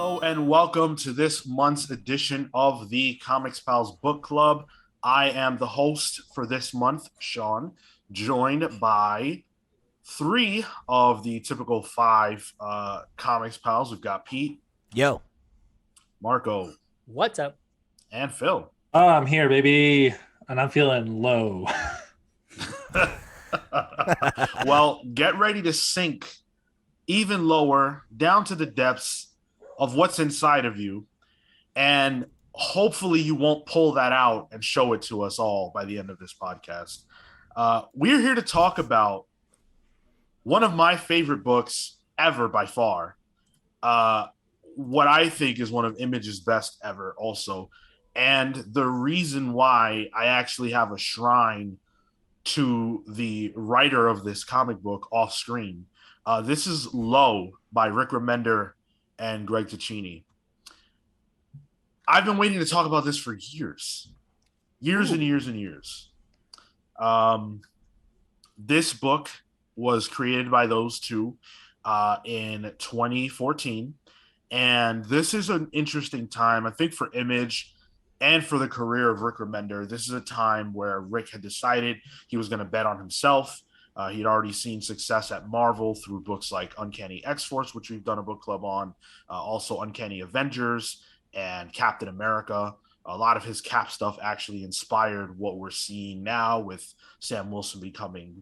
Hello and welcome to this month's edition of the Comics Pals Book Club. I am the host for this month, Sean, joined by three of the typical five Comics Pals. We've got Pete, Yo. Marco, What's up? and Phil. Oh, I'm here, baby, and I'm feeling low. Well, get ready to sink even lower down to the depths of what's inside of you, and hopefully you won't pull that out and show it to us all by the end of this podcast. We're here to talk about one of my favorite books ever by far. What I think is one of Image's best ever also. And the reason why I actually have a shrine to the writer of this comic book off screen. This is Low by Rick Remender and Greg Tocchini. I've been waiting to talk about this for years and years and years. This book was created by those two in 2014. And this is an interesting time, I think, for Image and for the career of Rick Remender. This is a time where Rick had decided he was going to bet on himself. He'd already seen success at Marvel through books like Uncanny X-Force, which we've done a book club on, also Uncanny Avengers and Captain America. A lot of his Cap stuff actually inspired what we're seeing now with Sam Wilson becoming,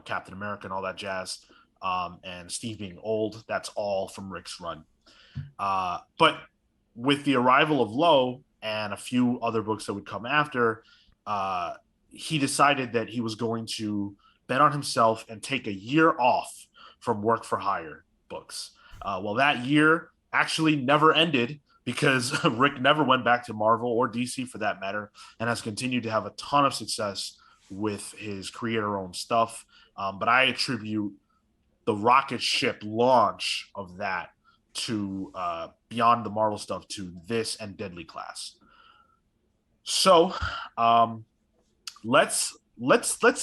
Captain America and all that jazz, and Steve being old. That's all from Rick's run. But with the arrival of Low and a few other books that would come after, he decided that he was going to bet on himself and take a year off from work for hire books. Well, that year actually never ended because Rick never went back to Marvel or DC for that matter, and has continued to have a ton of success with his creator-owned stuff. But I attribute the rocket ship launch of that to beyond the Marvel stuff to this and Deadly Class. So let's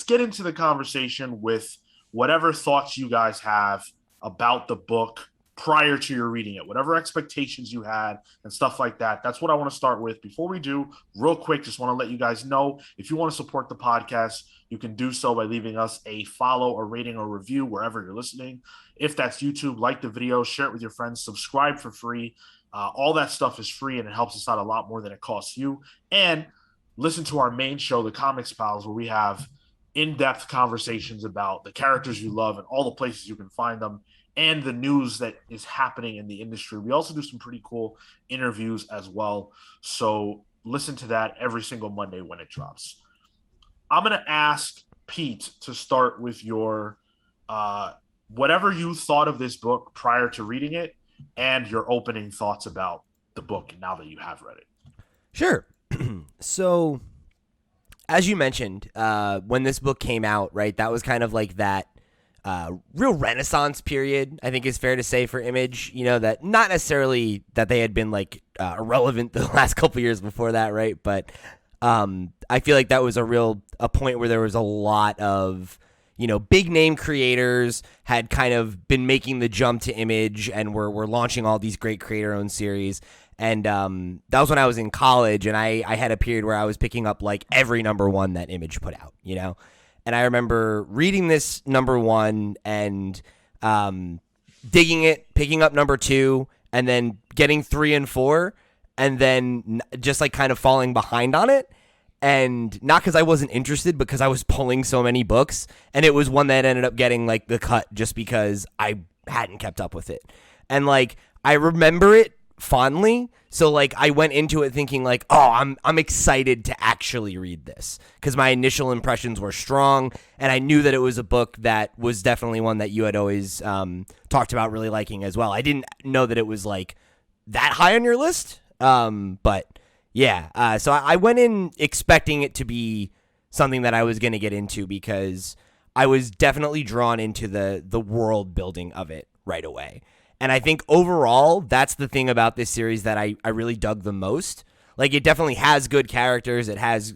get into the conversation with whatever thoughts you guys have about the book prior to your reading it, whatever expectations you had and stuff like that. That's what I want to start with. Before we do, real quick, just want to let you guys know, if you want to support the podcast, you can do so by leaving us a follow, a rating, or review wherever you're listening. If that's YouTube, like the video, share it with your friends, subscribe for free. All that stuff is free, and it helps us out a lot more than it costs you. And listen to our main show, The Comics Pals, where we have in-depth conversations about the characters you love and all the places you can find them and the news that is happening in the industry. We also do some pretty cool interviews as well. So listen to that every single Monday when it drops. I'm going to ask Pete to start with your whatever you thought of this book prior to reading it and your opening thoughts about the book now that you have read it. Sure. So, as you mentioned, when this book came out, right, that was kind of like that real renaissance period, I think is fair to say, for Image. That not necessarily that they had been like irrelevant the last couple years before that, right? But I feel like that was a point where there was a lot of big name creators had kind of been making the jump to Image and were launching all these great creator-owned series. And that was when I was in college, and I had a period where I was picking up like every number one that Image put out, And I remember reading this number one and digging it, picking up number two, and then getting 3 and 4, and then just like kind of falling behind on it. And not because I wasn't interested, because I was pulling so many books, and it was one that ended up getting like the cut just because I hadn't kept up with it. And like I remember it fondly, so like I went into it thinking like, oh, I'm excited to actually read this because my initial impressions were strong, and I knew that it was a book that was definitely one that you had always talked about really liking as well. I didn't know that it was like that high on your list, but yeah. So I went in expecting it to be something that I was going to get into because I was definitely drawn into the world building of it right away. And I think overall, that's the thing about this series that I really dug the most. Like, it definitely has good characters. It has,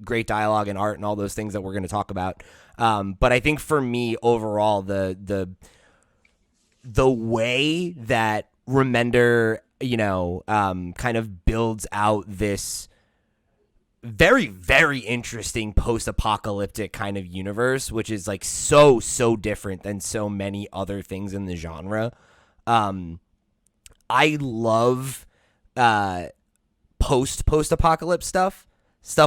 great dialogue and art and all those things that we're going to talk about. But I think for me, overall, the way that Remender, kind of builds out this very, very interesting post-apocalyptic kind of universe, which is like so different than so many other things in the genre. I love post-apocalypse stuff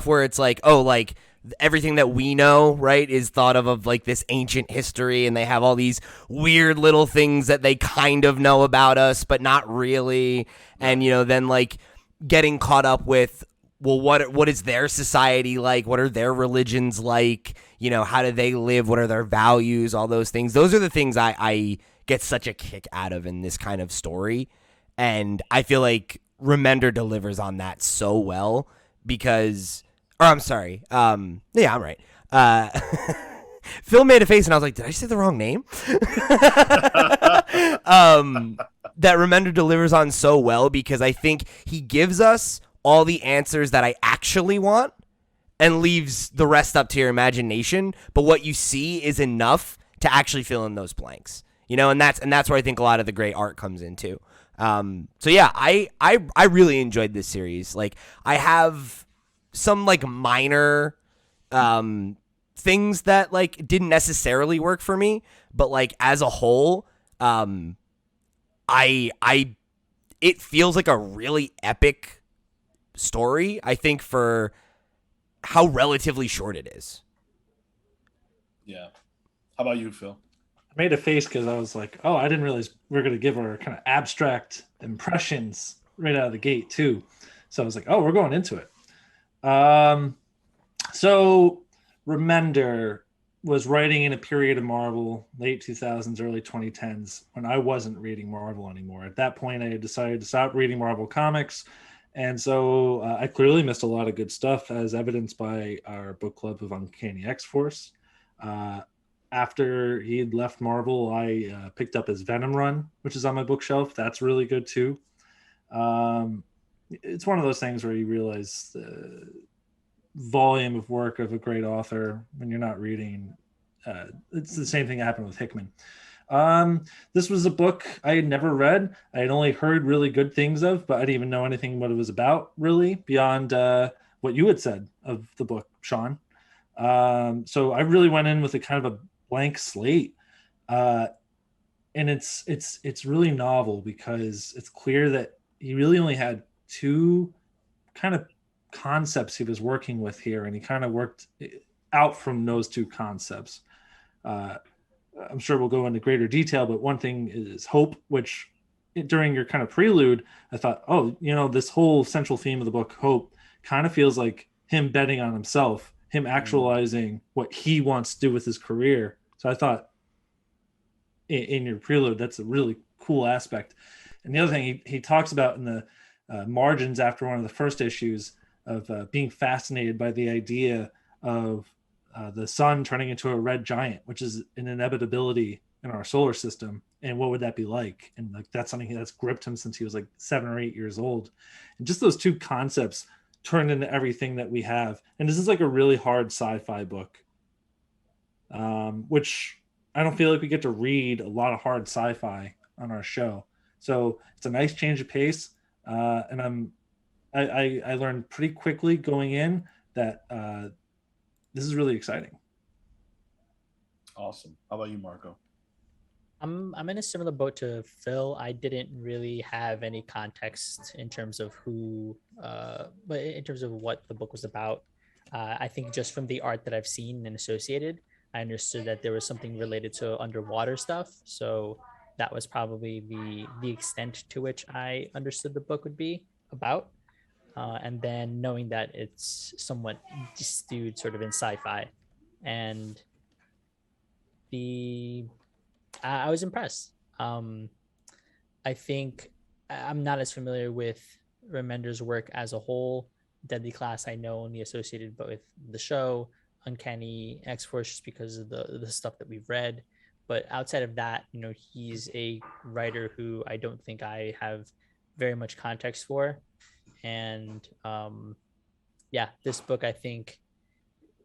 where it's like, oh, like everything that we know, right, is thought of like this ancient history, and they have all these weird little things that they kind of know about us but not really. And then like getting caught up with, well, what is their society like? What are their religions like? How do they live? What are their values? All those things. Those are the things I get such a kick out of in this kind of story. And I feel like Remender delivers on that so well because, or I'm sorry. Yeah, I'm right. Phil made a face and I was like, did I say the wrong name? That Remender delivers on so well because I think he gives us all the answers that I actually want and leaves the rest up to your imagination. But what you see is enough to actually fill in those blanks, and that's where I think a lot of the great art comes into. So yeah, I really enjoyed this series. Like I have some like minor, things that like didn't necessarily work for me, but like as a whole, it feels like a really epic story, I think, for how relatively short it is. Yeah. How about you, Phil? I made a face because I was like, oh, I didn't realize we are going to give our kind of abstract impressions right out of the gate, too. So I was like, oh, we're going into it. So Remender was writing in a period of Marvel, late 2000s, early 2010s, when I wasn't reading Marvel anymore. At that point, I had decided to stop reading Marvel comics. And so I clearly missed a lot of good stuff, as evidenced by our book club of Uncanny X-Force. After he had left Marvel, I picked up his Venom run, which is on my bookshelf. That's really good, too. It's one of those things where you realize the volume of work of a great author when you're not reading. It's the same thing that happened with Hickman. This was a book I had never read. I had only heard really good things of, but I didn't even know anything what it was about, really, beyond what you had said of the book, Sean. So I really went in with a kind of a blank slate. And it's really novel because it's clear that he really only had two kind of concepts he was working with here, and he kind of worked out from those two concepts. I'm sure we'll go into greater detail, but one thing is hope, which during your kind of prelude, I thought, oh, this whole central theme of the book, hope, kind of feels like him betting on himself, him actualizing what he wants to do with his career. So I thought in your prelude, that's a really cool aspect. And the other thing he talks about in the margins after one of the first issues of being fascinated by the idea of the sun turning into a red giant, which is an inevitability in our solar system. And what would that be like? And like that's something that's gripped him since he was like 7 or 8 years old. And just those two concepts turned into everything that we have. And this is like a really hard sci-fi book, which I don't feel like we get to read a lot of hard sci-fi on our show. So it's a nice change of pace. And I learned pretty quickly going in that this is really exciting. Awesome. How about you, Marco? I'm in a similar boat to Phil. I didn't really have any context in terms of but in terms of what the book was about. I think just from the art that I've seen and associated, I understood that there was something related to underwater stuff. So that was probably the extent to which I understood the book would be about. And then knowing that it's somewhat stewed sort of in sci-fi, and I was impressed. I think I'm not as familiar with Remender's work as a whole. Deadly Class I know only associated with the show, Uncanny X-Force just because of the stuff that we've read. But outside of that, he's a writer who I don't think I have very much context for. And this book, I think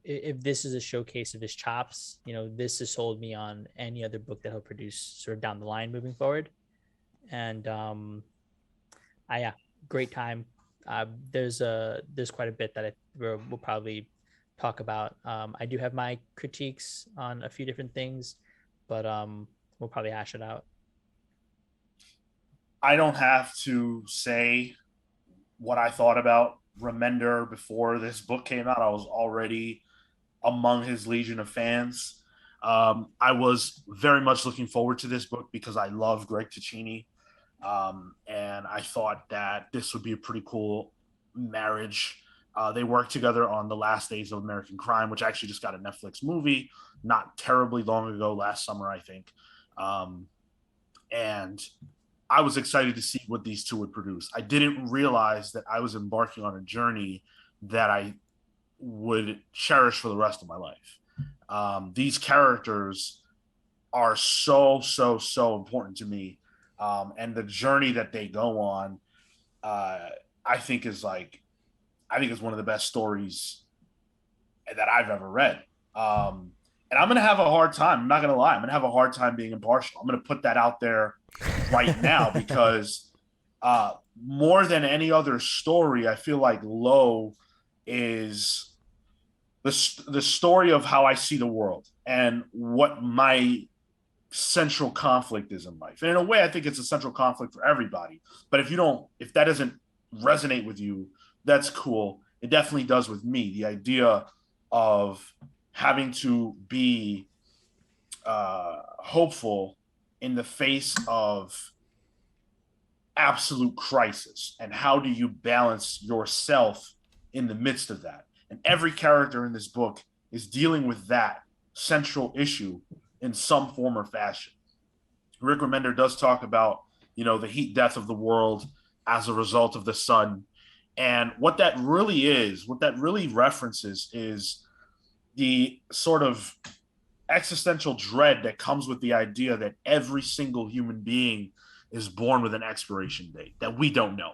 if this is a showcase of his chops, this has sold me on any other book that he'll produce sort of down the line moving forward. and yeah, great time. There's quite a bit that we'll probably talk about. I do have my critiques on a few different things, but we'll probably hash it out. I don't have to say what I thought about Remender before this book came out. I was already among his legion of fans. I was very much looking forward to this book because I love Greg Tocchini. And I thought that this would be a pretty cool marriage. They worked together on The Last Days of American Crime, which actually just got a Netflix movie not terribly long ago, last summer, I think. And I was excited to see what these two would produce. I didn't realize that I was embarking on a journey that I would cherish for the rest of my life. These characters are so important to me, and the journey that they go on, I think is one of the best stories that I've ever read. And I'm gonna have a hard time. I'm not gonna lie. I'm gonna have a hard time being impartial. I'm gonna put that out there right now because more than any other story, I feel like Low is the story of how I see the world and what my central conflict is in life. And in a way, I think it's a central conflict for everybody. But if that doesn't resonate with you, that's cool. It definitely does with me. The idea of having to be hopeful in the face of absolute crisis, and how do you balance yourself in the midst of that? And every character in this book is dealing with that central issue in some form or fashion. Rick Remender does talk about, the heat death of the world as a result of the sun. And what that really references is the sort of existential dread that comes with the idea that every single human being is born with an expiration date that we don't know.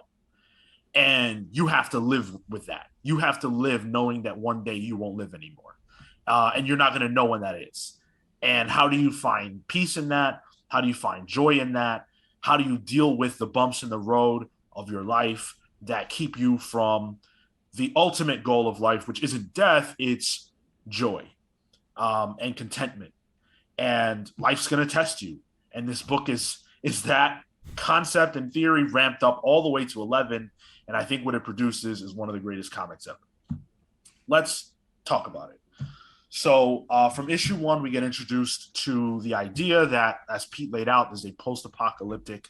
And you have to live with that. You have to live knowing that one day you won't live anymore. And you're not going to know when that is. And how do you find peace in that? How do you find joy in that? How do you deal with the bumps in the road of your life that keep you from the ultimate goal of life, which isn't death, it's joy and contentment. And life's going to test you. And this book is that concept and theory ramped up all the way to 11. And I think what it produces is one of the greatest comics ever. Let's talk about it. So from issue 1, we get introduced to the idea that, as Pete laid out, is a post-apocalyptic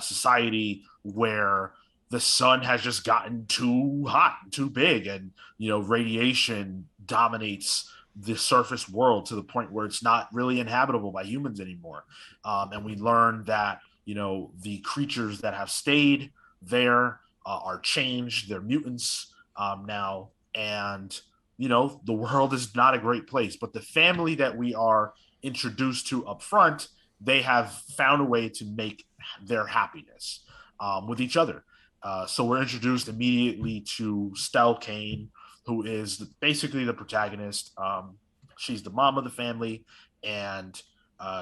society where the sun has just gotten too hot, too big, and radiation dominates the surface world to the point where it's not really inhabitable by humans anymore. And we learn that the creatures that have stayed there are changed. They're mutants now, and the world is not a great place. But the family that we are introduced to up front, they have found a way to make their happiness with each other. So we're introduced immediately to Stell Kane, who is basically the protagonist. She's the mom of the family, and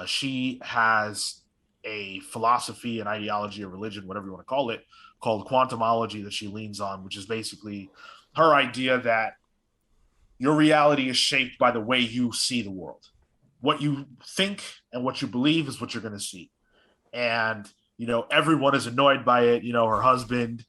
she has a philosophy, an ideology, a religion, whatever you want to call it, called quantumology that she leans on, which is basically her idea that your reality is shaped by the way you see the world. What you think and what you believe is what you're going to see. And, everyone is annoyed by it. Her husband,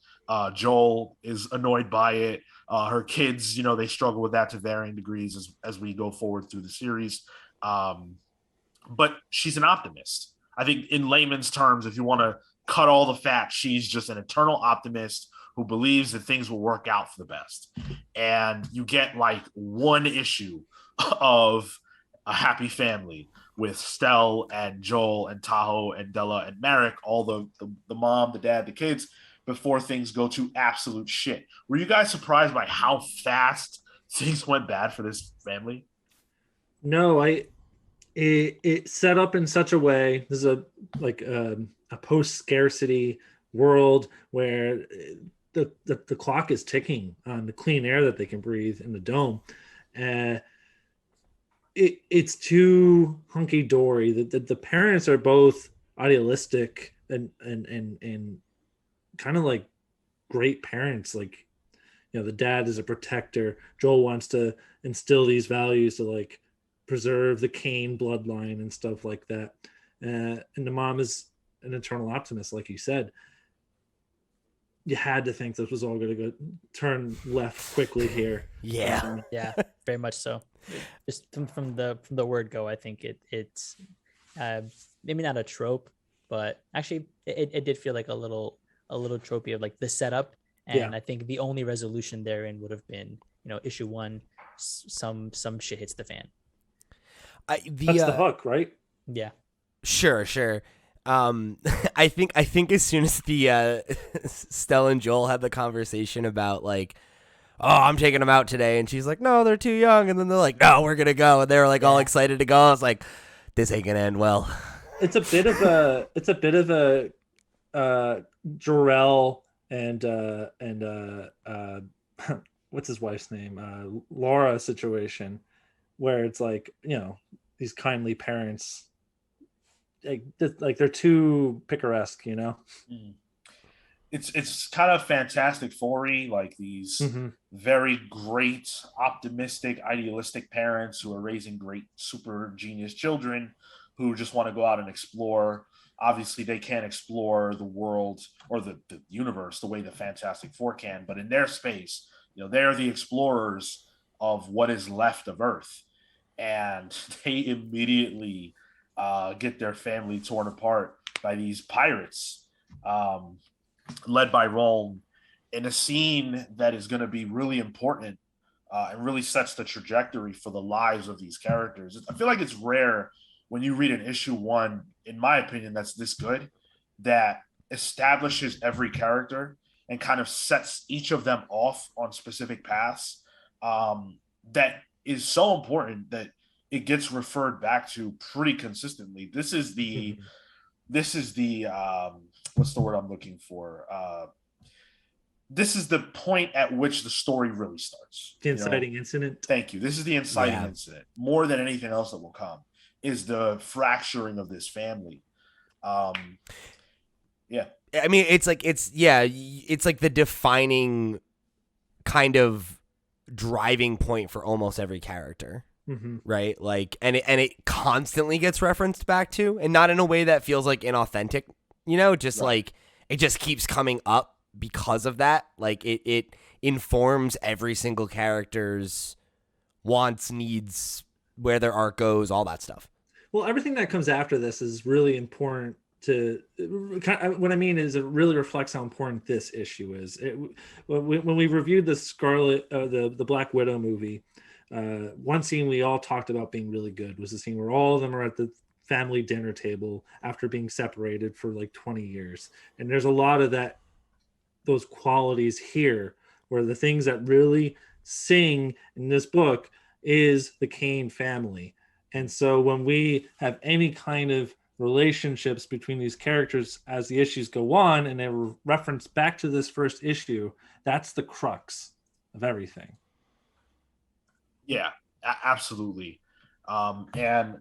Joel, is annoyed by it. Her kids, they struggle with that to varying degrees as we go forward through the series. But she's an optimist. I think in layman's terms, if you want to cut all the fat, she's just an eternal optimist who believes that things will work out for the best. And you get like one issue of a happy family with Stell and Joel and Tahoe and Della and Marek, all the mom, the dad, the kids, before things go to absolute shit. Were you guys surprised by how fast things went bad for this family? No, it set up in such a way. This is a post-scarcity world where the clock is ticking on the clean air that they can breathe in the dome. It's too hunky-dory. The parents are both idealistic and kind of like great parents. Like, the dad is a protector. Joel wants to instill these values to like preserve the Kane bloodline and stuff like that. And the mom is an eternal optimist, like you said. You had to think this was all going to go turn left quickly here. Yeah. Yeah, very much so. Just from the word go, I think it's maybe not a trope, but actually it did feel like a little tropey of like the setup. Yeah. And I think the only resolution therein would have been, issue one, some shit hits the fan. That's the hook, right? Yeah. Sure. I think as soon as the Stella and Joel had the conversation about like, oh, I'm taking them out today, and she's like, no, they're too young, and then they're like, no, we're gonna go, and they were like all excited to go. I was like, this ain't gonna end well. It's a bit of a Jarrell and what's his wife's name, Laura situation, where it's like, these kindly parents, like they're too picaresque. It's kind of Fantastic Four-y, like these very great, optimistic, idealistic parents who are raising great, super genius children who just want to go out and explore. Obviously, they can't explore the world or the universe the way the Fantastic Four can, but in their space, they're the explorers of what is left of Earth. And they immediately get their family torn apart by these pirates, led by Rome, in a scene that is going to be really important and really sets the trajectory for the lives of these characters. I feel like it's rare when you read an issue one, in my opinion, that's this good, that establishes every character and kind of sets each of them off on specific paths. That is so important that it gets referred back to pretty consistently. This is the what's the word I'm looking for? This is the point at which the story really starts. The inciting incident. Thank you. This is the inciting incident. More than anything else that will come is the fracturing of this family. Yeah. I mean, it's like the defining kind of driving point for almost every character. Right? Like, and it constantly gets referenced back to, and not in a way that feels like inauthentic, just right. Like it just keeps coming up because of that. Like it informs every single character's wants, needs, where their arc goes, all that stuff. Well, everything that comes after this is really important what I mean is it really reflects how important this issue is. When we reviewed the Black Widow movie, one scene we all talked about being really good was the scene where all of them are at the family dinner table after being separated for like 20 years. And there's a lot of those qualities here, where the things that really sing in this book is the Kane family. And so when we have any kind of relationships between these characters as the issues go on, and they reference back to this first issue, that's the crux of everything. Yeah, absolutely. And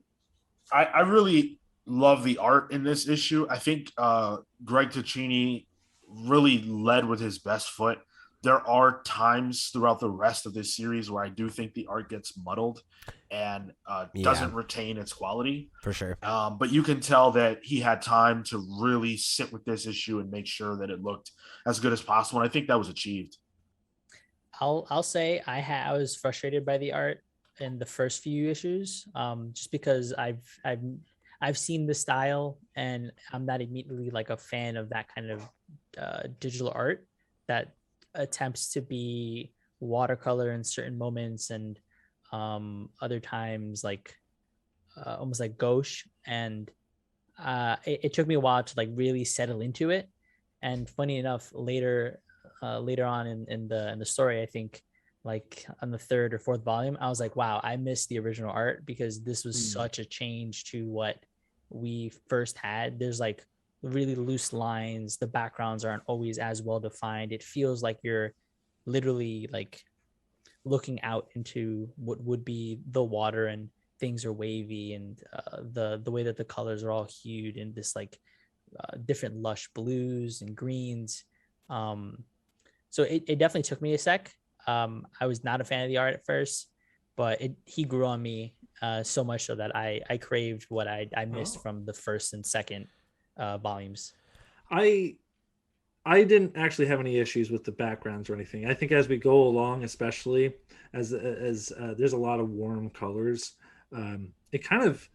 I really love the art in this issue. I think Greg Tocchini really led with his best foot. There are times throughout the rest of this series where I do think the art gets muddled and doesn't retain its quality. For sure. But you can tell that he had time to really sit with this issue and make sure that it looked as good as possible. And I think that was achieved. I'll say I was frustrated by the art in the first few issues, just because I've seen the style, and I'm not immediately like a fan of that kind of digital art that attempts to be watercolor in certain moments, and other times like almost like gauche. And it took me a while to like really settle into it. And funny enough, later on in the story, I think like on the third or fourth volume, I was like, wow, I missed the original art, because this was such a change to what we first had. There's like really loose lines. The backgrounds aren't always as well defined. It feels like you're literally like looking out into what would be the water, and things are wavy, and the way that the colors are all hued in this like different lush blues and greens. So it definitely took me a sec. I was not a fan of the art at first, but he grew on me so much so that I craved what I missed from the first and second volumes. I didn't actually have any issues with the backgrounds or anything. I think as we go along, especially as there's a lot of warm colors, it kind of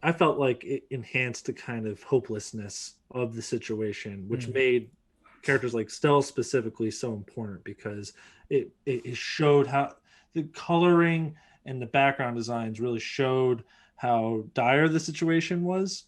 I felt like it enhanced the kind of hopelessness of the situation, which made characters like Stell specifically so important because it showed how the coloring and the background designs really showed how dire the situation was,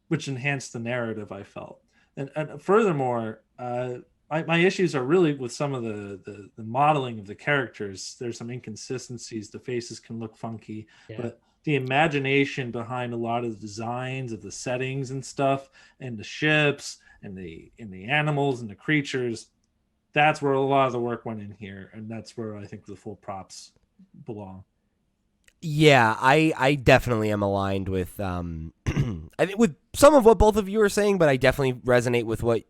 which enhanced the narrative, I felt. And furthermore, my issues are really with some of the modeling of the characters. There's some inconsistencies. The faces can look funky, but the imagination behind a lot of the designs of the settings and stuff, and the ships and the animals and the creatures, that's where a lot of the work went in here, and that's where I think the full props belong. Yeah, I definitely am aligned with I think with some of what both of you are saying, but I definitely resonate with what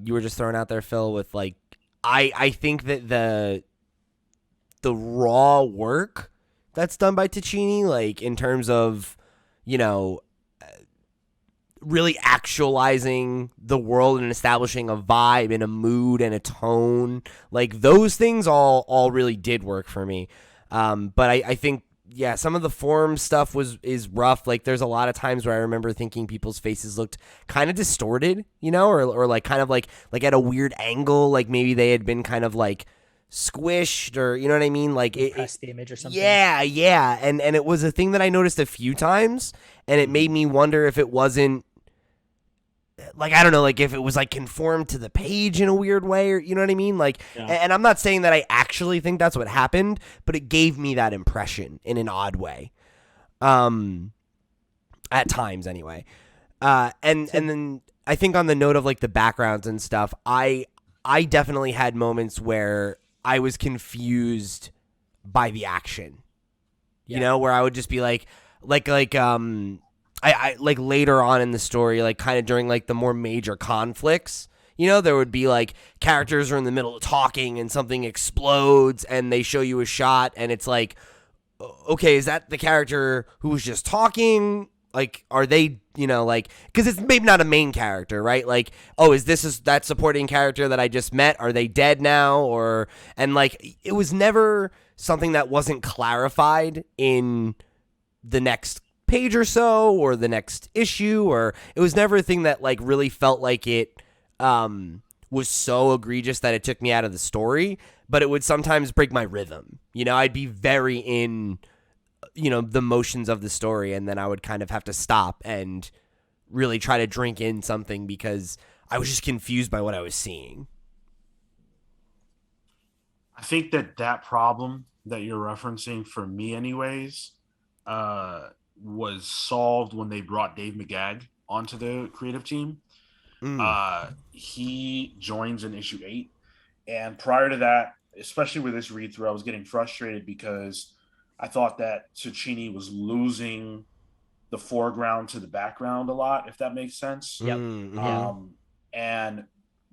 you were just throwing out there, Phil, with like I think that the raw work that's done by Tocchini, like in terms of, really actualizing the world and establishing a vibe and a mood and a tone, like those things all really did work for me. But I think, yeah, some of the form stuff is rough. Like there's a lot of times where I remember thinking people's faces looked kind of distorted, or like kind of like at a weird angle, like maybe they had been kind of like squished, or you know what I mean, like press the image or something. Yeah, and it was a thing that I noticed a few times, and it made me wonder if it wasn't, like, I don't know, like if it was like conformed to the page in a weird way, or you know what I mean, like, and I'm not saying that I actually think that's what happened, but it gave me that impression in an odd way, at times anyway. And then I think on the note of like the backgrounds and stuff, I definitely had moments where I was confused by the action, where I would just be like I like later on in the story, like kind of during like the more major conflicts, there would be like characters are in the middle of talking and something explodes and they show you a shot and it's like, okay, is that the character who was just talking? Like, are they, like, because it's maybe not a main character, right? Like, oh, is that supporting character that I just met? Are they dead now? And like, it was never something that wasn't clarified in the next page or so, or the next issue, or it was never a thing that like really felt like it was so egregious that it took me out of the story, but it would sometimes break my rhythm. I'd be very in the motions of the story, and then I would kind of have to stop and really try to drink in something because I was just confused by what I was seeing. I think that problem that you're referencing, for me anyways, was solved when they brought Dave McGagg onto the creative team. He joins in issue 8, and prior to that, especially with this read through, I was getting frustrated because I thought that Tocchini was losing the foreground to the background a lot, if that makes sense. Yep. And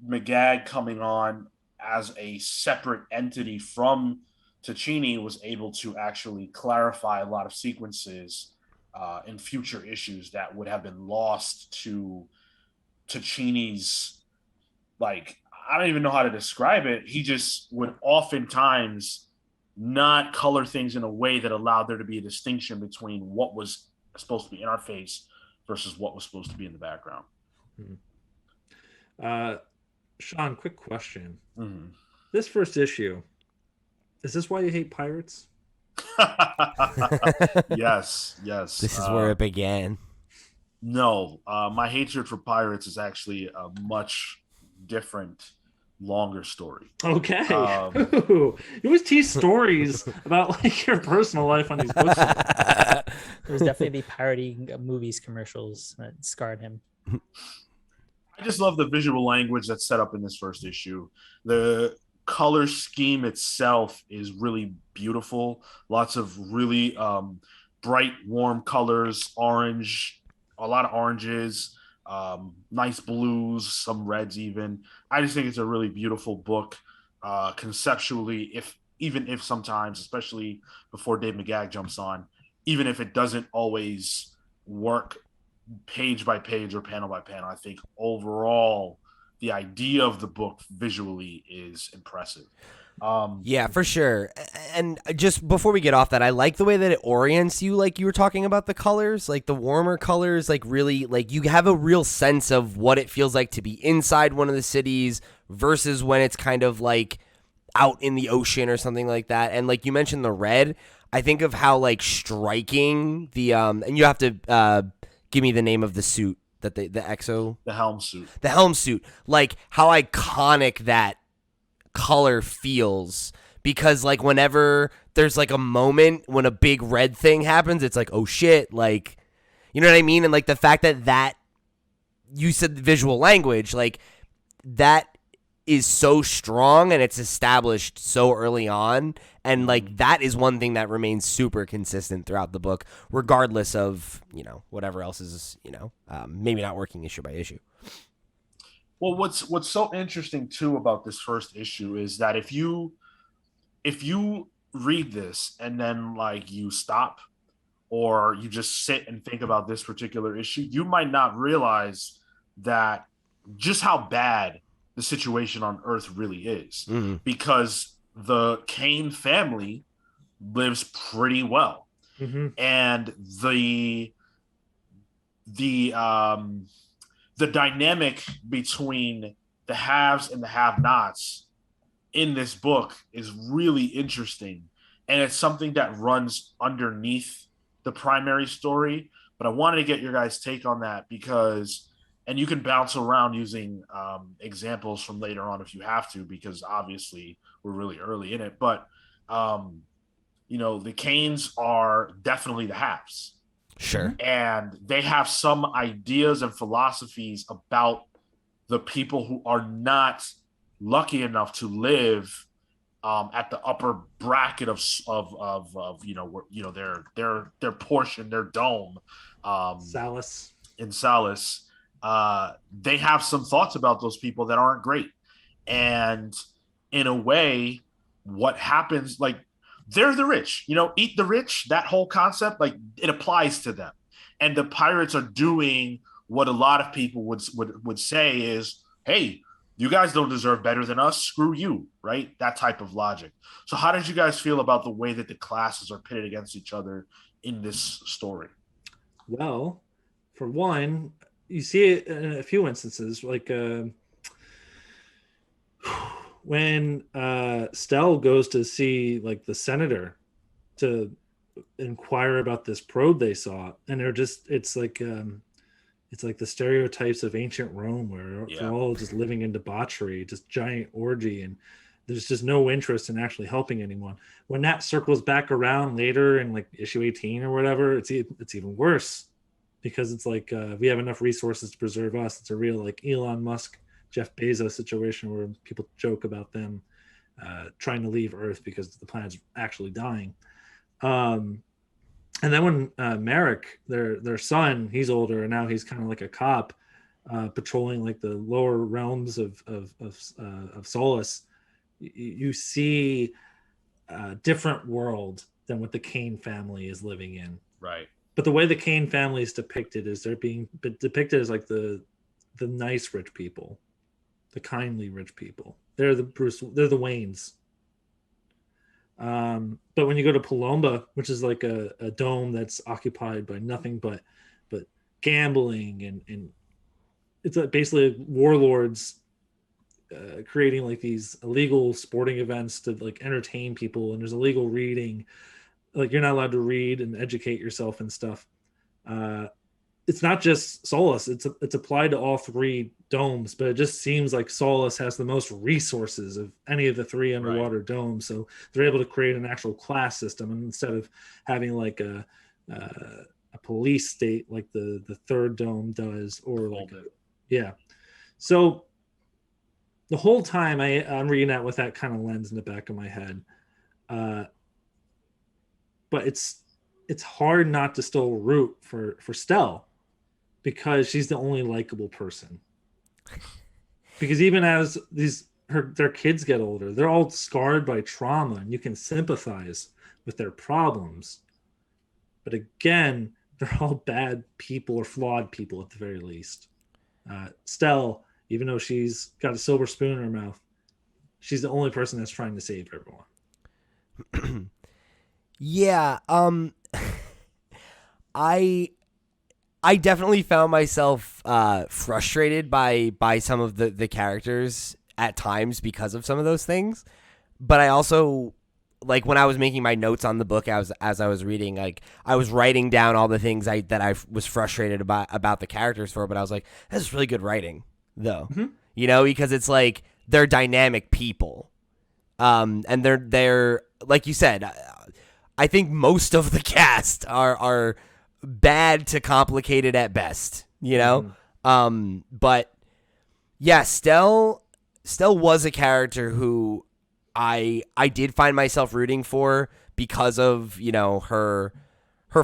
McGagg coming on as a separate entity from Tocchini was able to actually clarify a lot of sequences in future issues that would have been lost to Tocchini's, like, I don't even know how to describe it. He just would oftentimes not color things in a way that allowed there to be a distinction between what was supposed to be in our face versus what was supposed to be in the background. Sean, quick question. This first issue, is this why you hate pirates? Yes. This is where it began. No, my hatred for pirates is actually a much different, longer story. Okay. You always tease stories about like your personal life on these books. It was definitely the parody movies commercials that scarred him. I just love the visual language that's set up in this first issue. The color scheme itself is really beautiful. Lots of really bright, warm colors, orange, a lot of oranges, nice blues, some reds even. I just think it's a really beautiful book conceptually, if even if sometimes, especially before Dave McGagh jumps on, even if it doesn't always work page by page or panel by panel, I think overall the idea of the book visually is impressive. Yeah, for sure. And just before we get off that, I like the way that it orients you, like you were talking about the colors, like the warmer colors, like really, like you have a real sense of what it feels like to be inside one of the cities versus when it's kind of like out in the ocean or something like that. And like you mentioned the red, I think of how like striking the and you have to give me the name of the suit that the exo, the helm suit. the helm suit, like how iconic that color feels, because like whenever there's like a moment when a big red thing happens, it's like, oh shit, like, you know what I mean? And like the fact that you said the visual language, like that is so strong and it's established so early on, and like that is one thing that remains super consistent throughout the book, regardless of, you know, whatever else is, you know, maybe not working issue by issue. Well, what's so interesting too about this first issue is that if you read this and then like you stop or you just sit and think about this particular issue, you might not realize that just how bad the situation on Earth really is, Mm-hmm. because the Kane family lives pretty well, Mm-hmm. and the the dynamic between the haves and the have-nots in this book is really interesting, and it's something that runs underneath the primary story. But I wanted to get your guys' take on that, because, and you can bounce around using examples from later on if you have to, because obviously we're really early in it. But you know, the Canes are definitely the haves, Sure. and they have some ideas and philosophies about the people who are not lucky enough to live at the upper bracket of you know their portion, their dome, Salus. in Salis. They have some thoughts about those people that aren't great, and in a way, what happens, like, they're the rich, you know, eat the rich, that whole concept, like, it applies to them. And the pirates are doing what a lot of people would say is, hey, you guys don't deserve better than us, screw you, right? That type of logic. So how did you guys feel about the way that the classes are pitted against each other in this story? Well, for one, you see it in a few instances, like when Stell goes to see like the senator to inquire about this probe they saw, and they're just it's like the stereotypes of ancient Rome, where they're Yeah. all just living in debauchery, just giant orgy, and there's just no interest in actually helping anyone. When that circles back around later in like issue 18 or whatever, it's even worse, because it's like we have enough resources to preserve us. It's a real like Elon Musk, Jeff Bezos situation where people joke about them trying to leave Earth because the planet's actually dying. Um, and then when Merrick, their son, he's older and now he's kind of like a cop, patrolling like the lower realms of Solus. You see a different world than what the Kane family is living in. Right. But the way the Kane family is depicted is they're being depicted as like the nice rich people, the kindly rich people. They're the Waynes. But when you go to Palomba, which is like a dome that's occupied by nothing but gambling and it's basically warlords creating like these illegal sporting events to like entertain people, and there's illegal reading, like you're not allowed to read and educate yourself and stuff. It's not just Solus, it's applied to all three domes, but it just seems like Solus has the most resources of any of the three underwater domes, so they're able to create an actual class system, and instead of having like a police state like the third dome does, or like yeah. So the whole time I'm reading that with that kind of lens in the back of my head, but it's hard not to still root for Stell, because she's the only likable person. Because even as their kids get older, they're all scarred by trauma, and you can sympathize with their problems. But again, they're all bad people or flawed people at the very least. Stell, even though she's got a silver spoon in her mouth, she's the only person that's trying to save everyone. Yeah, I definitely found myself frustrated by some of the characters at times because of some of those things. But I also, like, when I was making my notes on the book as I was reading, like, I was writing down all the things that I was frustrated about the characters for. But I was like, this is really good writing, though. Mm-hmm. Because it's like they're dynamic people, and they're like you said. I think most of the cast are bad to complicated at best, but yeah, Stell was a character who I did find myself rooting for because of her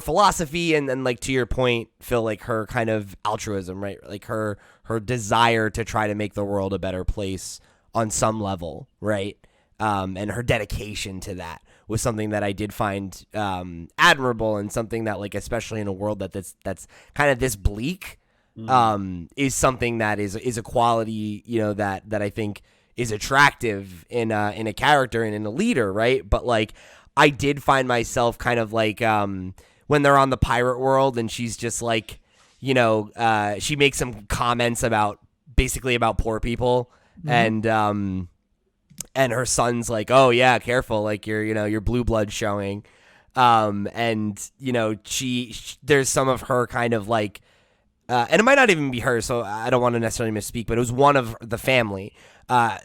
philosophy and like, to your point, Phil, like her kind of altruism, right? Like her desire to try to make the world a better place on some level, right? And her dedication to that was something that I did find admirable, and something that, like, especially in a world that's kind of this bleak, is something that is a quality that I think is attractive in a character and in a leader, right? But like, I did find myself kind of like when they're on the pirate world and she's just like, she makes some comments basically about poor people, and her son's like, oh yeah, careful, like your blue blood showing. And she there's some of her kind of like, and it might not even be her, so I don't want to necessarily misspeak, but it was one of the family,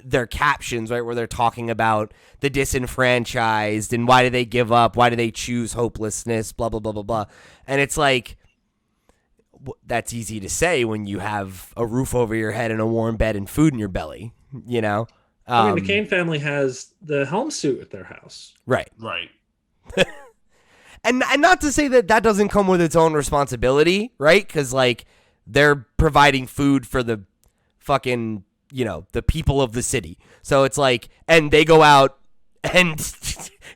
their captions, right, where they're talking about the disenfranchised and why do they give up? Why do they choose hopelessness? Blah, blah, blah, blah, blah. And it's like, that's easy to say when you have a roof over your head and a warm bed and food in your belly, I mean, the Kane family has the helm suit at their house. Right. Right. And not to say that doesn't come with its own responsibility, right? Because, like, they're providing food for the fucking, the people of the city. So it's like, and they go out and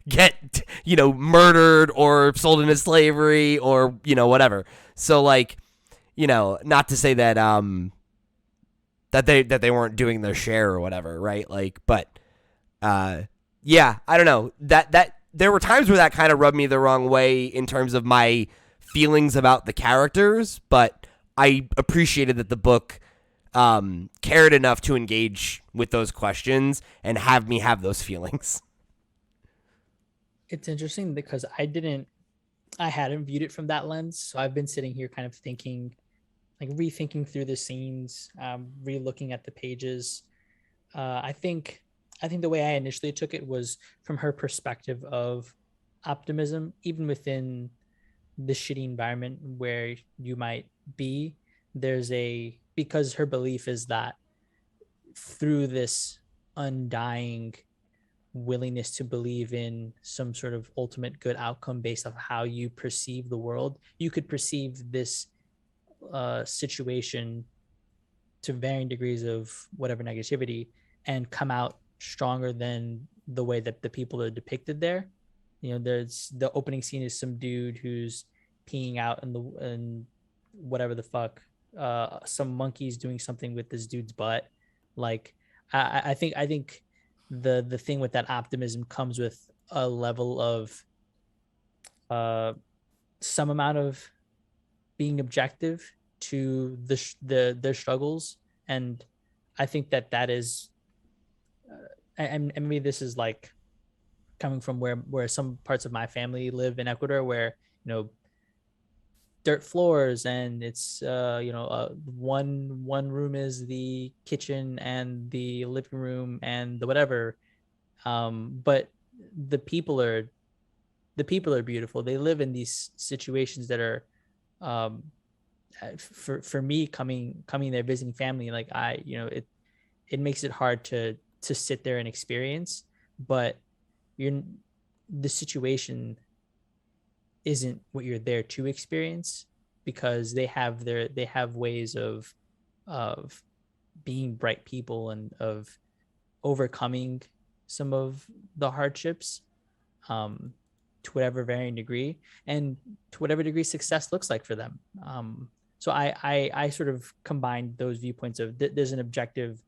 get, murdered or sold into slavery or, whatever. So, like, not to say that, that they weren't doing their share or whatever, right? Like, but yeah, I don't know. That there were times where that kind of rubbed me the wrong way in terms of my feelings about the characters, but I appreciated that the book cared enough to engage with those questions and have me have those feelings. It's interesting because I hadn't viewed it from that lens, so I've been sitting here kind of thinking, like, rethinking through the scenes, re-looking at the pages. I think the way I initially took it was from her perspective of optimism, even within the shitty environment where you might be. Because her belief is that through this undying willingness to believe in some sort of ultimate good outcome based off how you perceive the world, you could perceive this situation to varying degrees of whatever negativity and come out stronger than the way that the people are depicted there. There's the opening scene is some dude who's peeing out in whatever the fuck, some monkeys doing something with this dude's butt. Like, I think the thing with that optimism comes with a level of some amount of being objective to their struggles, and I think that is, and maybe this is like coming from where some parts of my family live in Ecuador, where dirt floors and it's one room is the kitchen and the living room and the whatever, but the people are beautiful. They live in these situations that are, for me, coming there visiting family, like, it makes it hard to sit there and experience, but the situation isn't what you're there to experience. because they have ways of being bright people and of overcoming some of the hardships, to whatever varying degree, and to whatever degree success looks like for them. So I sort of combined those viewpoints of there's an objective,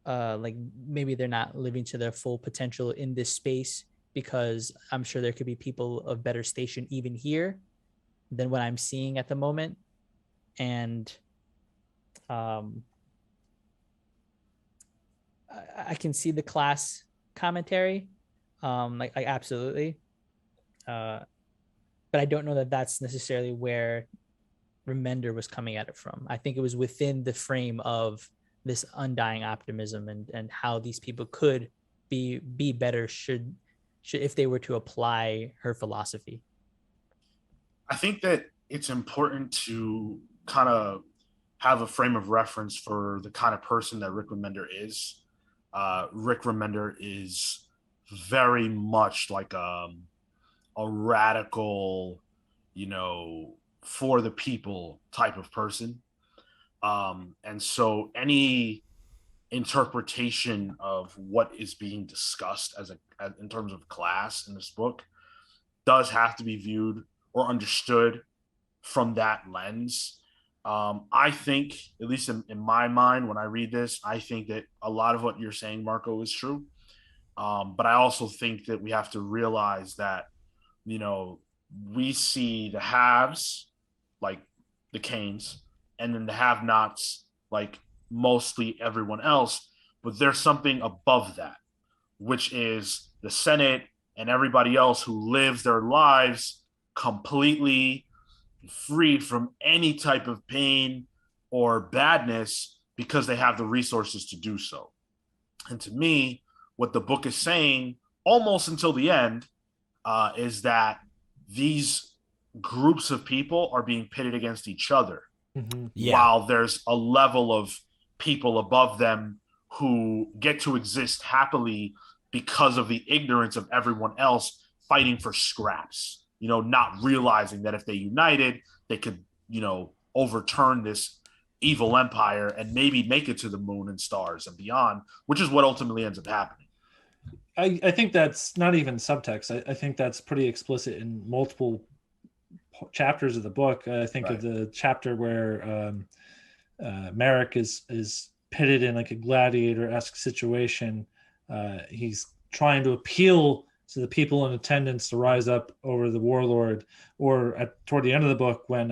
like maybe they're not living to their full potential in this space, because I'm sure there could be people of better station even here than what I'm seeing at the moment. And I can see the class commentary, like absolutely, but I don't know that that's necessarily where Remender was coming at it from. I think it was within the frame of this undying optimism and how these people could be better should if they were to apply her philosophy. I think that it's important to kind of have a frame of reference for the kind of person that Rick Remender is. Rick Remender is very much like a radical, for the people type of person. And so any interpretation of what is being discussed in terms of class in this book does have to be viewed or understood from that lens. I think, at least in my mind, when I read this, I think that a lot of what you're saying, Marco, is true. But I also think that we have to realize that, we see the haves, like the Canes, and then the have-nots, like mostly everyone else. But there's something above that, which is the Senate and everybody else who lives their lives completely freed from any type of pain or badness because they have the resources to do so. And to me, what the book is saying almost until the end is that these groups of people are being pitted against each other, while there's a level of people above them who get to exist happily because of the ignorance of everyone else fighting for scraps, not realizing that if they united, they could, overturn this evil empire and maybe make it to the moon and stars and beyond, which is what ultimately ends up happening. I think that's not even subtext. I think that's pretty explicit in multiple chapters of the book. I think of the chapter where Merrick is pitted in like a gladiator-esque situation. He's trying to appeal to the people in attendance to rise up over the warlord, or toward the end of the book when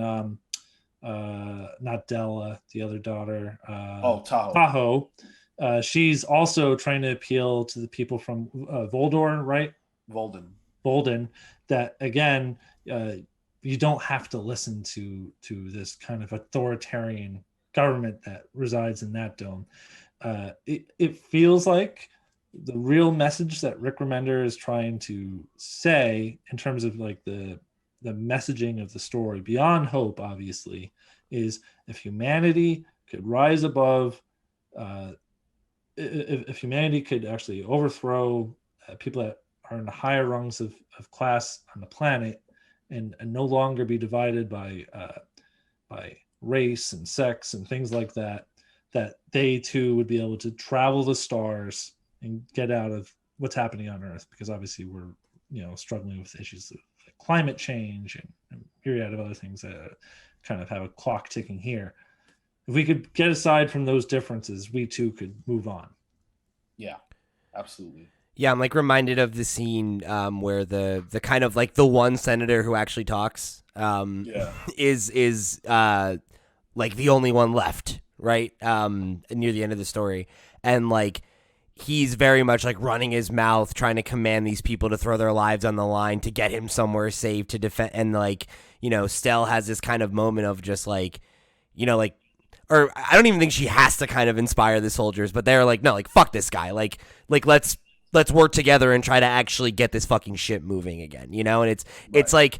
not Della, the other daughter, Tahoe. She's also trying to appeal to the people from Voldor, right? Volden. That again, you don't have to listen to this kind of authoritarian government that resides in that dome. It feels like the real message that Rick Remender is trying to say in terms of like the messaging of the story beyond hope, obviously, is if humanity could rise above, if humanity could actually overthrow people that are in the higher rungs of class on the planet and no longer be divided by race and sex and things like that, that they too would be able to travel the stars and get out of what's happening on Earth, because obviously we're struggling with issues of climate change and myriad of other things that kind of have a clock ticking here. If we could get aside from those differences, we too could move on. Yeah, absolutely. Yeah, I'm like reminded of the scene where the kind of like the one senator who actually talks is like the only one left, right? Near the end of the story. And like he's very much like running his mouth, trying to command these people to throw their lives on the line to get him somewhere safe to defend. And like, Stell has this kind of moment of just like, or I don't even think she has to kind of inspire the soldiers, but they're like, no, like, fuck this guy. Like let's work together and try to actually get this fucking shit moving again, and it's like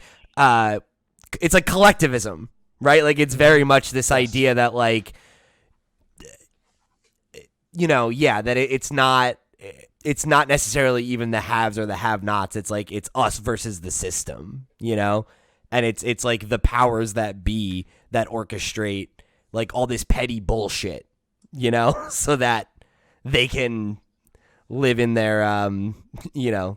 collectivism, right? Like it's very much this idea that like, that it's not necessarily even the haves or the have-nots. It's like it's us versus the system, and it's like the powers that be that orchestrate like all this petty bullshit, so that they can live in their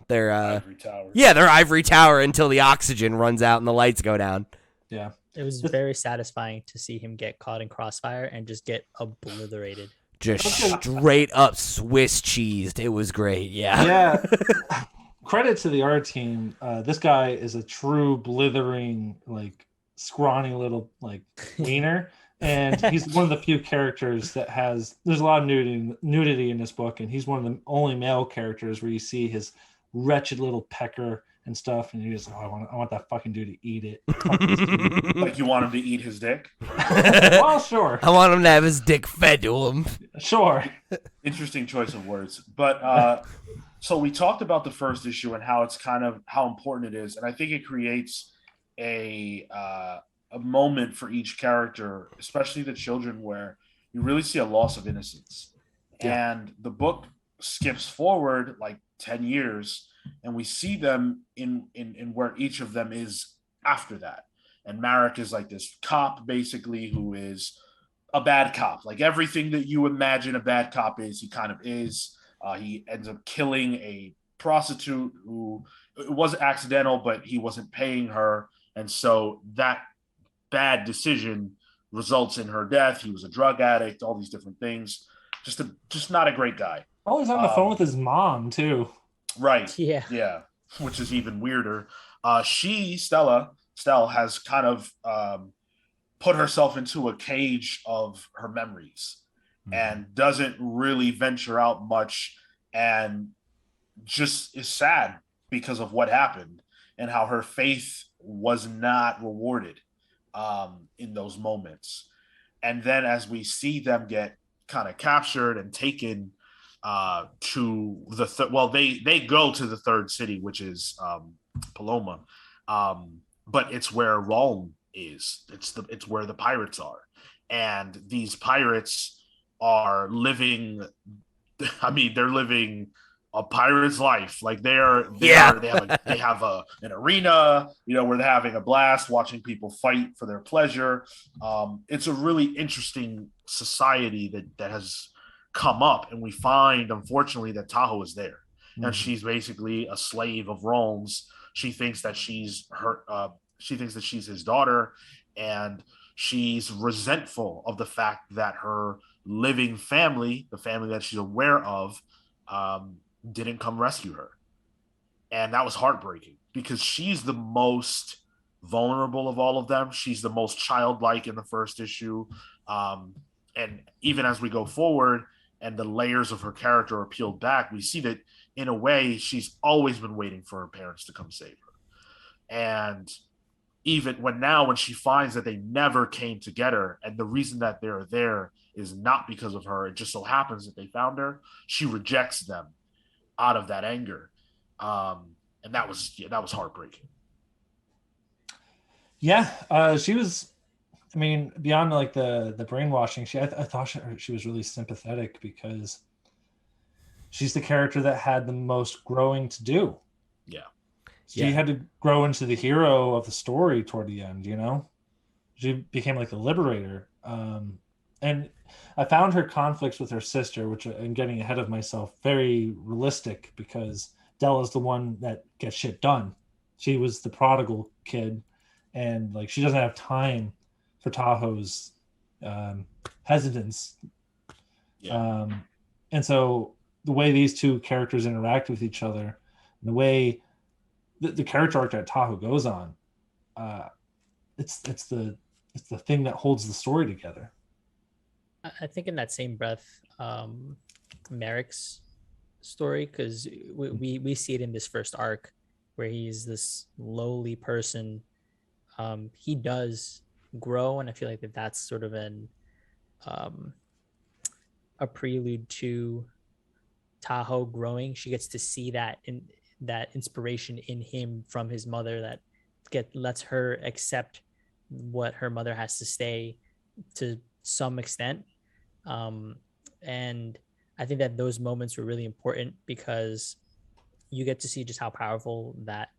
their Ivory Tower. their ivory tower until the oxygen runs out and the lights go down. Yeah. It was very satisfying to see him get caught in crossfire and just get obliterated. Just straight up Swiss cheesed. It was great. Yeah. Yeah. Credit to the art team. This guy is a true blithering, like scrawny little like wiener. And he's one of the few characters that there's a lot of nudity in this book, and he's one of the only male characters where you see his wretched little pecker and stuff, and you're just like, I want that fucking dude to eat it. Like you want him to eat his dick? Well, sure. I want him to have his dick fed to him. Sure. Interesting choice of words. But so we talked about the first issue and how it's kind of how important it is, and I think it creates a moment for each character, especially the children, where you really see a loss of innocence. Yeah. And the book skips forward like 10 years, and we see them in where each of them is after that. And Marek is like this cop, basically, who is a bad cop. Like everything that you imagine a bad cop is, he kind of is. He ends up killing a prostitute who, it wasn't accidental, but he wasn't paying her. And so that bad decision results in her death. He was a drug addict, all these different things. Just not a great guy. Oh, he's on the phone with his mom too. Right. Yeah. Which is even weirder. Stella has kind of put herself into a cage of her memories and doesn't really venture out much, and just is sad because of what happened and how her faith was not rewarded in those moments. And then as we see them get kind of captured and taken to the they go to the third city, which is Paloma, but it's where Rome is. It's where the pirates are, and these pirates are living. I mean, they're living a pirate's life. Like they have an arena, where they're having a blast, watching people fight for their pleasure. It's a really interesting society that has come up, and we find, unfortunately, that Tahoe is there, and she's basically a slave of Rome's. She thinks that she's his daughter, and she's resentful of the fact that her living family, the family that she's aware of, didn't come rescue her. And that was heartbreaking because she's the most vulnerable of all of them. She's the most childlike in the first issue. And even as we go forward and the layers of her character are peeled back, we see that in a way she's always been waiting for her parents to come save her. And even when she finds that they never came together, and the reason that they're there is not because of her, it just so happens that they found her, she rejects them out of that anger. And that was heartbreaking. Yeah, she was, I mean, beyond like the brainwashing, I thought she was really sympathetic because she's the character that had the most growing to do. Yeah. She had to grow into the hero of the story toward the end, She became like the liberator. And I found her conflicts with her sister, which I'm getting ahead of myself, very realistic because Della's the one that gets shit done. She was the prodigal kid, and like she doesn't have time for Tahoe's hesitance. Yeah. And so the way these two characters interact with each other, and the way the character arc that Tahoe goes on, it's the thing that holds the story together. I think in that same breath, Marek's story, because we see it in this first arc where he's this lowly person. He does grow, and I feel like that's sort of a prelude to Tahoe growing. She gets to see that inspiration in him from his mother that lets her accept what her mother has to say to some extent. And I think that those moments were really important because you get to see just how powerful that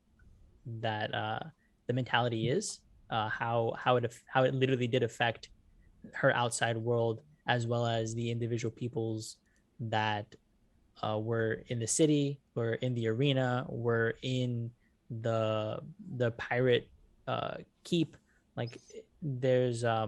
the mentality is, how it literally did affect her outside world, as well as the individual peoples that were in the city, were in the arena, were in the pirate keep. Like there's a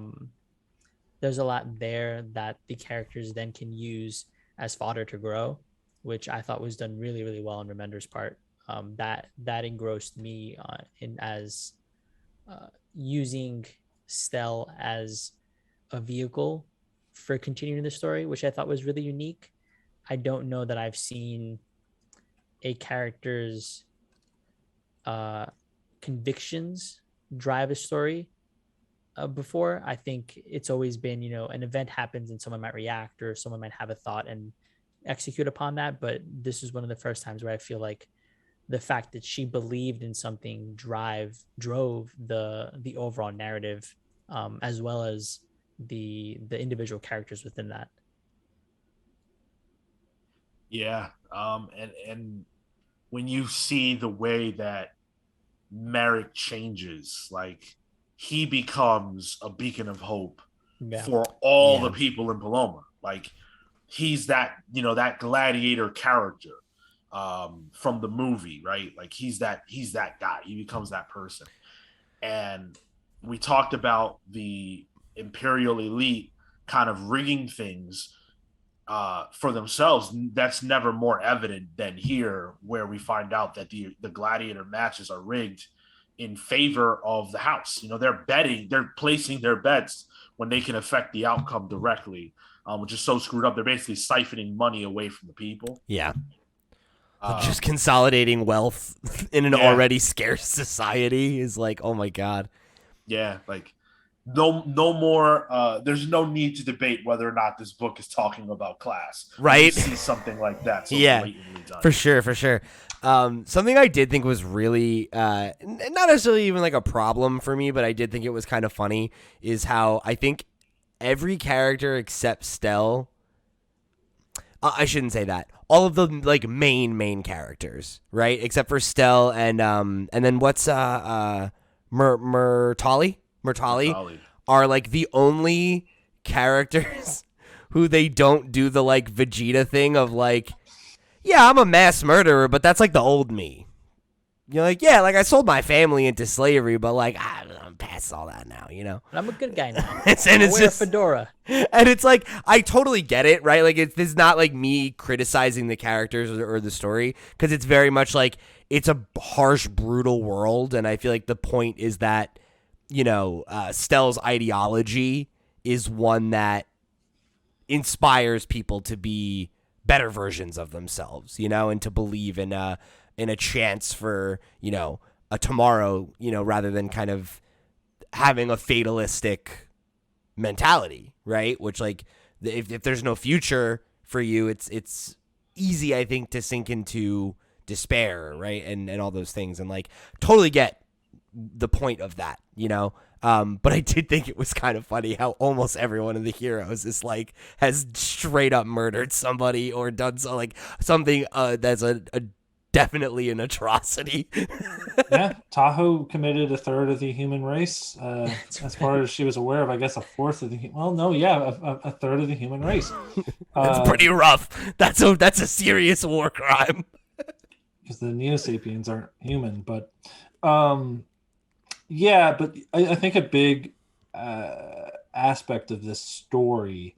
lot there that the characters then can use as fodder to grow, which I thought was done really, really well on Remender's part. That engrossed me in as using Stell as a vehicle for continuing the story, which I thought was really unique. I don't know that I've seen a character's convictions drive a story before. I think it's always been, an event happens and someone might react or someone might have a thought and execute upon that. But this is one of the first times where I feel like the fact that she believed in something drove the overall narrative, as well as the individual characters within that. Yeah. And when you see the way that Merrick changes, like he becomes a beacon of hope Yeah. for all Yeah. the people in Paloma. Like he's that, that gladiator character from the movie, right? Like he's that guy. He becomes that person. And we talked about the Imperial elite kind of rigging things for themselves. That's never more evident than here, where we find out that the gladiator matches are rigged in favor of the house. They're placing their bets when they can affect the outcome directly, which is so screwed up. They're basically siphoning money away from the people. Yeah. Just consolidating wealth in an already scarce society is like, oh my God. Yeah, like no more. There's no need to debate whether or not this book is talking about class. Right. You see something like that. So Yeah, blatantly done. for sure. Something I did think was really not necessarily even like a problem for me, but I did think it was kind of funny is how I think every character except Stell. I shouldn't say that. All of the like main characters, right? Except for Stell and then what's Murtali are like the only characters who they don't do the like Vegeta thing of like, yeah, I'm a mass murderer, but that's like the old me. You're like, yeah, like I sold my family into slavery, but like I'm past all that now, But I'm a good guy now. It's I wear just a fedora. And it's like I totally get it, right? Like this is not like me criticizing the characters or the story, because it's very much like it's a harsh, brutal world, and I feel like the point is that Stell's ideology is one that inspires people to be better versions of themselves, and to believe in a chance for a tomorrow, rather than kind of having a fatalistic mentality, right? Which like if there's no future for you, it's easy, I think, to sink into despair, right? And all those things, and like totally get the point of that, but I did think it was kind of funny how almost every one of the heroes is like has straight up murdered somebody or done something that's a definitely an atrocity. Yeah, Tahoe committed a third of the human race, as far as she was aware of. I guess a fourth of the a third of the human race. It's pretty rough. That's a serious war crime. Because the Neo-Sapiens aren't human, but yeah, but I think a big aspect of this story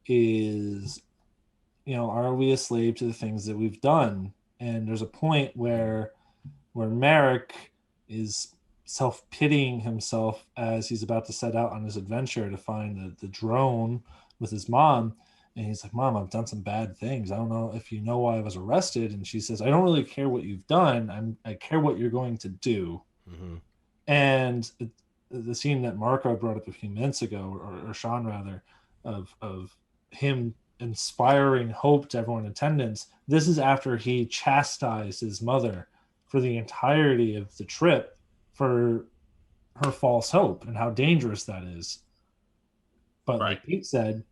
is, are we a slave to the things that we've done? And there's a point where Merrick is self-pitying himself as he's about to set out on his adventure to find the drone with his mom. And he's like, Mom, I've done some bad things. I don't know if you know why I was arrested. And she says, I don't really care what you've done. I care what you're going to do. Mm-hmm. And the scene that Marco brought up a few minutes ago, or Sean rather, of him inspiring hope to everyone in attendance. This is after he chastised his mother for the entirety of the trip for her false hope and how dangerous that is. But Right. like Pete said,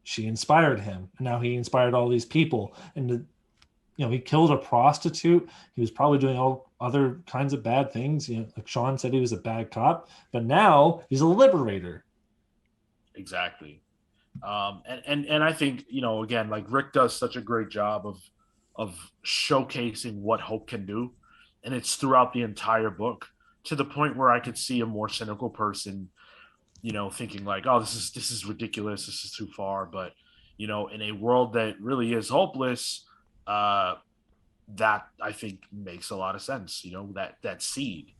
she inspired him, and now he inspired all these people. And he killed a prostitute. He was probably doing all other kinds of bad things. Like Sean said, he was a bad cop, but now he's a liberator. Exactly. And I think, again, like Rick does such a great job of showcasing what hope can do, and it's throughout the entire book, to the point where I could see a more cynical person, thinking like, oh, this is ridiculous, this is too far. But in a world that really is hopeless, that I think makes a lot of sense. That seed,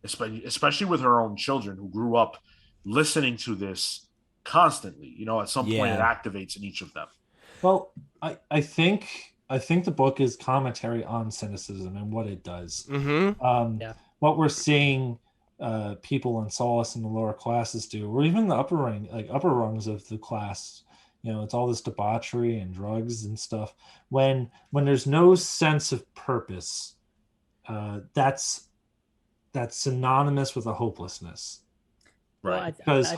especially with her own children who grew up listening to this constantly. At some point it Yeah. activates in each of them. Well, I think the book is commentary on cynicism and what it does. Yeah. What we're seeing people in Solace in the lower classes do, or even the upper rungs of the class. It's all this debauchery and drugs and stuff. When there's no sense of purpose, that's synonymous with a hopelessness. Well, Right. Because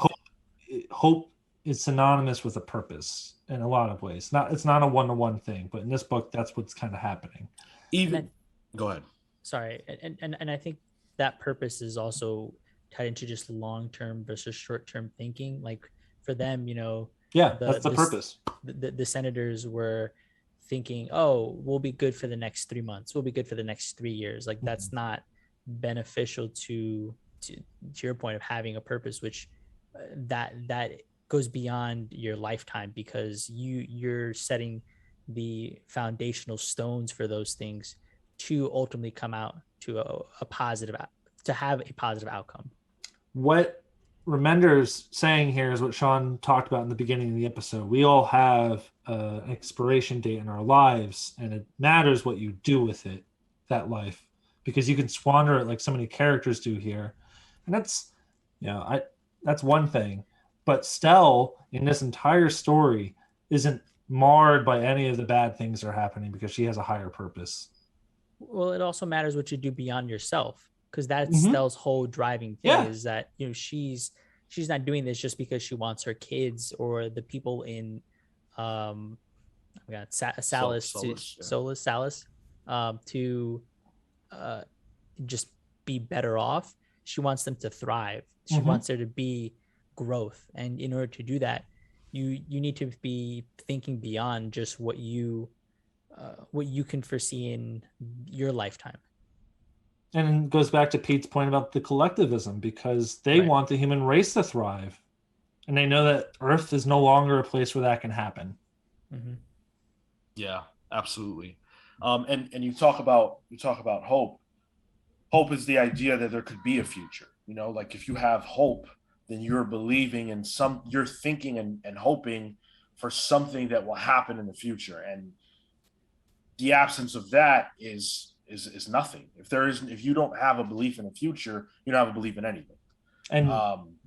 hope is synonymous with a purpose in a lot of ways. It's not a one-to-one thing, but in this book, that's what's kind of happening. Even go ahead. Sorry, and I think that purpose is also tied into just long-term versus short-term thinking. Like for them, That's the purpose. The senators were thinking, oh, we'll be good for the next 3 months, we'll be good for the next 3 years. Like that's not beneficial to your point of having a purpose, which that goes beyond your lifetime, because you're setting the foundational stones for those things to ultimately come out to a positive, to have a positive outcome. What Remender's saying here is what Sean talked about in the beginning of the episode. We all have an expiration date in our lives, and it matters what you do with it, that life, because you can squander it like so many characters do here. And that's one thing. But Stell in this entire story isn't marred by any of the bad things that are happening because she has a higher purpose. Well, it also matters what you do beyond yourself, because that's Stell's whole driving thing, is that she's not doing this just because she wants her kids or the people in Salis to just be better off. She wants them to thrive. She wants there to be growth, and in order to do that, you need to be thinking beyond just what you can foresee in your lifetime. And it goes back to Pete's point about the collectivism, because they want the human race to thrive, and they know that Earth is no longer a place where that can happen. Yeah, absolutely. And you talk about hope. Hope is the idea that there could be a future. Like if you have hope, then you're believing in you're thinking and hoping for something that will happen in the future. And the absence of that is nothing. If you don't have a belief in the future, you don't have a belief in anything. And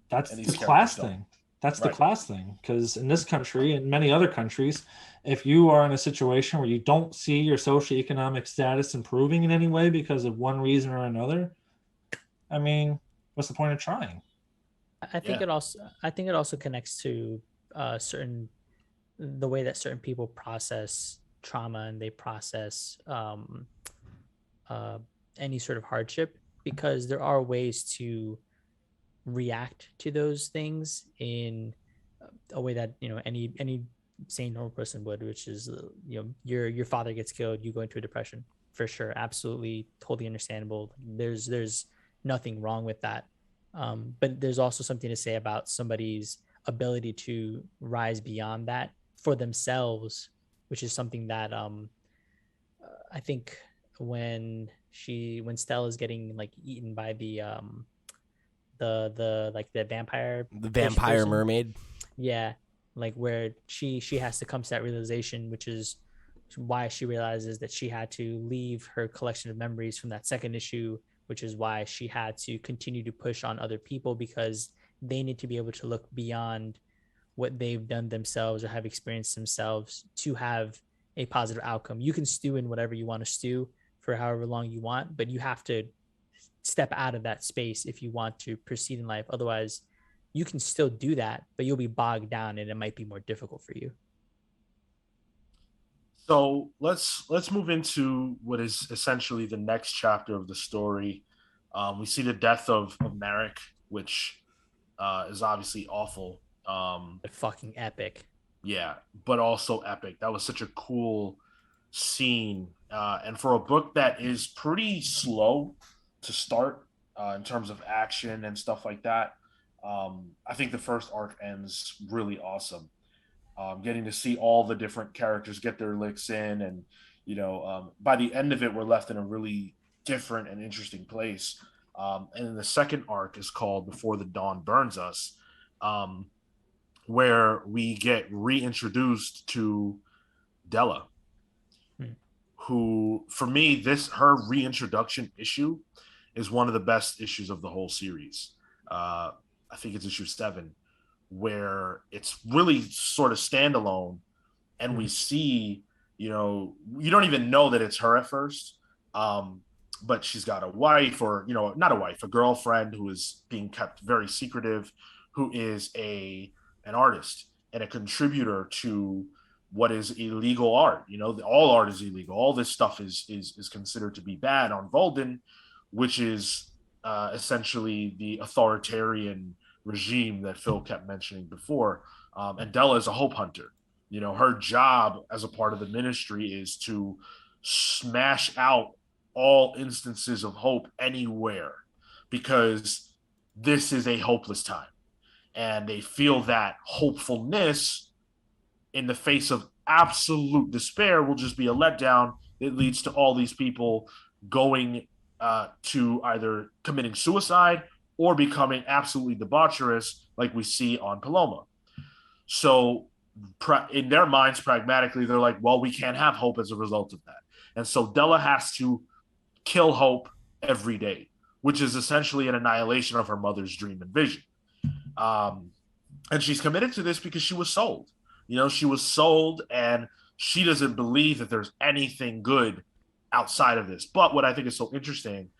that's the class thing. That's the class thing. Because in this country and many other countries, if you are in a situation where you don't see your socioeconomic status improving in any way because of one reason or another, I mean, what's the point of trying? I think it also connects to the way that certain people process trauma, and they process any sort of hardship, because there are ways to react to those things in a way that any sane normal person would, which is your father gets killed, you go into a depression, for sure, absolutely, totally understandable. There's nothing wrong with that, but there's also something to say about somebody's ability to rise beyond that for themselves, which is something that I think when Stella is getting like eaten by the vampire mermaid, like where she has to come to that realization, which is why she realizes that she had to leave her collection of memories from that second issue, which is why she had to continue to push on other people, because they need to be able to look beyond what they've done themselves or have experienced themselves to have a positive outcome. You can stew in whatever you want to stew for however long you want, but you have to step out of that space if you want to proceed in life. Otherwise, you can still do that, but you'll be bogged down and it might be more difficult for you. So let's move into what is essentially the next chapter of the story. We see the death of Merrick, which is obviously awful. Fucking epic. Yeah, but also epic. That was such a cool scene, and for a book that is pretty slow to start in terms of action and stuff like that. I think the first arc ends really awesome. Getting to see all the different characters get their licks in, and by the end of it, we're left in a really different and interesting place. And then the second arc is called "Before the Dawn Burns Us," um, where we get reintroduced to Della, Hmm. who, for me, her reintroduction issue is one of the best issues of the whole series. I think it's issue 7, where it's really sort of standalone, and we see, you don't even know that it's her at first. But she's got a wife, or not a wife, a girlfriend who is being kept very secretive, who is an artist and a contributor to what is illegal art. All art is illegal. All this stuff is considered to be bad on Volden, which is essentially the authoritarian regime that Phil kept mentioning before. And Della is a hope hunter. Her job as a part of the ministry is to smash out all instances of hope anywhere, because this is a hopeless time. And they feel that hopefulness in the face of absolute despair will just be a letdown. It leads to all these people going to either committing suicide or becoming absolutely debaucherous, like we see on Paloma. So in their minds, pragmatically, they're like, well, we can't have hope as a result of that. And so Della has to kill hope every day, which is essentially an annihilation of her mother's dream and vision. And she's committed to this because she was sold. She was sold, and she doesn't believe that there's anything good outside of this. But what I think is so interesting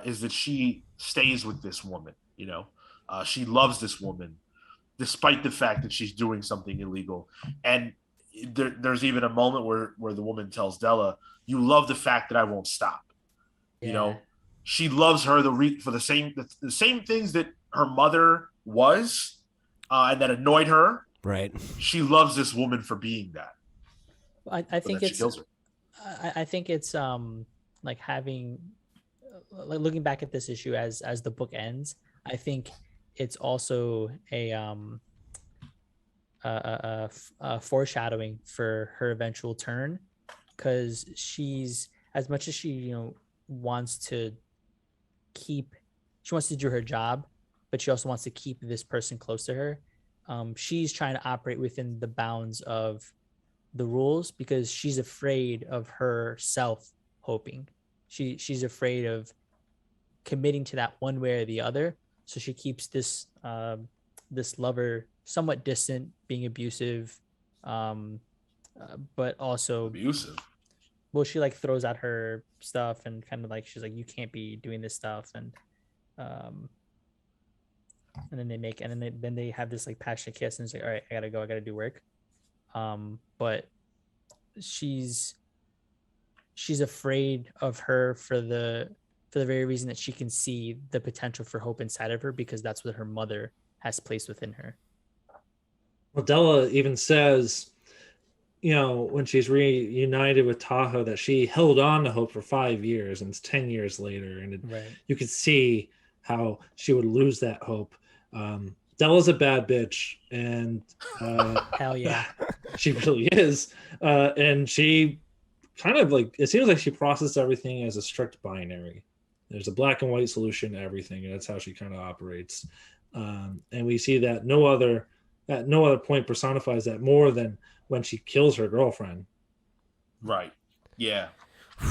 is that she stays with this woman. She loves this woman, despite the fact that she's doing something illegal. And there's even a moment where the woman tells Della, "You love the fact that I won't stop." Yeah. She loves her for the same things that her mother was, and that annoyed her. Right. She loves this woman for being that. I think it's. Kills her. I think it's like having, like looking back at this issue as the book ends. I think it's also a foreshadowing for her eventual turn, because she's, as much as she wants to do her job, but she also wants to keep this person close to her. She's trying to operate within the bounds of the rules, because she's afraid of herself hoping. She's afraid of committing to that one way or the other. So she keeps this lover somewhat distant, being abusive, but also Abusive. Well, she like throws out her stuff and kind of like, she's like, you can't be doing this stuff, and then they have this like passionate kiss, and it's like, all right, I gotta do work. But she's afraid of her for the very reason that she can see the potential for hope inside of her, because that's what her mother has placed within her. Well, Della even says, when she's reunited with Tahoe, that she held on to hope for 5 years, and it's 10 years later, and you could see how she would lose that hope. Della's a bad bitch, and hell yeah, she really is. And she kind of like, it seems like she processed everything as a strict binary. There's a black and white solution to everything, and that's how she kind of operates. And we see that no other point personifies that more than when she kills her girlfriend. Right. Yeah.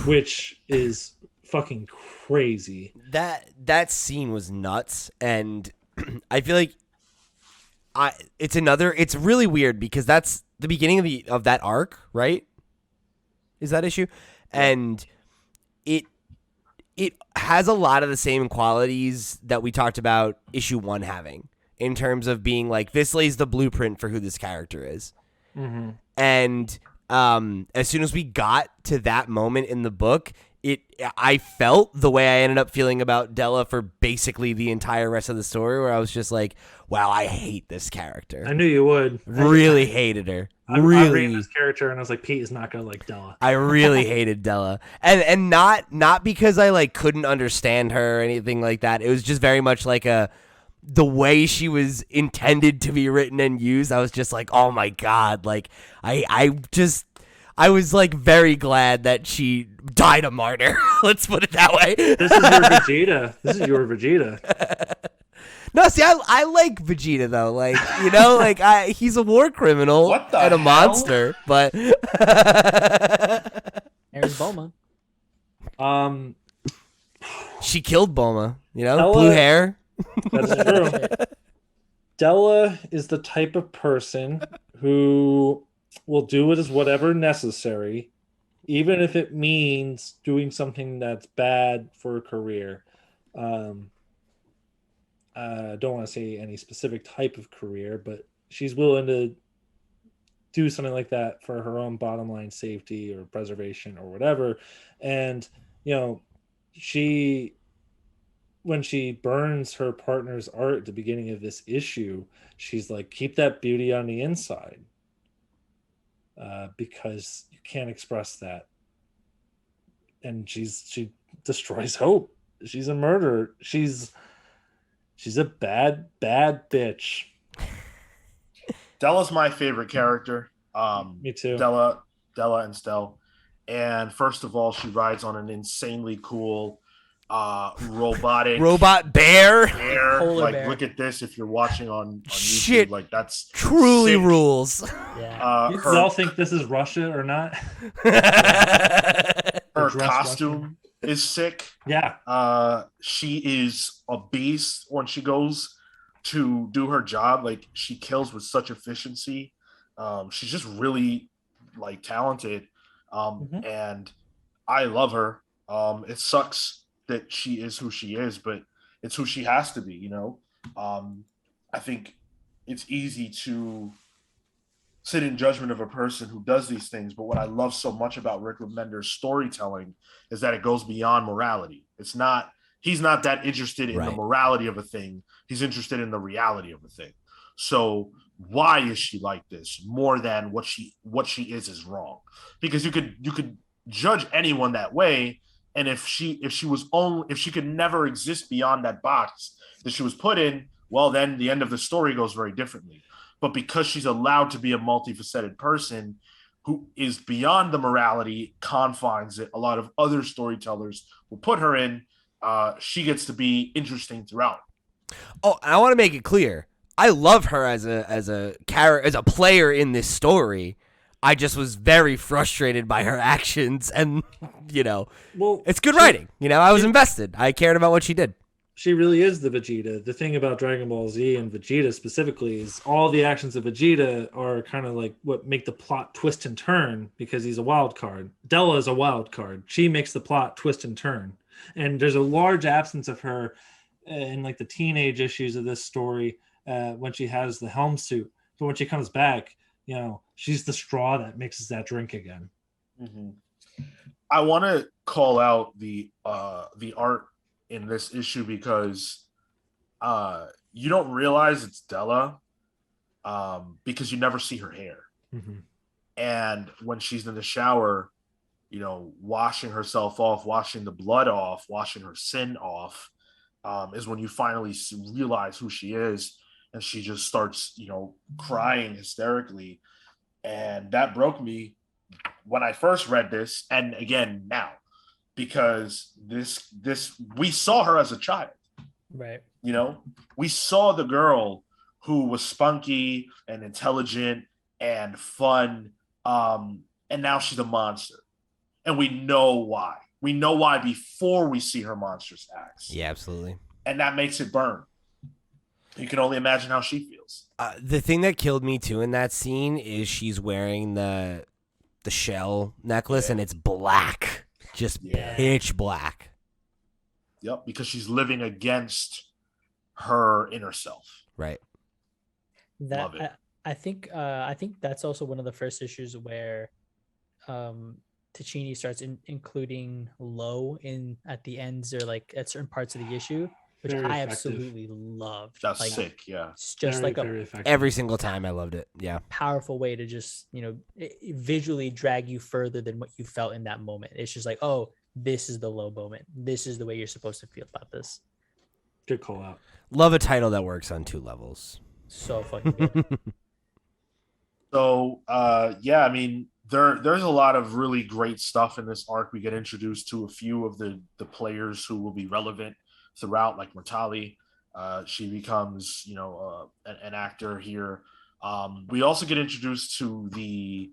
Which is fucking crazy. That scene was nuts, and I feel like it's really weird, because that's the beginning of that arc, right? Is that issue? And it has a lot of the same qualities that we talked about issue 1 having, in terms of being like, this lays the blueprint for who this character is. Mm-hmm. And as soon as we got to that moment in the book, I felt the way I ended up feeling about Della for basically the entire rest of the story, where I was just like, wow, I hate this character. I knew you would. Really hated her. I'm Really. reading this character, and I was like, Pete is not gonna like Della. I really hated Della, and not because I like couldn't understand her or anything like that. It was just very much like the way she was intended to be written and used. I was just like, oh my god, like I was like very glad that she died a martyr. Let's put it that way. This is your Vegeta. This is your Vegeta. No, see, I like Vegeta though. Like, you know, like he's a war criminal What the and a hell? monster, but There's Bulma. she killed Bulma. You know, Della- blue hair. That's true. Della is the type of person who will do what is whatever necessary, even if it means doing something that's bad for a career. I don't want to say any specific type of career, but she's willing to do something like that for her own bottom line safety or preservation or whatever. And, you know, when she burns her partner's art at the beginning of this issue, she's like, keep that beauty on the inside, because you can't express that. And she destroys hope. She's a murderer. She's a bad bitch. Della's my favorite character. Me too. Della and Stell. And first of all, she rides on an insanely cool robotic Robot bear. Polar like bear. look at this if you're watching on YouTube. Shit. Like that's Truly sick. rules. Yeah. Y'all think this is Russia or not? Her dress costume is sick. Yeah. She is a beast when she goes to do her job. Like she kills with such efficiency. She's just really like talented. And I love her. It sucks that she is who she is, but it's who she has to be, you know? I think it's easy to sit in judgment of a person who does these things, but what I love so much about Rick Remender's storytelling is that it goes beyond morality. He's not that interested in the morality of a thing. He's interested in the reality of a thing. So why is she like this more than what she is wrong? Because you could judge anyone that way, and if she could never exist beyond that box that she was put in, well, then the end of the story goes very differently. But because she's allowed to be a multifaceted person who is beyond the morality confines that a lot of other storytellers will put her in, she gets to be interesting throughout. Oh, I want to make it clear. I love her as a player in this story. I just was very frustrated by her actions, and you know, it's good writing. You know, I was invested. I cared about what she did. She really is the Vegeta. The thing about Dragon Ball Z and Vegeta specifically is all the actions of Vegeta are kind of like what make the plot twist and turn, because he's a wild card. Della is a wild card. She makes the plot twist and turn. And there's a large absence of her in like the teenage issues of this story when she has the helm suit. But when she comes back, you know, she's the straw that mixes that drink again. Mm-hmm. I want to call out the art in this issue because you don't realize it's Della because you never see her hair. Mm-hmm. And when she's in the shower, you know, washing herself off, washing the blood off, washing her sin off, is when you finally realize who she is. And she just starts, you know, crying hysterically. And that broke me when I first read this, and again now, because this we saw her as a child. Right. You know, we saw the girl who was spunky and intelligent and fun, and now she's a monster. And we know why. We know why before we see her monstrous acts. Yeah, absolutely. And that makes it burn. You can only imagine how she feels. The thing that killed me too in that scene is she's wearing the shell necklace, and it's black, just pitch black. Yep, because she's living against her inner self. Right. Love it. I think that's also one of the first issues where Tocchini starts including low in at the ends or like at certain parts of the issue, which Very I effective. absolutely loved. That's Like sick. Yeah. it's just Very, like a very effective. Every single time I loved it. Yeah. powerful way to just, visually drag you further than what you felt in that moment. It's just like, oh, this is the low moment. This is the way you're supposed to feel about this. Good call out. Love a title that works on 2 levels. So fucking good. So yeah, I mean there's a lot of really great stuff in this arc. We get introduced to a few of the players who will be relevant throughout, like Mortali. She becomes an actor here. We also get introduced to the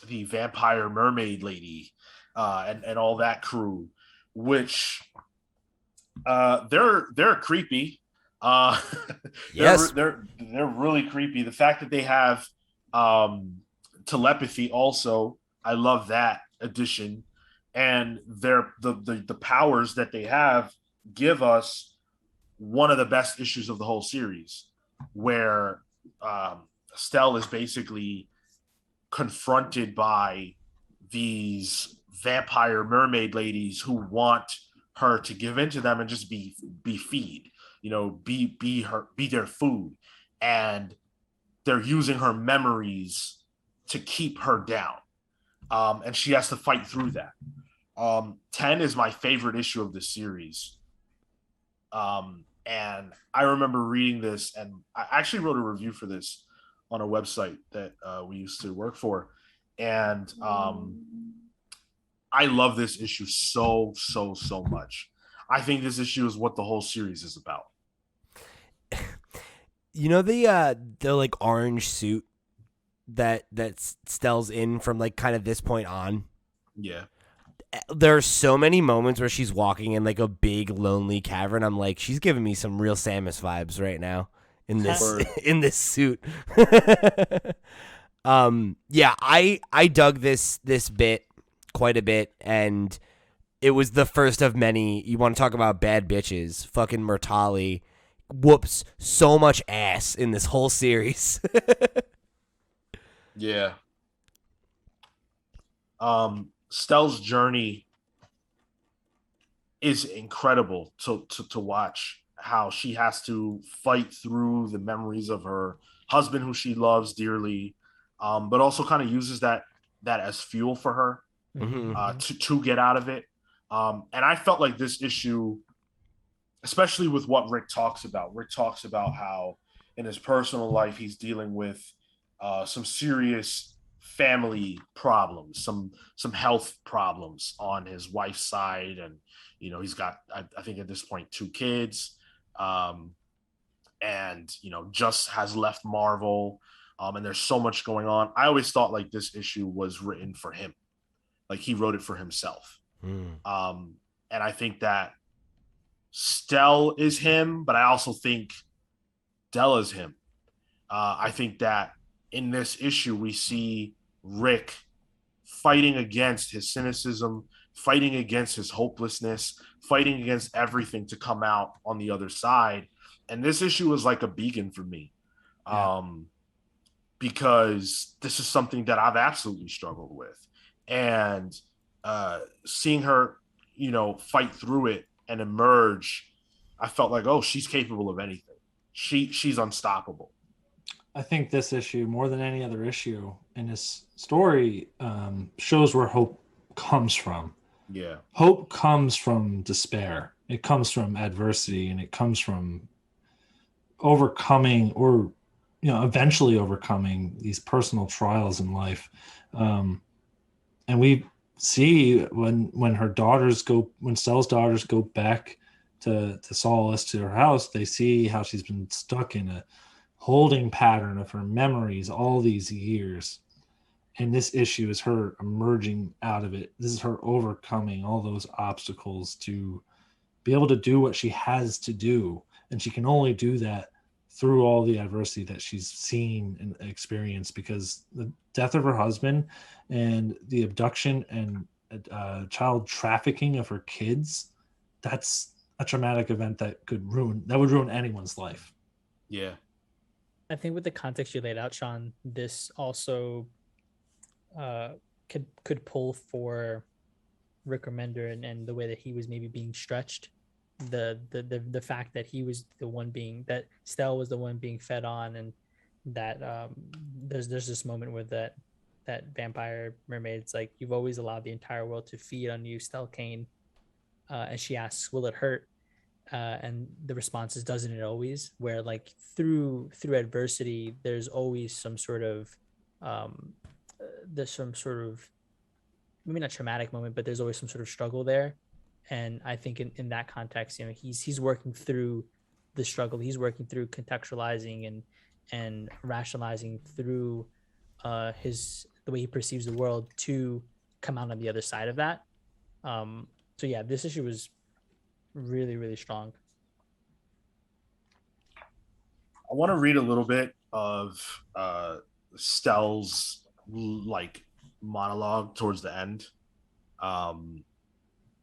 vampire mermaid lady and all that crew, which they're creepy. Uh, Yes. they're really creepy. The fact that they have telepathy also, I love that addition, and the powers that they have give us one of the best issues of the whole series, where Stell is basically confronted by these vampire mermaid ladies who want her to give in to them and just be feed, be their food, and they're using her memories to keep her down, and she has to fight through that. 10 is my favorite issue of the series, and I remember reading this, and I actually wrote a review for this on a website that we used to work for, and I love this issue so much. I think this issue is what the whole series is about. You know the like orange suit that Stell's in from like kind of this point on? Yeah. There are so many moments where she's walking in like a big lonely cavern. I'm like, she's giving me some real Samus vibes right now in this in this suit. Yeah, I dug this bit quite a bit, and it was the first of many. You want to talk about bad bitches? Fucking Murtali whoops so much ass in this whole series. Yeah. Stell's journey is incredible to watch, how she has to fight through the memories of her husband who she loves dearly, but also kind of uses that as fuel for her to get out of it. And I felt like this issue, especially with what Rick talks about how in his personal life he's dealing with some serious family problems, some health problems on his wife's side, and he's got I think at this point 2 kids, and just has left Marvel, and there's so much going on. I always thought like this issue was written for him, like he wrote it for himself. And I think that Stell is him, but I also think Dell is him. I think that in this issue we see Rick fighting against his cynicism, fighting against his hopelessness, fighting against everything to come out on the other side. And this issue was like a beacon for me, because this is something that I've absolutely struggled with. And seeing her, fight through it and emerge, I felt like, oh, she's capable of anything. She's unstoppable. I think this issue, more than any other issue in this story, shows where hope comes from. Yeah. Hope comes from despair. It comes from adversity, and it comes from overcoming, or eventually overcoming these personal trials in life. And we see when Stell's daughters go back to Solace, to her house, they see how she's been stuck in a holding pattern of her memories all these years. And this issue is her emerging out of it. This is her overcoming all those obstacles to be able to do what she has to do. And she can only do that through all the adversity that she's seen and experienced, because the death of her husband and the abduction and child trafficking of her kids, that's a traumatic event that would ruin anyone's life. Yeah. I think with the context you laid out, Sean, this also could pull for Rick Remender and the way that he was maybe being stretched. The fact that he was the one being that Stell was the one being fed on, and that there's this moment where that vampire mermaid's like, you've always allowed the entire world to feed on you, Stell Kane, and she asks, will it hurt? And the response is, doesn't it always? Where like through adversity, there's always some sort of there's some sort of, maybe not traumatic moment, but there's always some sort of struggle there. And I think in that context, you know, he's working through the struggle. He's working through contextualizing and rationalizing through the way he perceives the world to come out on the other side of that. So yeah, this issue was really, really strong. I want to read a little bit of Stell's like monologue towards the end,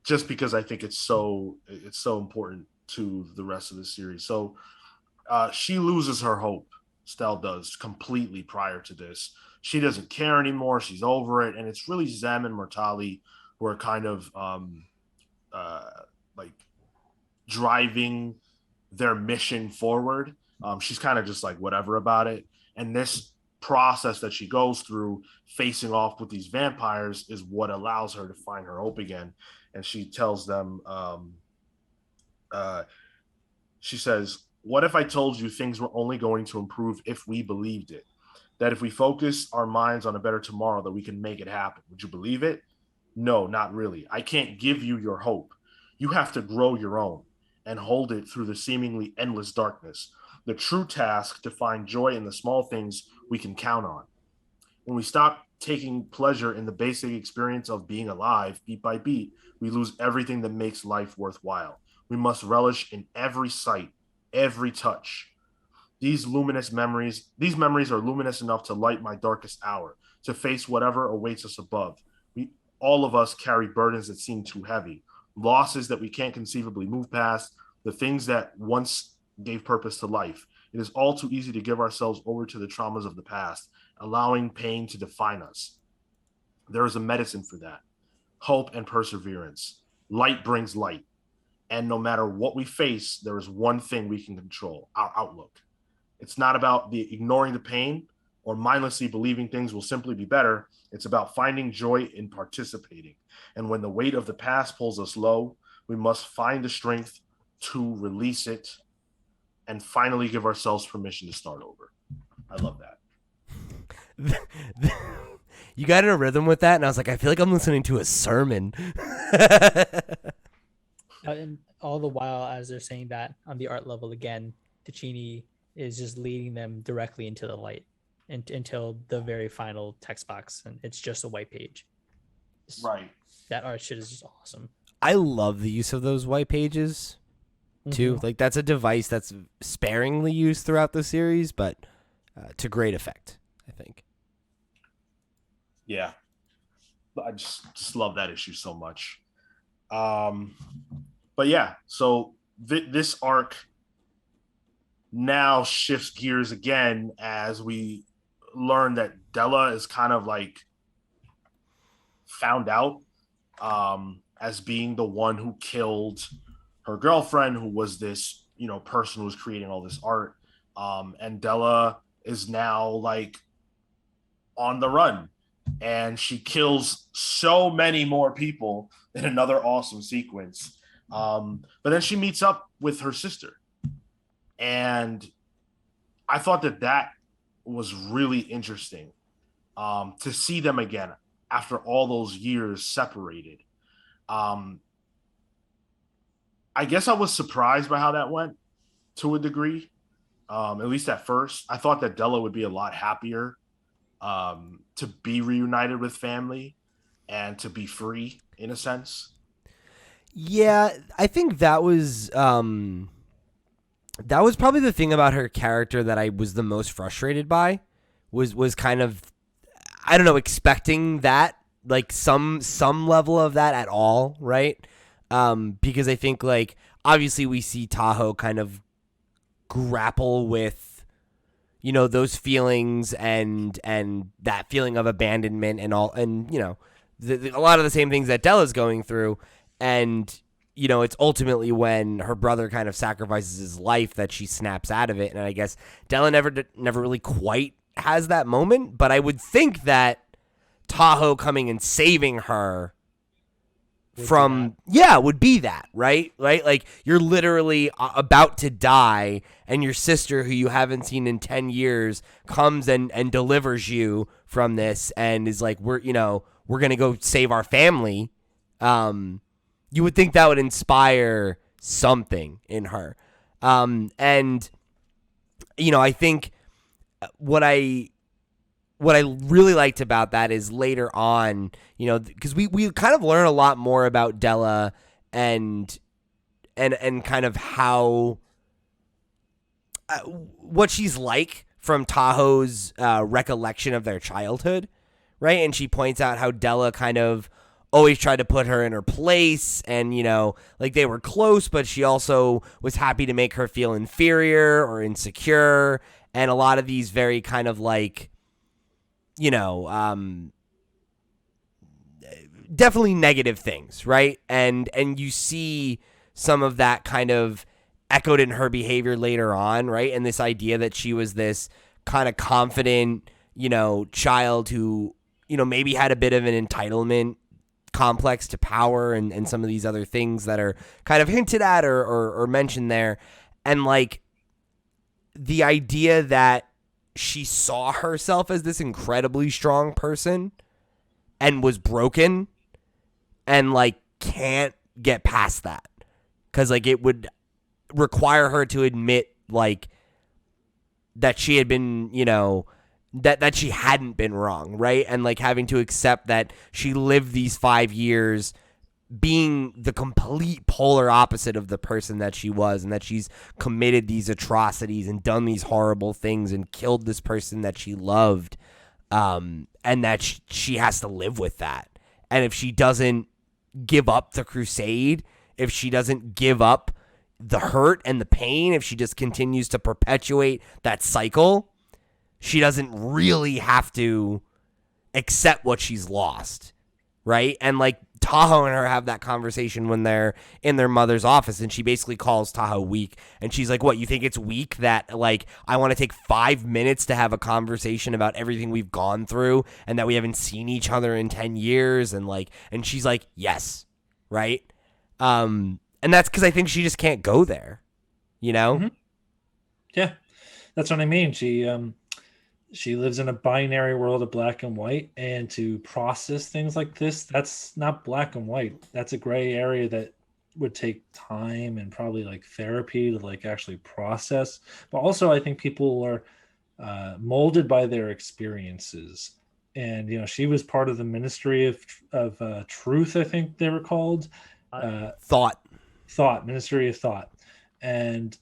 just because I think it's so important to the rest of the series. So she loses her hope. Stell does completely prior to this. She doesn't care anymore. She's over it, and it's really Zem and Mortali who are kind of like driving their mission forward. She's kind of just like whatever about it. And this process that she goes through facing off with these vampires is what allows her to find her hope again. And she tells them, she says, what if I told you things were only going to improve if we believed it? That if we focus our minds on a better tomorrow, that we can make it happen. Would you believe it? No, not really. I can't give you your hope. You have to grow your own and hold it through the seemingly endless darkness. The true task to find joy in the small things we can count on. When we stop taking pleasure in the basic experience of being alive, beat by beat, we lose everything that makes life worthwhile. We must relish in every sight, every touch. These memories are luminous enough to light my darkest hour, to face whatever awaits us above. All of us carry burdens that seem too heavy, losses that we can't conceivably move past, the things that once gave purpose to life. It is all too easy to give ourselves over to the traumas of the past, allowing pain to define us. There is a medicine for that: hope and perseverance. Light brings light. And no matter what we face, there is one thing we can control: our outlook. It's not about ignoring the pain or mindlessly believing things will simply be better. It's about finding joy in participating. And when the weight of the past pulls us low, we must find the strength to release it and finally give ourselves permission to start over. I love that. You got in a rhythm with that, and I was like, I feel like I'm listening to a sermon. And all the while, as they're saying that on the art level again, Tocchini is just leading them directly into the light until the very final text box, and it's just a white page. Right. That art shit is just awesome. I love the use of those white pages too. Mm-hmm. Like, that's a device that's sparingly used throughout the series, but to great effect, I think. Yeah. I just love that issue so much. But yeah, so this arc now shifts gears again as we learn that Della is kind of like found out as being the one who killed her girlfriend, who was this, person who was creating all this art. And Della is now like on the run, and she kills so many more people in another awesome sequence. But then she meets up with her sister, and I thought that was really interesting to see them again after all those years separated. I guess I was surprised by how that went to a degree, at least at first. I thought that Della would be a lot happier to be reunited with family and to be free in a sense. Yeah, I think that was probably the thing about her character that I was the most frustrated by, was kind of, I don't know, expecting that, like some level of that at all, right? Because I think, like, obviously we see Tahoe kind of grapple with, you know, those feelings and that feeling of abandonment and all, and, you know, a lot of the same things that Della's going through. And, you know, it's ultimately when her brother kind of sacrifices his life that she snaps out of it. And I guess Della never really quite has that moment, but I would think that Tahoe coming and saving her would be that, right? Like, you're literally about to die, and your sister, who you haven't seen in 10 years, comes and delivers you from this and is like, we're going to go save our family. You would think that would inspire something in her. And, you know, I think what I really liked about that is later on, you know, because we kind of learn a lot more about Della and kind of how what she's like from Tahoe's recollection of their childhood, right? And she points out how Della kind of always tried to put her in her place, and, you know, like, they were close, but she also was happy to make her feel inferior or insecure, and a lot of these very kind of like, you know, definitely negative things, right? And you see some of that kind of echoed in her behavior later on, right? And this idea that she was this kind of confident, you know, child who, you know, maybe had a bit of an entitlement complex to power and some of these other things that are kind of hinted at or mentioned there. And, like, the idea that she saw herself as this incredibly strong person and was broken and, like, can't get past that because, like, it would require her to admit, like, that she had been, you know, that she hadn't been wrong, right? And, like, having to accept that she lived these 5 years being the complete polar opposite of the person that she was, and that she's committed these atrocities and done these horrible things and killed this person that she loved, and that she has to live with that. And if she doesn't give up the crusade, if she doesn't give up the hurt and the pain, if she just continues to perpetuate that cycle, she doesn't really have to accept what she's lost, right? And, like, Tahoe and her have that conversation when they're in their mother's office, and she basically calls Tahoe weak. And she's like, what, you think it's weak that, like, I want to take 5 minutes to have a conversation about everything we've gone through and that we haven't seen each other in 10 years? And, like, and she's like, yes, right? And that's because I think she just can't go there, you know? Mm-hmm. Yeah, that's what I mean. She lives in a binary world of black and white, and to process things like this, that's not black and white. That's a gray area that would take time and probably, like, therapy to, like, actually process. But also, I think people are molded by their experiences. And, you know, she was part of the Ministry of Truth, I think they were called. Ministry of Thought. And,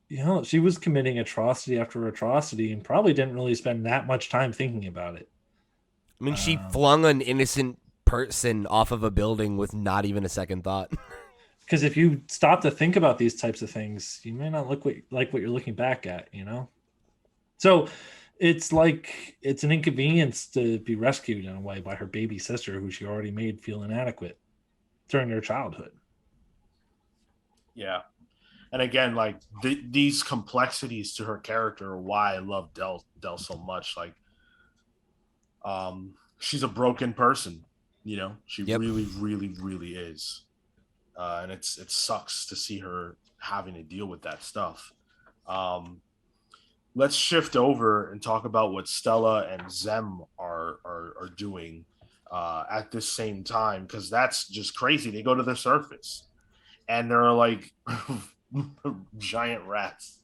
you know, she was committing atrocity after atrocity and probably didn't really spend that much time thinking about it. I mean, she flung an innocent person off of a building with not even a second thought. Because if you stop to think about these types of things, you may not look like what you're looking back at, you know? So it's like it's an inconvenience to be rescued in a way by her baby sister, who she already made feel inadequate during their childhood. Yeah. And again, like, these complexities to her character are why I love Del so much. Like, she's a broken person, you know. She really, really, really is, and it sucks to see her having to deal with that stuff. Let's shift over and talk about what Stella and Zem are doing at this same time, because that's just crazy. They go to the surface, and they're like. Giant rats.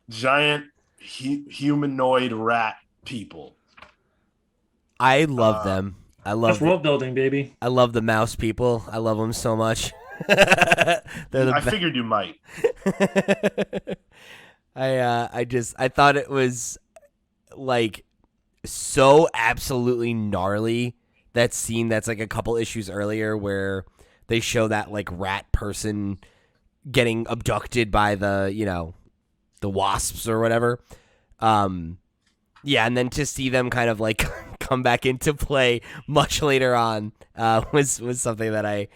Giant humanoid rat people. I love them. That's world building, baby. I love the mouse people. I love them so much. I figured you might. I thought it was, like, so absolutely gnarly, that scene that's, like, a couple issues earlier where they show that, like, rat person getting abducted by the, you know, wasps or whatever. Yeah, and then to see them kind of like come back into play much later on was something that I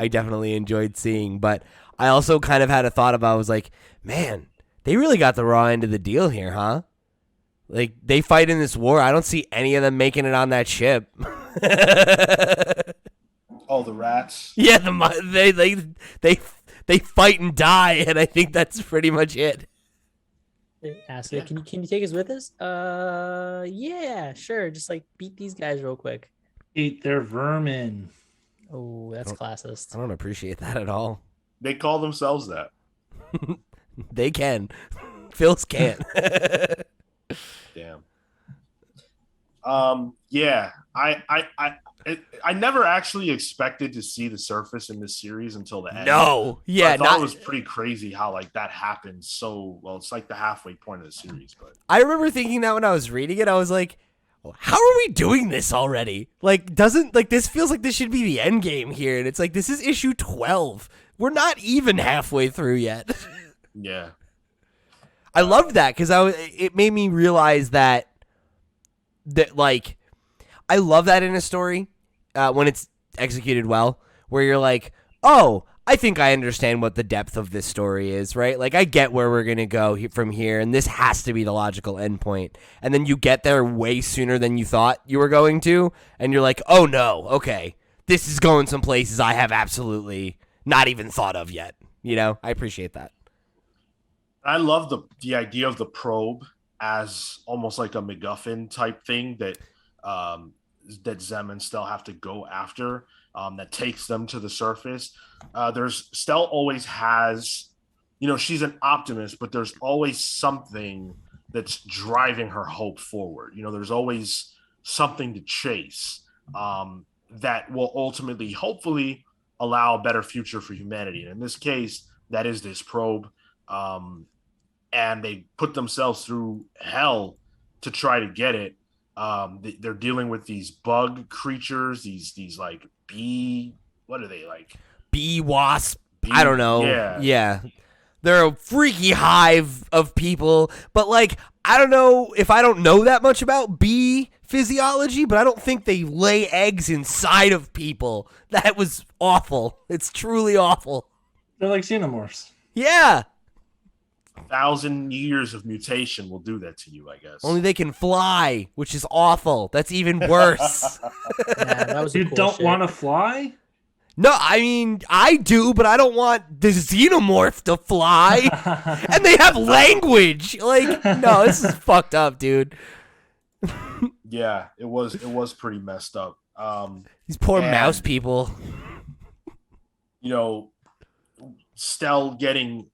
definitely enjoyed seeing. But I also kind of had a thought about, I was like, man, they really got the raw end of the deal here, huh? Like, they fight in this war. I don't see any of them making it on that ship. Oh, the rats. Yeah, they fight and die, and I think that's pretty much it. Ask it, can you take us with us? Yeah, sure. Just like beat these guys real quick. Eat their vermin. Oh, that's classist. I don't appreciate that at all. They call themselves that. They can. Phil's can't. Damn. Yeah. I never actually expected to see the surface in this series until the end. No. Yeah. I thought it was pretty crazy how like that happened so well. It's like the halfway point of the series. But I remember thinking that when I was reading it, I was like, how are we doing this already? Like, this feels like this should be the end game here. And it's like, this is issue 12. We're not even halfway through yet. yeah. I loved that because it made me realize that like, I love that in a story when it's executed well, where you're like, oh, I think I understand what the depth of this story is, right? Like, I get where we're going to go from here, and this has to be the logical endpoint. And then you get there way sooner than you thought you were going to, and you're like, oh no, okay, this is going some places I have absolutely not even thought of yet. You know, I appreciate that. I love the idea of the probe as almost like a MacGuffin type thing that Zem and Stell have to go after, that takes them to the surface. There's Stell always has, she's an optimist, but there's always something that's driving her hope forward. There's always something to chase that will ultimately, hopefully, allow a better future for humanity. And in this case, that is this probe. And they put themselves through hell to try to get it. They're dealing with these bug creatures, these like bee, what are they like? Bee wasp. I don't know. Yeah. They're a freaky hive of people, but like, I don't know if I don't know that much about bee physiology, but I don't think they lay eggs inside of people. That was awful. It's truly awful. They're like xenomorphs. Yeah. 1,000 years of mutation will do that to you, I guess. Only they can fly, which is awful. That's even worse. Yeah, that was You cool don't shit. want to fly? No, I mean, I do, but I don't want the xenomorph to fly. And they have language. Like, no, this is fucked up, dude. Yeah, it was pretty messed up. These poor mouse people. Stell getting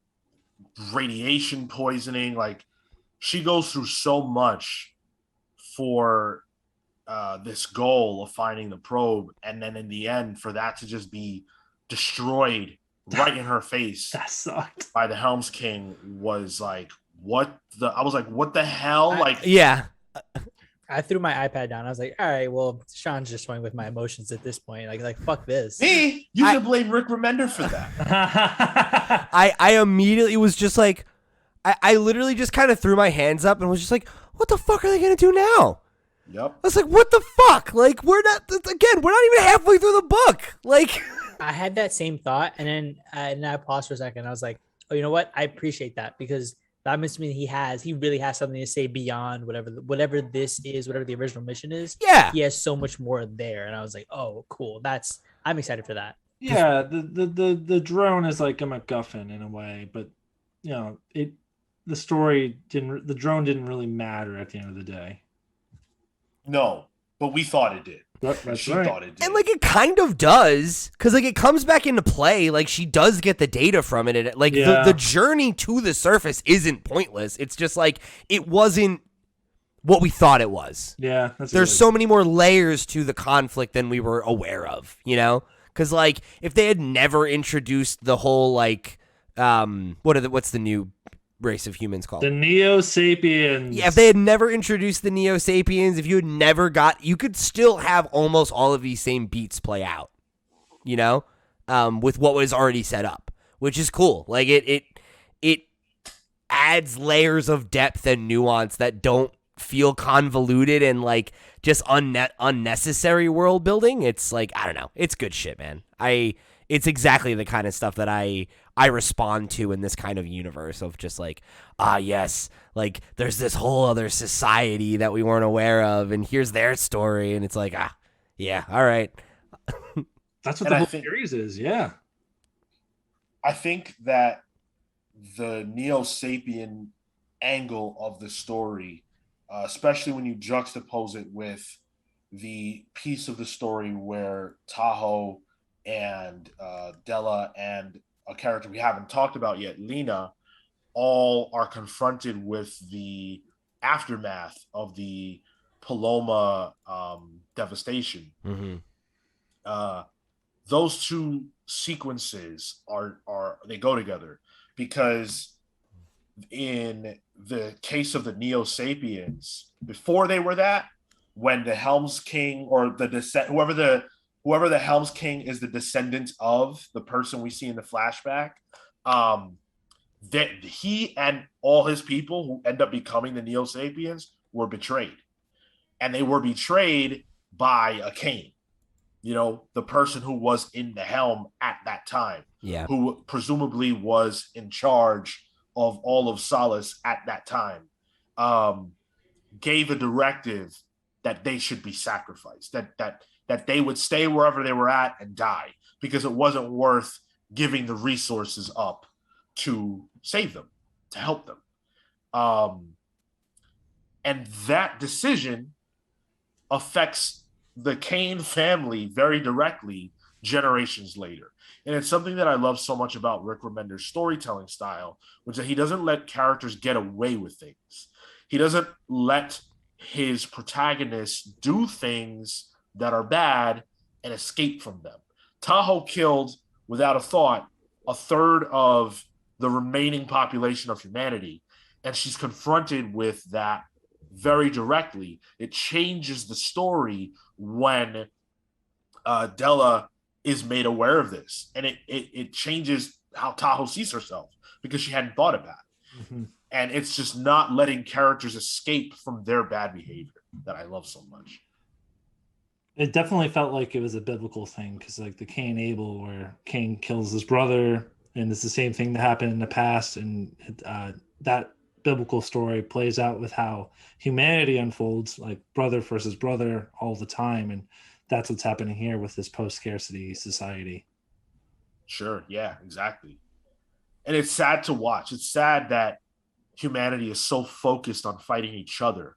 radiation poisoning, like she goes through so much for this goal of finding the probe, and then in the end for that to just be destroyed right in her face That sucked. by the Helm's King was like, I was like, what the hell? Yeah. I threw my iPad down. I was like, all right, well, Sean's just showing with my emotions at this point. Like fuck this. Me? You should blame Rick Remender for that. I immediately was just like, I literally just kind of threw my hands up and was just like, what the fuck are they going to do now? Yep. I was like, what the fuck? Like, we're not even halfway through the book. Like, I had that same thought, and then I paused for a second. I was like, oh, you know what? I appreciate that, because that must mean he really has something to say beyond whatever this is, whatever the original mission is. yeah. He has so much more there. And I was like, oh, cool. I'm excited for that. Yeah, the drone is like a MacGuffin in a way, but the drone didn't really matter at the end of the day. No, but we thought it did. That's She right. thought it did. And like, it kind of does, because like, it comes back into play. Like, she does get the data from it. And like, Yeah. the journey to the surface isn't pointless. It's just like, it wasn't what we thought it was. Yeah, that's There's good. so many more layers to the conflict than we were aware of, Because like, if they had never introduced the whole like, what's the new race of humans called? The Neo Sapiens. Yeah, if they had never introduced the Neo Sapiens, if you had never you could still have almost all of these same beats play out, with what was already set up, which is cool. Like, it adds layers of depth and nuance that don't feel convoluted and like just unnecessary world building. It's like, I don't know. It's good shit, man. It's exactly the kind of stuff that I respond to in this kind of universe of just like, yes, like there's this whole other society that we weren't aware of, and here's their story, and it's like, yeah, all right. That's what the whole series is, yeah. I think that the Neo-Sapien angle of the story, especially when you juxtapose it with the piece of the story where Tahoe and Della and a character we haven't talked about yet, Lena, all are confronted with the aftermath of the Paloma devastation. Mm-hmm. Those two sequences are they go together, because in the case of the Neo-Sapiens, before they were that, when the Helm's King or whoever the Helm's King is the descendant of the person we see in the flashback, that he and all his people who end up becoming the Neo-Sapiens were betrayed. And they were betrayed by a Kane, the person who was in the helm at that time, who presumably was in charge of all of Solace at that time, gave a directive that they should be sacrificed, that they would stay wherever they were at and die, because it wasn't worth giving the resources up to save them, to help them. And that decision affects the Kane family very directly generations later. And it's something that I love so much about Rick Remender's storytelling style, which is that he doesn't let characters get away with things. He doesn't let his protagonists do things that are bad and escape from them. Tahoe killed, without a thought, a third of the remaining population of humanity, and she's confronted with that very directly. It changes the story when Della is made aware of this, and it changes how Tahoe sees herself, because she hadn't thought about it. Mm-hmm. And it's just not letting characters escape from their bad behavior that I love so much. It definitely felt like it was a biblical thing, because like the Cain Abel, where Cain kills his brother, and it's the same thing that happened in the past, and that biblical story plays out with how humanity unfolds, like brother versus brother all the time, and that's what's happening here with this post-scarcity society. Sure, yeah, exactly. And it's sad to watch. It's sad that humanity is so focused on fighting each other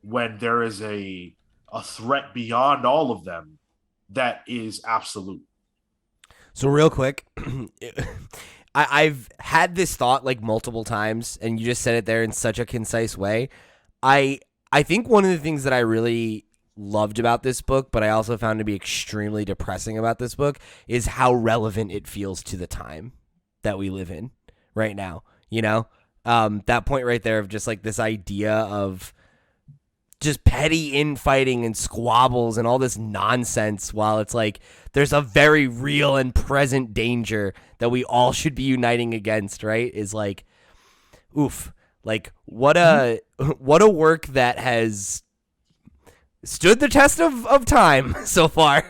when there is a threat beyond all of them that is absolute. So real quick, I've had this thought like multiple times, and you just said it there in such a concise way. I think one of the things that I really loved about this book, but I also found to be extremely depressing about this book, is how relevant it feels to the time that we live in right now. That point right there of just like this idea of just petty infighting and squabbles and all this nonsense, while it's like there's a very real and present danger that we all should be uniting against, right? Is like, oof, like what a work that has stood the test of time so far.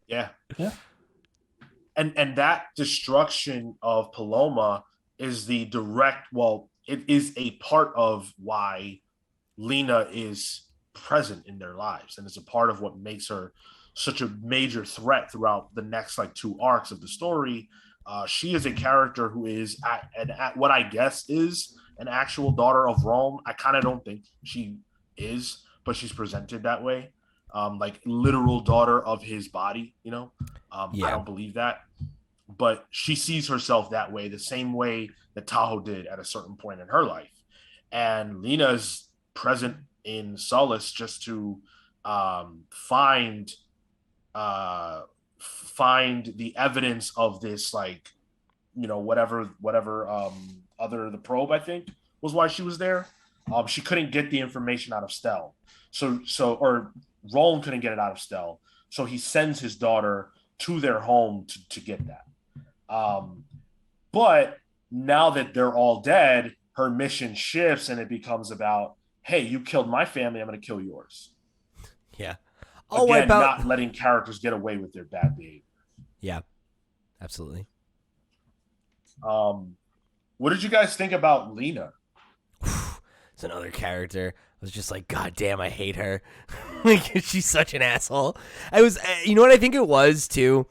Yeah. And that destruction of Paloma is it is a part of why Lena is present in their lives, and it's a part of what makes her such a major threat throughout the next like two arcs of the story. She is a character who is at what I guess is an actual daughter of Rome. I kind of don't think she is, but she's presented that way, like literal daughter of his body. I don't believe that, but she sees herself that way, the same way that Tahoe did at a certain point in her life. And Lena's present in Solace just to find the evidence of this, like, whatever other the probe, I think, was why she was there. She couldn't get the information out of Stell, or Roland couldn't get it out of Stell, so he sends his daughter to their home to get that. But now that they're all dead, her mission shifts and it becomes about, hey, you killed my family, I'm going to kill yours. Yeah. Again, not letting characters get away with their bad behavior. Yeah, absolutely. What did you guys think about Lena? It's another character. I was just like, God damn, I hate her. Like, she's such an asshole. You know what I think it was too.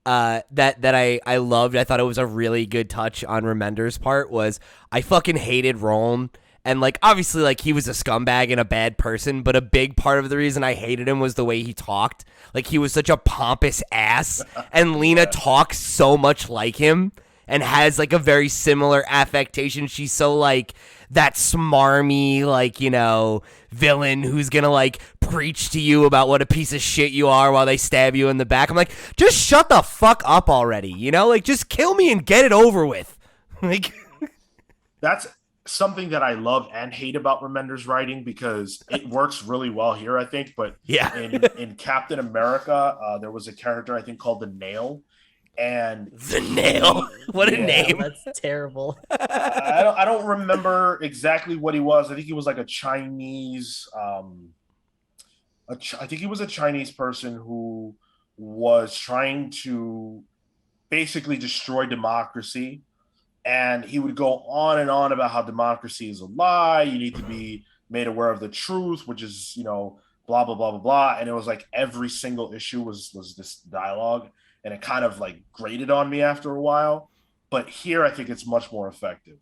That I loved. I thought it was a really good touch on Remender's part. Was I fucking hated Rolm. And, like, obviously, like, he was a scumbag and a bad person, but a big part of the reason I hated him was the way he talked. Like, he was such a pompous ass, and Lena talks so much like him and has, like, a very similar affectation. She's so, like, that smarmy, like, you know, villain who's gonna, like, preach to you about what a piece of shit you are while they stab you in the back. I'm like, just shut the fuck up already, you know? Like, just kill me and get it over with. Like, that's something that I love and hate about Remender's writing, because it works really well here, I think. But yeah, in Captain America, there was a character I think called the Nail, and the Nail. What a name! That's terrible. I don't remember exactly what he was. I think he was like a Chinese. I think he was a Chinese person who was trying to basically destroy democracy. And he would go on and on about how democracy is a lie. You need to be made aware of the truth, which is, you know, blah, blah, blah, blah, blah. And it was like every single issue was this dialogue. And it kind of like grated on me after a while. But here, I think it's much more effective.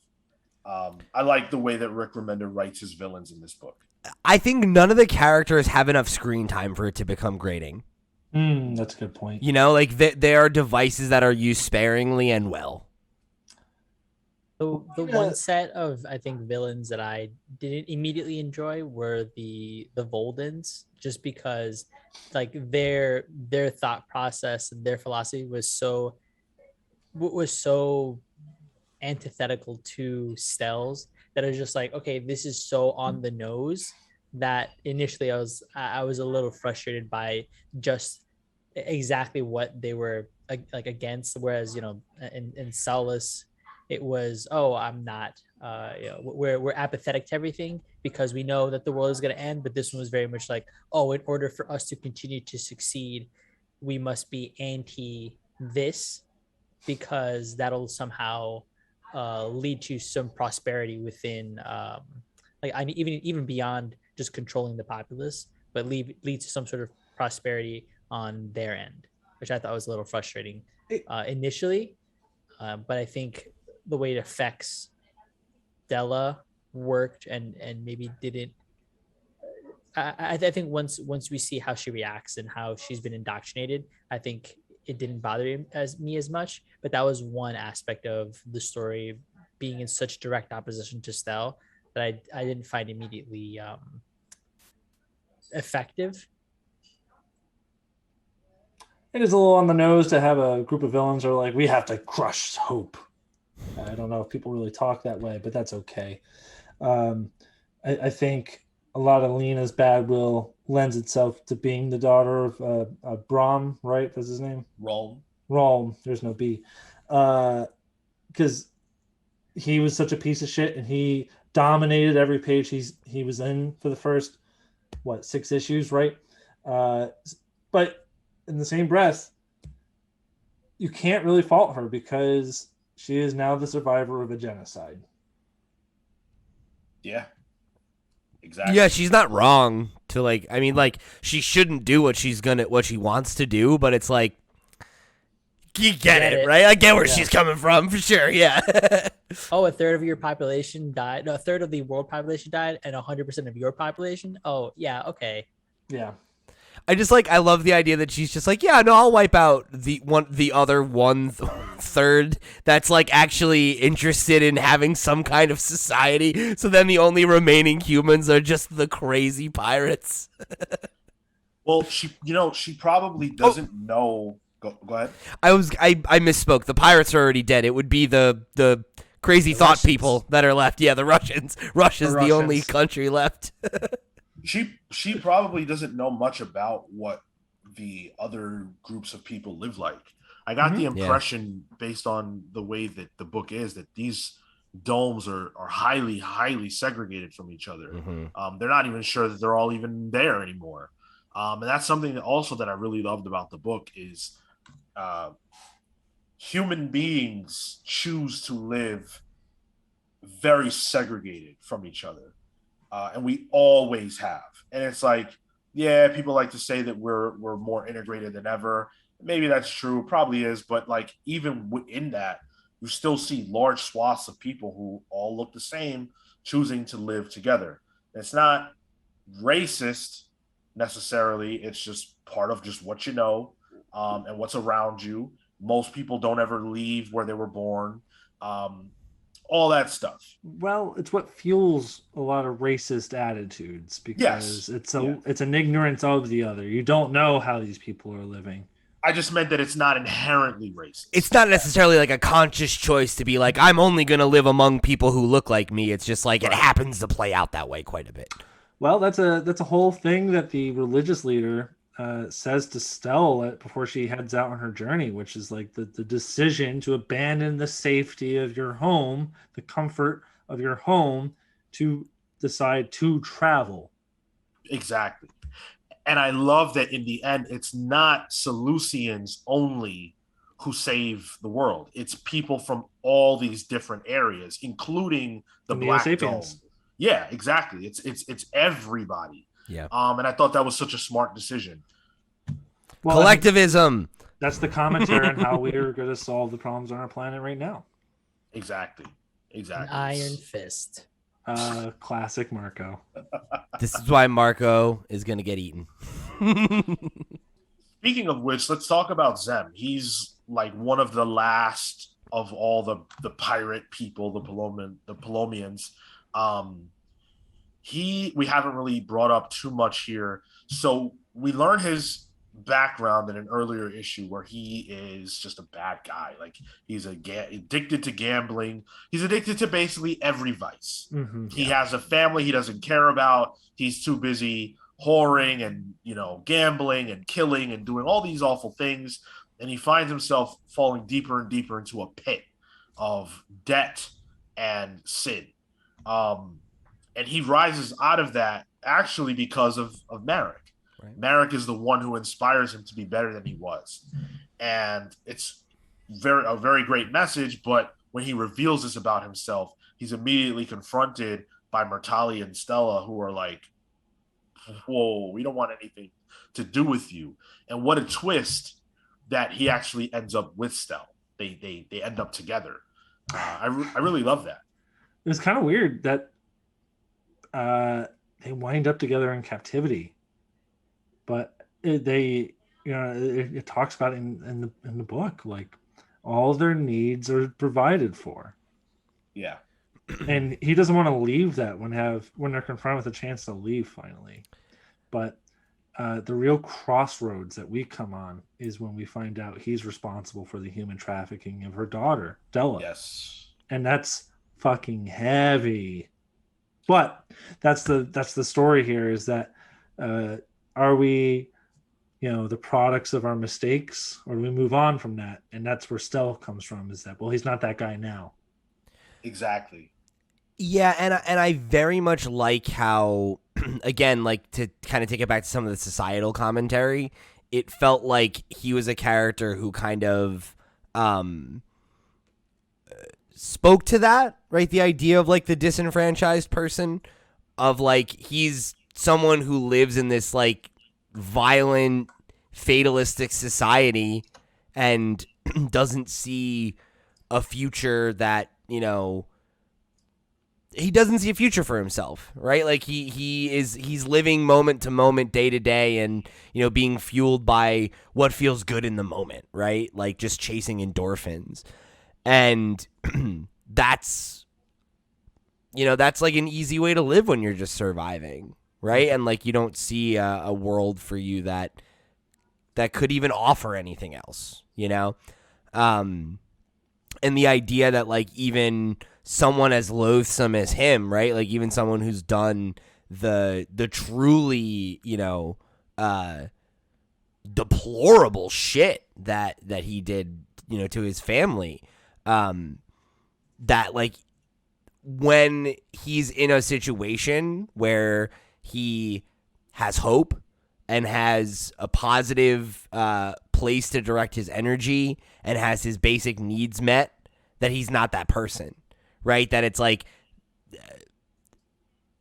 I like the way that Rick Remender writes his villains in this book. I think none of the characters have enough screen time for it to become grating. That's a good point. You know, like there are devices that are used sparingly and well. The one set of, I think, villains that I didn't immediately enjoy were the Voldens, just because like their thought process and their philosophy was so antithetical to Stell's that I was just like, okay, this is so on the nose that initially I was a little frustrated by just exactly what they were like against. Whereas, you know, in Saulus, it was, oh, I'm not, you know, we're apathetic to everything because we know that the world is going to end. But this one was very much like, oh, in order for us to continue to succeed, we must be anti this, because that'll somehow lead to some prosperity within, like, I mean, even beyond just controlling the populace, but lead to some sort of prosperity on their end, which I thought was a little frustrating initially. But I think the way it affects Della worked and maybe didn't. I think once we see how she reacts and how she's been indoctrinated, I think it didn't bother me as much. But that was one aspect of the story being in such direct opposition to Stell that I didn't find immediately effective. It is a little on the nose to have a group of villains who are like, we have to crush hope. I don't know if people really talk that way, but that's okay. I think a lot of Lena's bad will lends itself to being the daughter of Brom, right? That's his name? Rolm. There's no B. Because he was such a piece of shit, and he dominated every page he was in for the first, 6 issues, right? But in the same breath, you can't really fault her because she is now the survivor of a genocide. Yeah, exactly. Yeah, she's not wrong to, like, I mean, like, she shouldn't do what she wants to do, but it's like, you get it, right? I get where she's coming from, for sure, yeah. Oh, a third of your population died. No, a third of the world population died, and 100% of your population? Oh, yeah, okay. Yeah. I love the idea that she's just like, yeah, no, I'll wipe out the other 1/3 that's like actually interested in having some kind of society. So then the only remaining humans are just the crazy pirates. Well, she probably doesn't know. Go ahead. I misspoke. The pirates are already dead. It would be the crazy thought Russians. People that are left. Yeah, the Russians. Russia's the only country left. She probably doesn't know much about what the other groups of people live like. I got the Yeah. impression based on the way that the book is that these domes are highly segregated from each other. They're not even sure that they're all even there anymore. And that's something that also that I really loved about the book is uh, human beings choose to live very segregated from each other, and we always have. And it's like, yeah, people like to say that we're more integrated than ever. Maybe that's true, probably is, but like even within that, you still see large swaths of people who all look the same choosing to live together. It's not racist necessarily. It's just part of just what you know, and what's around you. Most people don't ever leave where they were born. Um, all that stuff. Well, it's what fuels a lot of racist attitudes because Yes. Yeah. it's an ignorance of the other. You don't know how these people are living. I just meant that it's not inherently racist. It's not necessarily like a conscious choice to be like, I'm only going to live among people who look like me. It's just like it happens to play out that way quite a bit. Well, that's a whole thing that the religious leader says to Stell before she heads out on her journey, which is like the decision to abandon the safety of your home, the comfort of your home, to decide to travel. Exactly. And I love that in the end, it's not Seleucians only who save the world. It's people from all these different areas, including the Black Dome. Yeah, exactly. It's everybody. Yeah. And I thought that was such a smart decision. Well, collectivism. That's the commentary on how we are going to solve the problems on our planet right now. Exactly. An iron fist. Classic Marco. This is why Marco is going to get eaten. Speaking of which, let's talk about Zem. He's like one of the last of all the pirate people, the Polomians. We haven't really brought up too much here. So we learn his background in an earlier issue where he is just a bad guy. Like he's addicted to gambling. He's addicted to basically every vice. He has a family he doesn't care about. He's too busy whoring and, gambling and killing and doing all these awful things. And he finds himself falling deeper and deeper into a pit of debt and sin. And he rises out of that actually because of Merrick. Right. Merrick is the one who inspires him to be better than he was. And it's a very great message, but when he reveals this about himself, he's immediately confronted by Murtali and Stella, who are like, whoa, we don't want anything to do with you. And what a twist that he actually ends up with Stella. They end up together. I really love that. It was kind of weird that they wind up together in captivity, but it talks about it in the book, like all their needs are provided for. Yeah. And he doesn't want to leave that when they're confronted with a chance to leave finally. But the real crossroads that we come on is when we find out he's responsible for the human trafficking of her daughter, Della. Yes. And that's fucking heavy. But that's the story here, is that are we, the products of our mistakes, or do we move on from that? And that's where Stell comes from, is that, well, he's not that guy now. Exactly. Yeah, and I very much like how, again, like to kind of take it back to some of the societal commentary, it felt like he was a character who kind of spoke to that, right? The idea of like the disenfranchised person, of like he's someone who lives in this like violent, fatalistic society and doesn't see a future that, he doesn't see a future for himself, right? Like he's living moment to moment, day to day, and being fueled by what feels good in the moment, right? Like just chasing endorphins. And that's like an easy way to live when you're just surviving, right? And like you don't see a world for you that could even offer anything else, and the idea that like even someone as loathsome as him, right? Like even someone who's done the truly, deplorable shit that he did, to his family. That like when he's in a situation where he has hope and has a positive place to direct his energy and has his basic needs met, that he's not that person, right? That it's like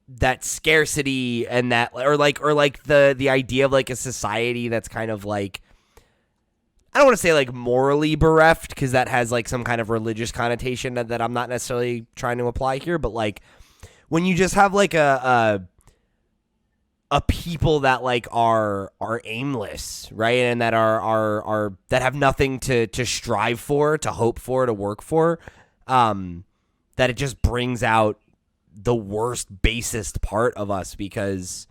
that scarcity and that or like the idea of like a society that's kind of like, I don't want to say like morally bereft, because that has like some kind of religious connotation that I'm not necessarily trying to apply here, but like when you just have like a people that like are aimless, right? And that are that have nothing to strive for, to hope for, to work for, that it just brings out the worst, basest part of us, because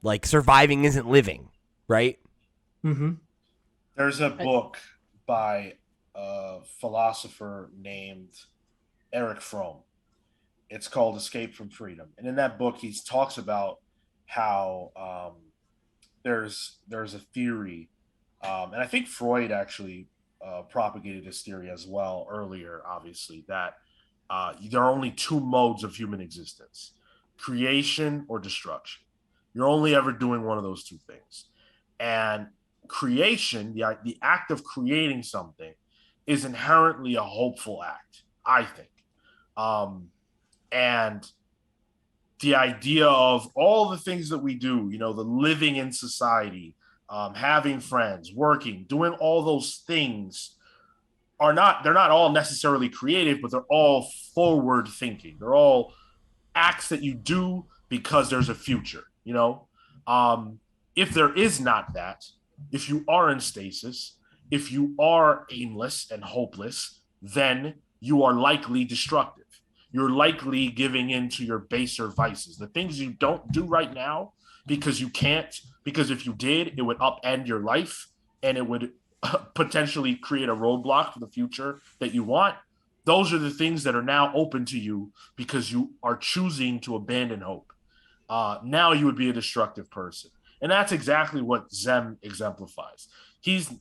like surviving isn't living, right? Mm-hmm. There's a book by a philosopher named Eric Fromm. It's called Escape from Freedom. And in that book, he talks about how there's a theory, and I think Freud actually propagated this theory as well earlier, obviously, that there are only two modes of human existence: creation or destruction. You're only ever doing one of those two things. And creation, the act of creating something, is inherently a hopeful act, I think. And the idea of all the things that we do, the living in society, having friends, working, doing all those things they're not all necessarily creative, but they're all forward thinking. They're all acts that you do because there's a future, if there is not that, if you are in stasis, if you are aimless and hopeless, then you are likely destructive. You're likely giving in to your baser vices, the things you don't do right now because you can't, because if you did, it would upend your life and it would potentially create a roadblock for the future that you want. Those are the things that are now open to you because you are choosing to abandon hope. Now you would be a destructive person. And that's exactly what Zem exemplifies.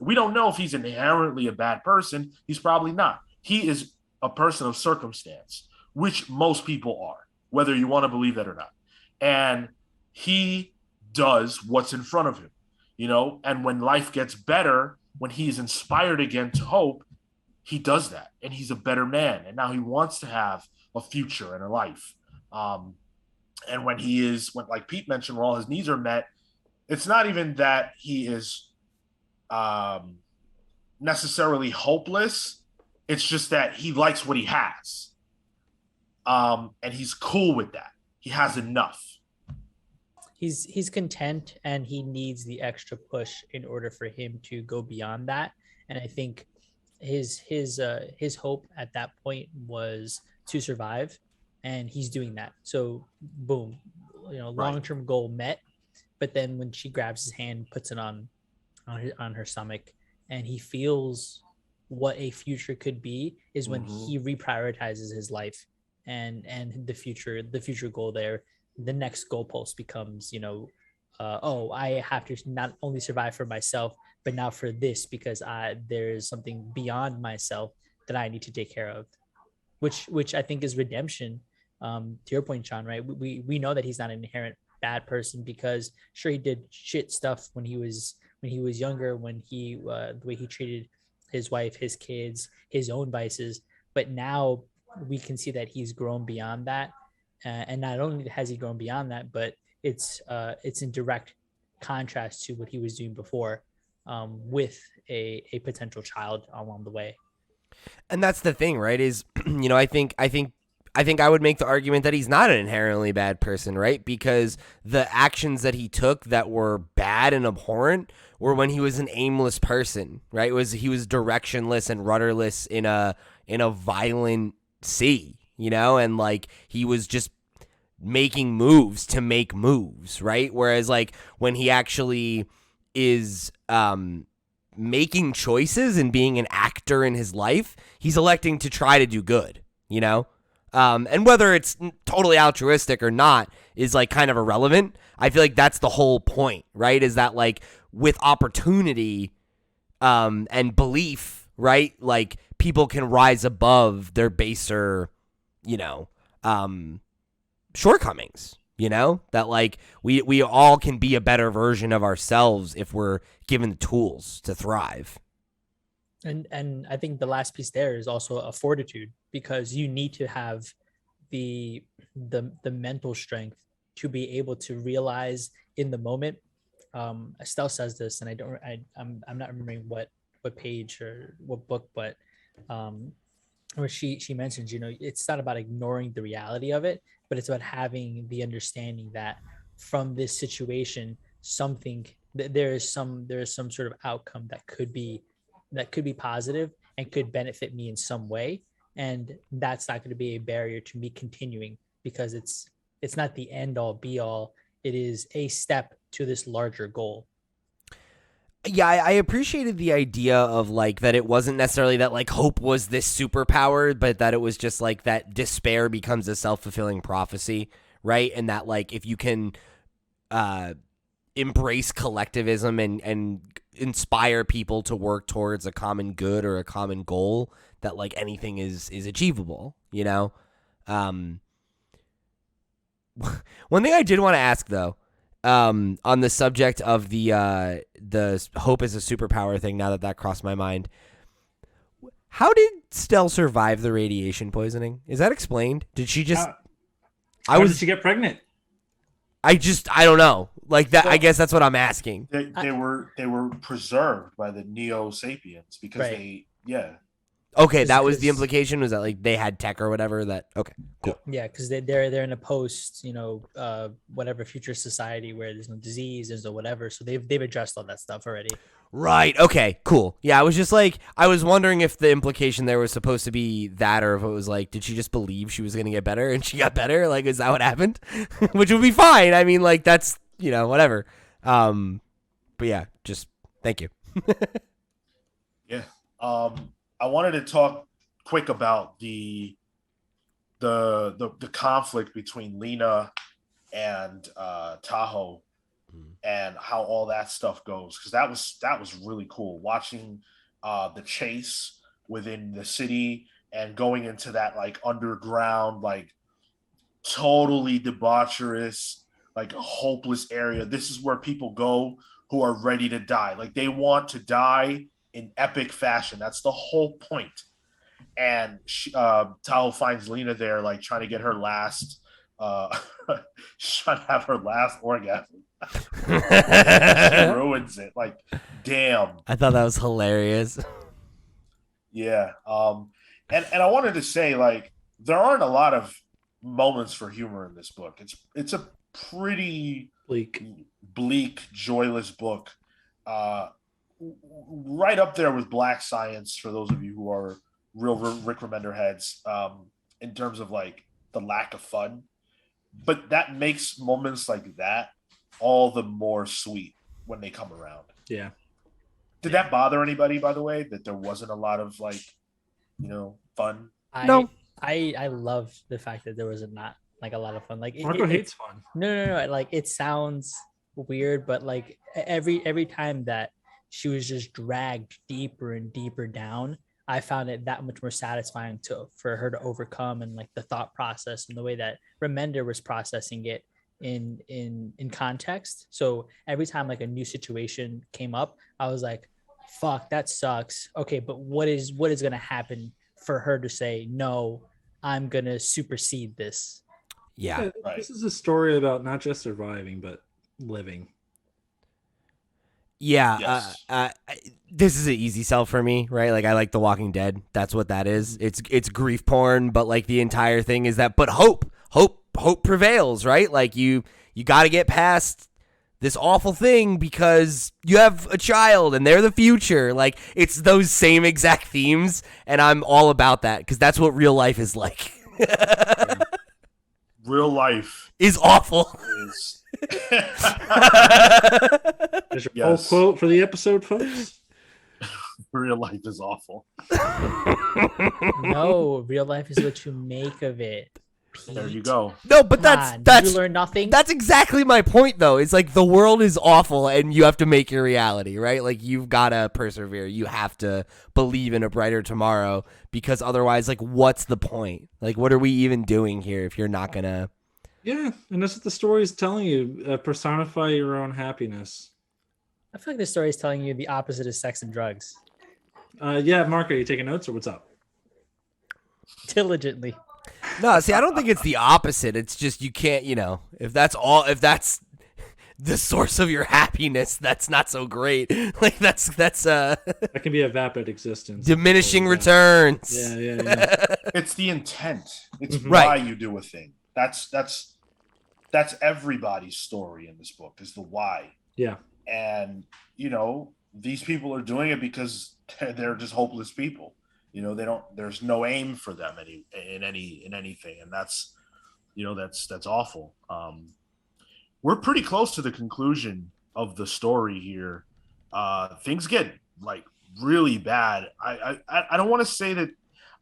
We don't know if he's inherently a bad person. He's probably not. He is a person of circumstance, which most people are, whether you want to believe that or not. And he does what's in front of him, and when life gets better, when he's inspired again to hope, he does that, and he's a better man. And now he wants to have a future and a life. And when like Pete mentioned, when all his needs are met, it's not even that he is necessarily hopeless. It's just that he likes what he has. And he's cool with that. He has enough. He's content, and he needs the extra push in order for him to go beyond that. And I think his hope at that point was to survive, and he's doing that. So boom, long-term goal met. But then when she grabs his hand, puts it on her stomach, and he feels what a future could be, is when he reprioritizes his life and the future goal there. The next goalpost becomes, I have to not only survive for myself, but now for this, because there's something beyond myself that I need to take care of, which I think is redemption. To your point, Sean, right? We know that he's not an inherent bad person, because sure, he did shit stuff when he was younger, when the way he treated his wife, his kids, his own vices. But now we can see that he's grown beyond that. And not only has he grown beyond that, but it's in direct contrast to what he was doing before, with a potential child along the way. And that's the thing, right? Is I think I would make the argument that he's not an inherently bad person, right? Because the actions that he took that were bad and abhorrent were when he was an aimless person, right? He was directionless and rudderless in a violent sea. And like he was just making moves to make moves, right? Whereas like when he actually is making choices and being an actor in his life, he's electing to try to do good, and whether it's totally altruistic or not is like kind of irrelevant. I feel like that's the whole point, right? Is that like with opportunity and belief, right? Like people can rise above their baser, shortcomings. That like we all can be a better version of ourselves if we're given the tools to thrive. And I think the last piece there is also a fortitude, because you need to have the mental strength to be able to realize in the moment. Estelle says this, and I'm not remembering what page or what book, but where she mentions, it's not about ignoring the reality of it, but it's about having the understanding that from this situation, there is some sort of outcome that could be positive and could benefit me in some way, and that's not going to be a barrier to me continuing, because it's not the end all be all. It is a step to this larger goal. Yeah, I appreciated the idea of like that it wasn't necessarily that like hope was this superpower, but that it was just like that despair becomes a self-fulfilling prophecy, right? And that like if you can embrace collectivism and inspire people to work towards a common good or a common goal, that like anything is achievable, One thing I did want to ask though, on the subject of the hope as a superpower thing, now that crossed my mind, how did Stell survive the radiation poisoning? Is that explained? Did she just? How did she get pregnant? I don't know. Like that, I guess that's what I'm asking. They were preserved by the Neo Sapiens because Right. Okay, that was the implication. Was that like they had tech or whatever? Okay, cool. Yeah, because they're in a post, whatever future society where there's no disease, there's no whatever. So they've addressed all that stuff already. Right. Okay. Cool. Yeah, I was just like, I was wondering if the implication there was supposed to be that, or if it was like, did she just believe she was gonna get better and she got better? Like, is that what happened? Which would be fine. I mean, like that's whatever. But yeah, just thank you. Yeah. I wanted to talk quick about the conflict between Lena and Tahoe and how all that stuff goes, because that was really cool watching the chase within the city and going into that like underground, like totally debaucherous, like hopeless area. This is where people go who are ready to die. Like they want to die in epic fashion. That's the whole point. And Tahoe finds Lena there, like trying to get her last, trying to have her last orgasm. She ruins it. Like, damn. I thought that was hilarious. Yeah. And I wanted to say, like, there aren't a lot of moments for humor in this book. It's a pretty bleak, joyless book. Right up there with Black Science, for those of you who are real Rick Remender heads, in terms of like the lack of fun. But that makes moments like that all the more sweet when they come around. Yeah. Did that bother anybody, by the way, that there wasn't a lot of like, fun? No. I love the fact that there was not like a lot of fun. Like Marco hates fun. No. Like it sounds weird, but like every time that she was just dragged deeper and deeper down, I found it that much more satisfying for her to overcome, and like the thought process and the way that Remender was processing it in context. So every time like a new situation came up, I was like, fuck, that sucks. Okay, but what is going to happen for her to say, no, I'm going to supersede this? Yeah. Right. This is a story about not just surviving, but living. Yeah, Yes. this is an easy sell for me, right? Like I like The Walking Dead. That's what that is. It's grief porn, but like the entire thing is that. But hope prevails, right? Like you got to get past this awful thing because you have a child and they're the future. Like it's those same exact themes, and I'm all about that because that's what real life is like. Real life is awful. is. There's your Yes. full quote for the episode, folks. Real life is awful. No, real life is what you make of it. There you go. No, but that's you learn nothing. That's exactly my point, though. It's like the world is awful, and you have to make your reality, right? Like you've got to persevere. You have to believe in a brighter tomorrow, because otherwise, like, what's the point? Like, what are we even doing here if you're not gonna? Yeah, and that's what the story is telling you. Personify your own happiness. I feel like this story is telling you the opposite of sex and drugs. Yeah, Mark, are you taking notes or what's up? Diligently. No, see, I don't think it's the opposite. It's just you can't, if that's the source of your happiness, that's not so great. Like that's That can be a vapid existence. diminishing returns. Yeah. It's the intent. It's Right. why you do a thing. That's everybody's story in this book is the why. Yeah. And these people are doing it because they're just hopeless people. There's no aim for them in anything, and that's awful. We're pretty close to the conclusion of the story here. Things get like really bad. I don't want to say that.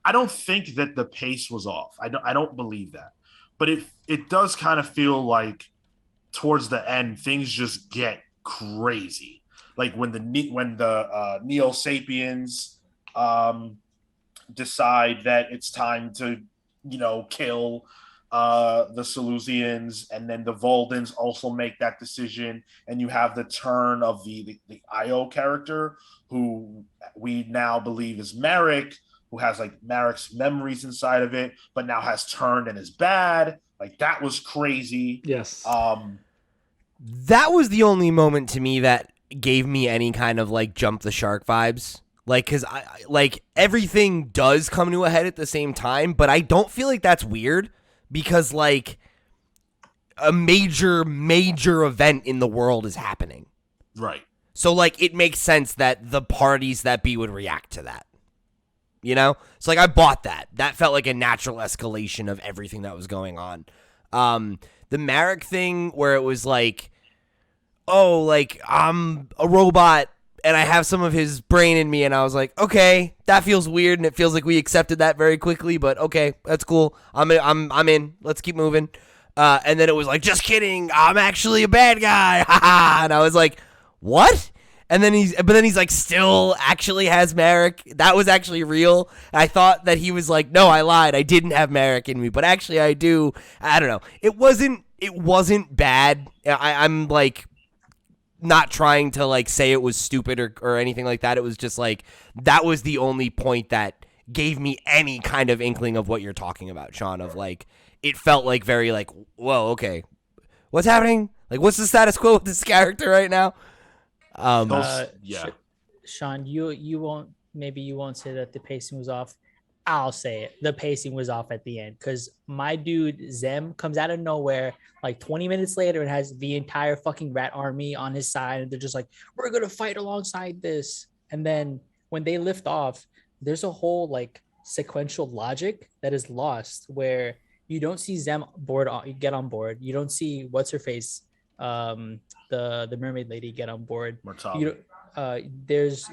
I don't think that the pace was off. I don't believe that, but it does kind of feel like towards the end things just get crazy. Like when the Neo Sapiens decide that it's time to kill the Seleucians, and then the Voldens also make that decision, and you have the turn of the Io character, who we now believe is Merrick, who has like Merrick's memories inside of it, but now has turned and is bad. Like that was crazy. Yes. That was the only moment to me that gave me any kind of like jump the shark vibes. Like, because everything does come to a head at the same time, but I don't feel like that's weird, because like a major event in the world is happening. Right. So like it makes sense that the parties that be would react to that. So like I bought that. That felt like a natural escalation of everything that was going on. The Marek thing where it was like, oh, like I'm a robot and I have some of his brain in me, and I was like, okay, that feels weird, and it feels like we accepted that very quickly, but okay, that's cool. I'm in. Let's keep moving. And then it was like, just kidding, I'm actually a bad guy. And I was like, what? And then he's like, still actually has Marek. That was actually real. I thought that he was like, no, I lied. I didn't have Marek in me, but actually I do. I don't know. It wasn't bad. I'm like not trying to like say it was stupid or anything like that. It was just like, that was the only point that gave me any kind of inkling of what you're talking about, Sean, of like, it felt like very like, whoa, okay, what's happening? Like, what's the status quo with this character right now? Yeah. Sean, you won't say that the pacing was off. I'll say it. The pacing was off at the end, because my dude Zem comes out of nowhere like 20 minutes later and has the entire fucking rat army on his side, and they're just like, we're gonna fight alongside this. And then when they lift off, there's a whole like sequential logic that is lost, where you don't see Zem get on board. You don't see what's her face, the mermaid lady, get on board. There's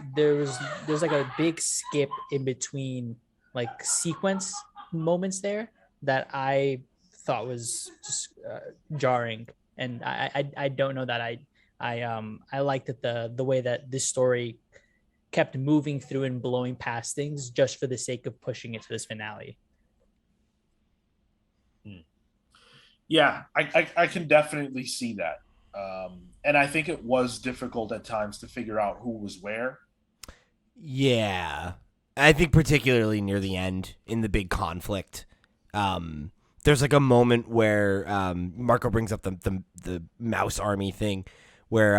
like a big skip in between like sequence moments there that I thought was just jarring, and I don't know that I liked it the way that this story kept moving through and blowing past things just for the sake of pushing it to this finale. Yeah, I can definitely see that. And I think it was difficult at times to figure out who was where. Yeah. I think particularly near the end in the big conflict, there's like a moment where Marco brings up the mouse army thing, where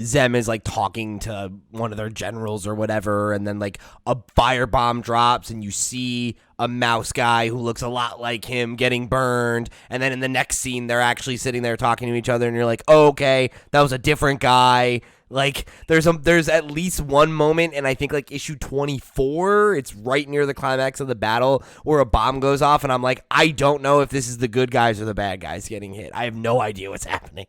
Zem is like talking to one of their generals or whatever, and then like a firebomb drops and you see a mouse guy who looks a lot like him getting burned, and then in the next scene they're actually sitting there talking to each other, and you're like, oh, okay, that was a different guy. Like there's at least one moment, and I think like issue 24, it's right near the climax of the battle, where a bomb goes off, and I'm like, I don't know if this is the good guys or the bad guys getting hit. I have no idea what's happening.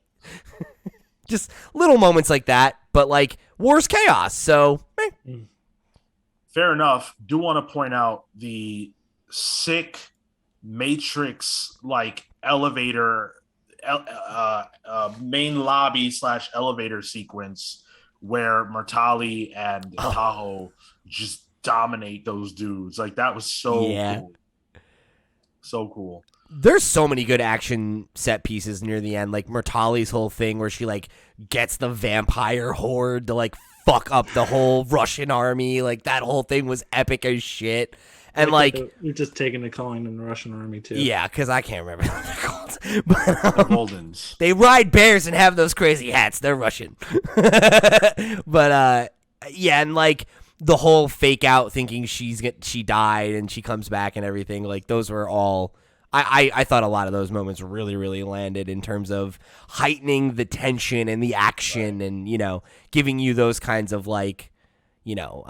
Just little moments like that, but like war's chaos, so Fair enough. Do want to point out the sick Matrix like elevator, main lobby slash elevator sequence where Murtali and Oh, Tahoe just dominate those dudes. Like that was so yeah. cool. So cool. There's so many good action set pieces near the end, like Murtali's whole thing where she like gets the vampire horde to like fuck up the whole Russian army. Like that whole thing was epic as shit. And like, we've just taken to calling them the Russian army too. yeah, because I can't remember what they're called. The But Goldens. they ride bears and have those crazy hats. They're Russian. But yeah, and like the whole fake out thinking she died and she comes back and everything. Like those were all. I thought a lot of those moments really, really landed in terms of heightening the tension and the action and, you know, giving you those kinds of like, you know,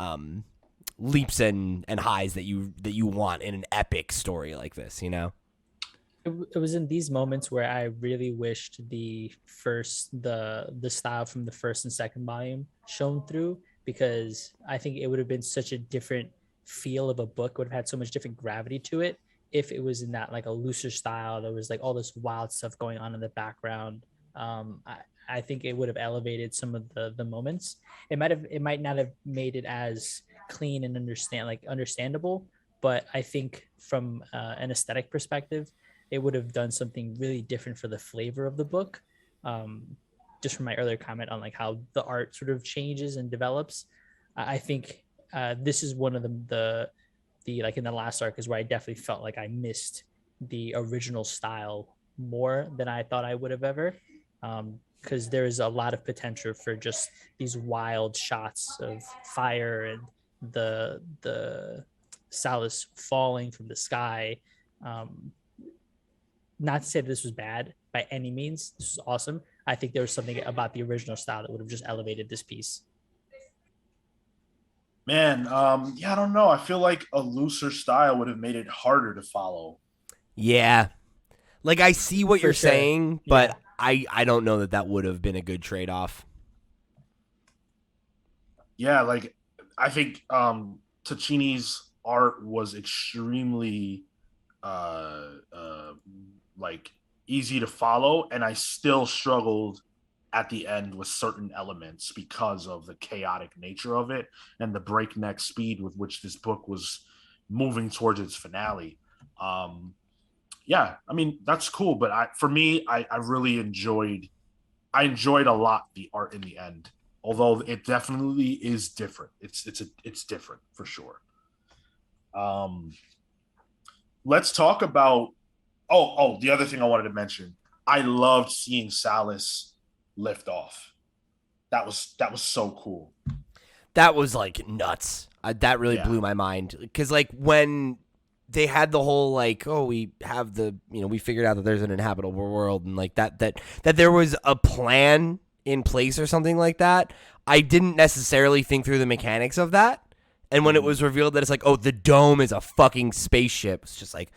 leaps and highs that you want in an epic story like this, you know? It was in these moments where I really wished the style from the first and second volume shone through, because I think it would have been such a different feel of a book, would have had so much different gravity to it if it was in that like a looser style. There was like all this wild stuff going on in the background. I think it would have elevated some of the moments. It might not have made it as clean and understandable, but I think from an aesthetic perspective, it would have done something really different for the flavor of the book. Just from my earlier comment on like how the art sort of changes and develops, I think this is one of the like in the last arc is where I definitely felt like I missed the original style more than I thought I would have ever. Because there is a lot of potential for just these wild shots of fire and the Salus falling from the sky. Not to say that this was bad by any means. This was awesome. I think there was something about the original style that would have just elevated this piece. Man, yeah, I don't know. I feel like a looser style would have made it harder to follow. Yeah. Like I see what For you're sure. saying, but Yeah. I don't know that would have been a good trade-off. Yeah, like I think Tocchini's art was extremely uh uh like easy to follow, and I still struggled at the end with certain elements because of the chaotic nature of it and the breakneck speed with which this book was moving towards its finale. Yeah, I mean that's cool, but for me, I really enjoyed a lot the art in the end, although it definitely is different. It's different for sure. Um, let's talk about the other thing I wanted to mention. I loved seeing Salus lift off. That was so cool. That was like nuts. That really Yeah. blew my mind because like when they had the whole like, oh, we have the, you know, we figured out that there's an inhabitable world and like that there was a plan in place or something like that. I didn't necessarily think through the mechanics of that. And when it was revealed that it's like, oh, the dome is a fucking spaceship, it's just like,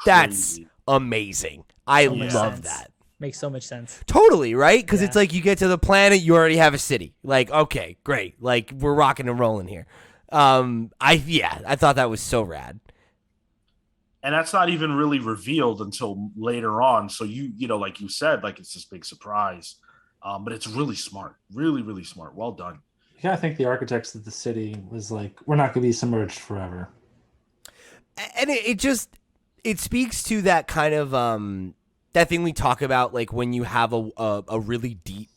that's Crazy. amazing. I So much love sense. that. Makes so much sense. Totally, right? Because it's Yeah. like you get to the planet, you already have a city. Like, okay, great. Like we're rocking and rolling here. I thought that was so rad. And that's not even really revealed until later on. So you know, like you said, like it's this big surprise. But it's really smart, really, really smart. Well done. Yeah, I think the architects of the city was like, we're not going to be submerged forever. And it speaks to that kind of that thing we talk about, like when you have a really deep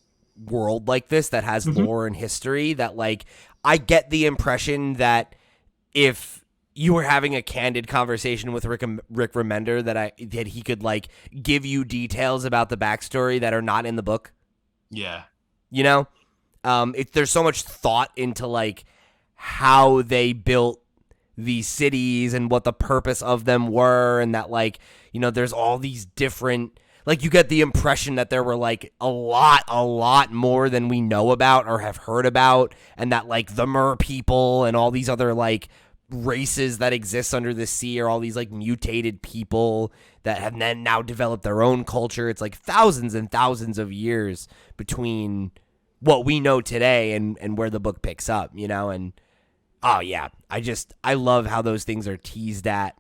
world like this that has lore and history, that like I get the impression that if you were having a candid conversation with Rick Remender that he could like give you details about the backstory that are not in the book. Yeah. You know, there's so much thought into like how they built these cities and what the purpose of them were, and that like, you know, there's all these different, like you get the impression that there were like a lot more than we know about or have heard about, and that like the Mer people and all these other like races that exist under the sea are all these like mutated people that have then now developed their own culture. It's like thousands and thousands of years between what we know today and where the book picks up, you know? And oh yeah, I love how those things are teased at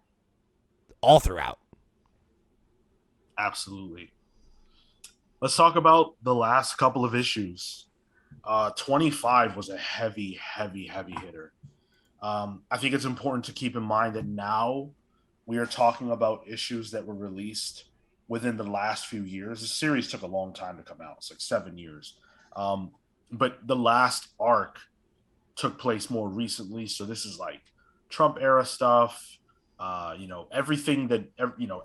all throughout. Absolutely. Let's talk about the last couple of issues. 25 was a heavy, heavy, heavy hitter. I think it's important to keep in mind that now we are talking about issues that were released within the last few years. The series took a long time to come out. It's like 7 years. But the last arc took place more recently. So this is like Trump era stuff, everything that,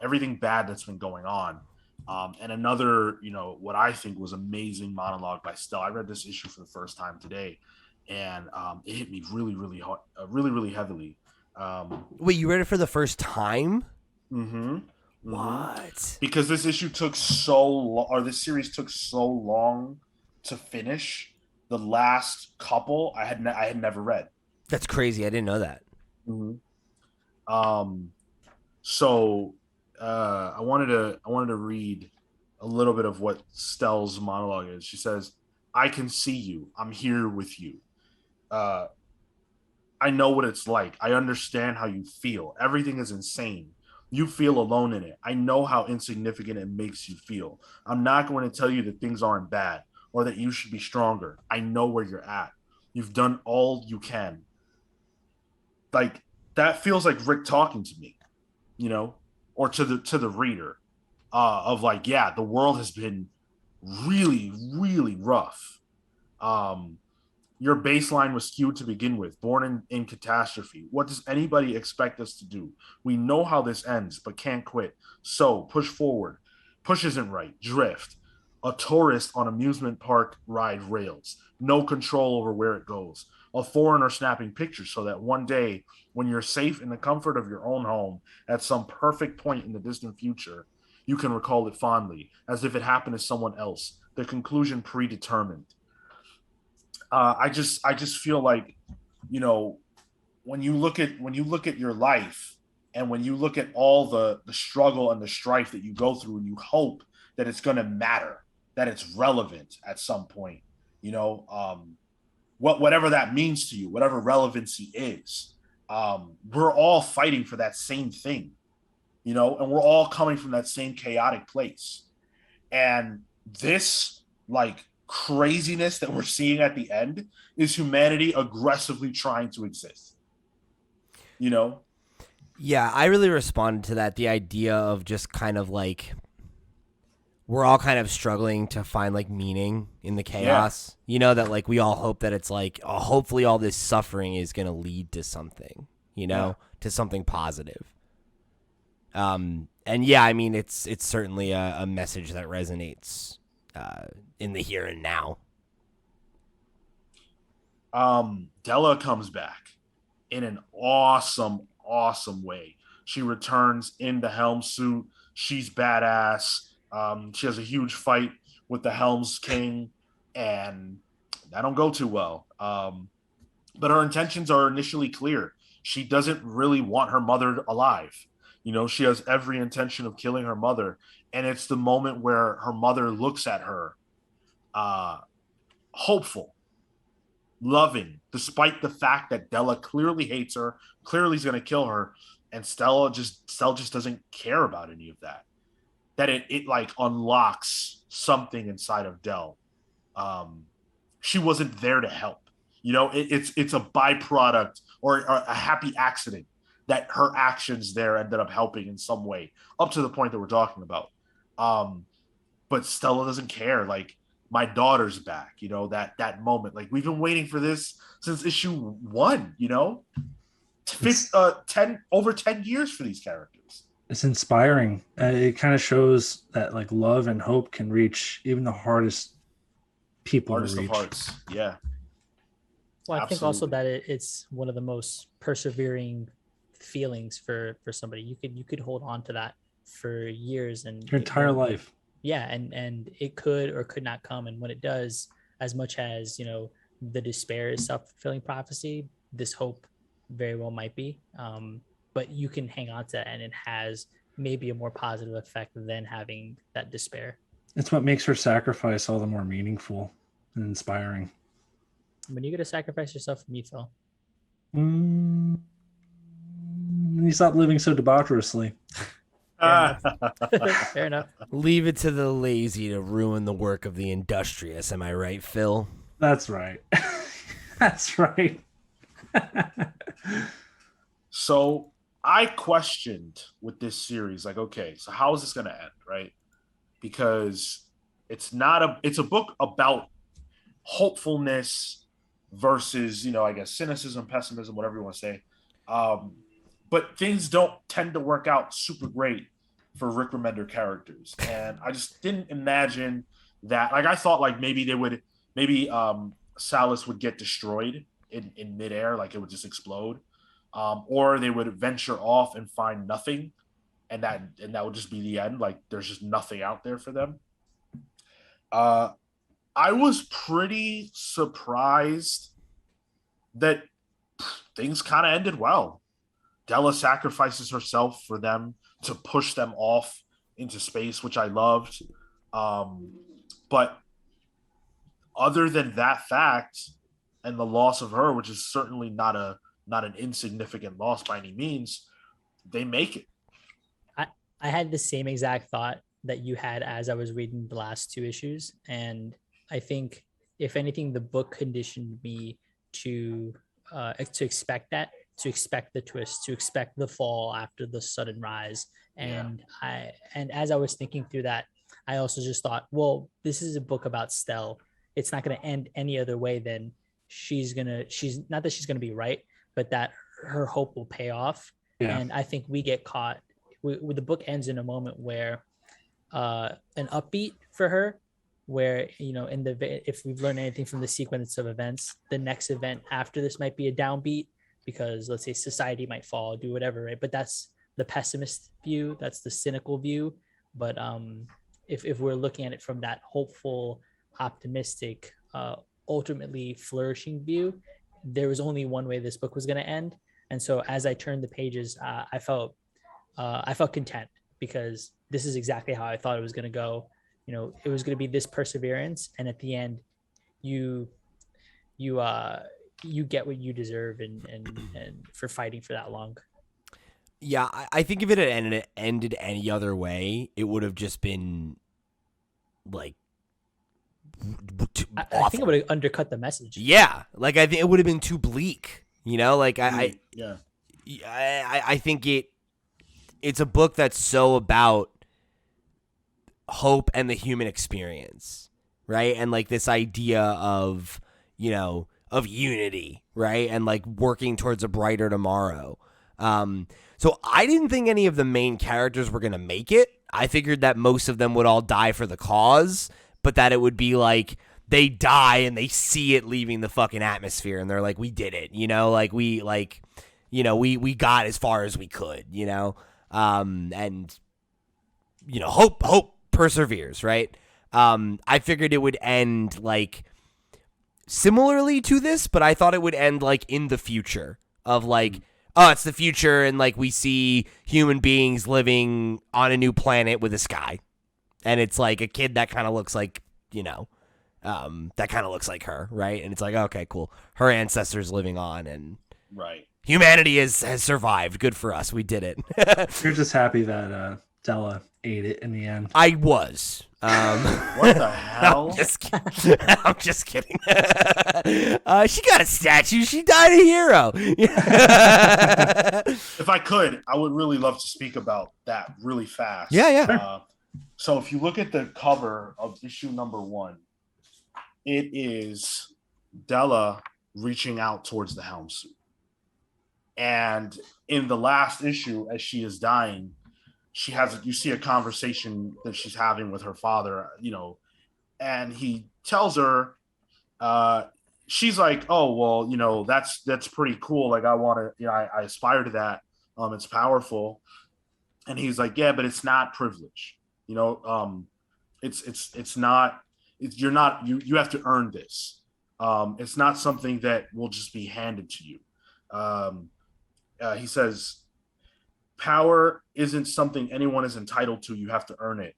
everything bad that's been going on. And another, what I think was amazing monologue by Stell. I read this issue for the first time today, and it hit me really, really hard, really, really heavily. Wait, you read it for the first time? Mm-hmm. What? Because this issue took so long, or this series took so long to finish. The last couple I had never read. That's crazy. I didn't know that. Mm-hmm. So I wanted to read a little bit of what Stell's monologue is. She says, "I can see you. I'm here with you. I know what it's like. I understand how you feel. Everything is insane. You feel alone in it. I know how insignificant it makes you feel. I'm not going to tell you that things aren't bad or that you should be stronger. I know where you're at. You've done all you can." Like, that feels like Rick talking to me, or to the reader, of like, yeah, the world has been really, really rough. Um, your baseline was skewed to begin with, born in catastrophe. What does anybody expect us to do? We know how this ends, but can't quit. So push forward. Push isn't right. Drift. A tourist on amusement park ride rails. No control over where it goes. A foreigner snapping pictures so that one day, when you're safe in the comfort of your own home at some perfect point in the distant future, you can recall it fondly, as if it happened to someone else. The conclusion predetermined. I just feel like, when you look at your life, and when you look at all the struggle and the strife that you go through, and you hope that it's going to matter, that it's relevant at some point, whatever that means to you, whatever relevancy is, we're all fighting for that same thing, and we're all coming from that same chaotic place. And this, like, craziness that we're seeing at the end is humanity aggressively trying to exist. Yeah, I really responded to that. The idea of just kind of like we're all kind of struggling to find like meaning in the chaos. That like we all hope that it's like, hopefully all this suffering is going to lead to something, to something positive. And yeah, I mean, it's certainly a message that resonates in the here and now. Della comes back in an awesome, awesome way. She returns in the Helm suit. She's badass. She has a huge fight with the Helm's King, and that don't go too well. But her intentions are initially clear. She doesn't really want her mother alive. She has every intention of killing her mother. And it's the moment where her mother looks at her, hopeful, loving, despite the fact that Della clearly hates her, clearly is going to kill her. And Stella just doesn't care about any of that. That it like unlocks something inside of Dell. She wasn't there to help. It's a byproduct or a happy accident that her actions there ended up helping in some way, up to the point that we're talking about. But Stella doesn't care. Like, my daughter's back, that moment. Like, we've been waiting for this since issue 1, 10 years for these characters. It's inspiring. It kind of shows that like love and hope can reach even the hardest people Hardest to reach. of hearts. Yeah. Well, I Absolutely. think also that it's one of the most persevering feelings for somebody. You could hold on to that for years and Your entire life. Yeah, and it could or could not come. And when it does, as much as the despair is self-fulfilling prophecy, this hope very well might be. But you can hang on to that, and it has maybe a more positive effect than having that despair. It's what makes her sacrifice all the more meaningful and inspiring. When you get to sacrifice yourself for me, Phil. You stop living so debaucherously. Fair enough. Fair enough. Leave it to the lazy to ruin the work of the industrious. Am I right, Phil? That's right. That's right. So I questioned with this series, like, okay, so how is this going to end, right? Because it's a book about hopefulness versus, I guess cynicism, pessimism, whatever you want to say. Um, but things don't tend to work out super great for Rick Remender characters, and I just didn't imagine that. Like, I thought like maybe Salas would get destroyed in midair, like it would just explode, or they would venture off and find nothing, and that would just be the end. Like there's just nothing out there for them. Uh, I was pretty surprised that things kind of ended well. Della sacrifices herself for them to push them off into space, which I loved. But other than that fact and the loss of her, which is certainly not an insignificant loss by any means, they make it. I had the same exact thought that you had as I was reading the last two issues. And I think, if anything, the book conditioned me to expect that, to expect the twist, to expect the fall after the sudden rise. And and as I was thinking through that, I also just thought, well, this is a book about Stell. It's not going to end any other way than she's not that she's going to be right, but that her hope will pay off. Yeah. And I think we get caught. The book ends in a moment where an upbeat for her, where if we've learned anything from the sequence of events, the next event after this might be a downbeat, because let's say society might fall, do whatever, right? But that's the pessimist view, that's the cynical view. But if we're looking at it from that hopeful, optimistic, ultimately flourishing view, there was only one way this book was going to end. And so as I turned the pages, I felt content, because this is exactly how I thought it was going to go. It was going to be this perseverance, and at the end, you get what you deserve, and for fighting for that long. Yeah, I think if it had ended any other way, it would have just been like I think it would have undercut the message. Yeah, like I think it would have been too bleak. Like I think it's a book that's so about hope and the human experience, right? And like this idea of of unity, right? And like working towards a brighter tomorrow. So I didn't think any of the main characters were gonna make it. I figured that most of them would all die for the cause, but that it would be like they die and they see it leaving the fucking atmosphere, and they're like, we did it, we got as far as we could, and hope perseveres, right? I figured it would end like similarly to this, but I thought it would end like in the future of like, oh, it's the future, and like we see human beings living on a new planet with a sky, and it's like a kid that kind of looks like that kind of looks like her, right? And it's like, okay, cool, her ancestors living on, and right, humanity has survived. Good for us, we did it. You're just happy that Della ate it in the end. I was. What the hell? I'm just kidding. She got a statue. She died a hero. If I could, I would really love to speak about that really fast. Yeah. So if you look at the cover of issue number 1, it is Della reaching out towards the helm suit. And in the last issue, as she is dying, you see a conversation that she's having with her father, and he tells her, she's like, oh, well, that's pretty cool. Like, I want to, I aspire to that. It's powerful. And he's like, yeah, but it's not privilege. It's not, you have to earn this. It's not something that will just be handed to you. He says, power isn't something anyone is entitled to. You have to earn it.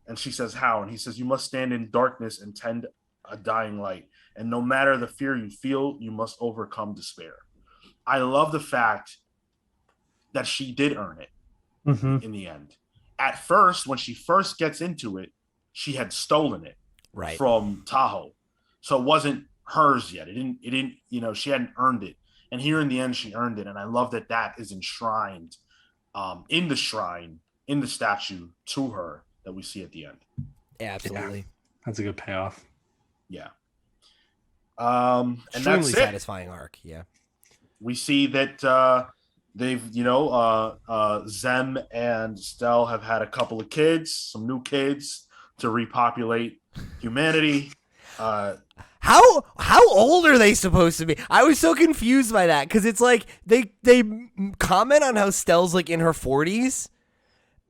And she says, how? And he says, you must stand in darkness and tend a dying light. And no matter the fear you feel, you must overcome despair. I love the fact that she did earn it in the end. at first, when she first gets into it, she had stolen it Right. from Tahoe, so it wasn't hers yet. It didn't. She hadn't earned it. And here in the end, she earned it. And I love that that is enshrined in the shrine, in the statue to her that we see at the end. Yeah, absolutely. Yeah, that's a good payoff. Yeah. And Extremely that's it. satisfying arc. Yeah. We see that they've, Zem and Stell have had a couple of kids, some new kids to repopulate humanity. How old are they supposed to be? I was so confused by that because it's like they comment on how Stell's like in her 40s,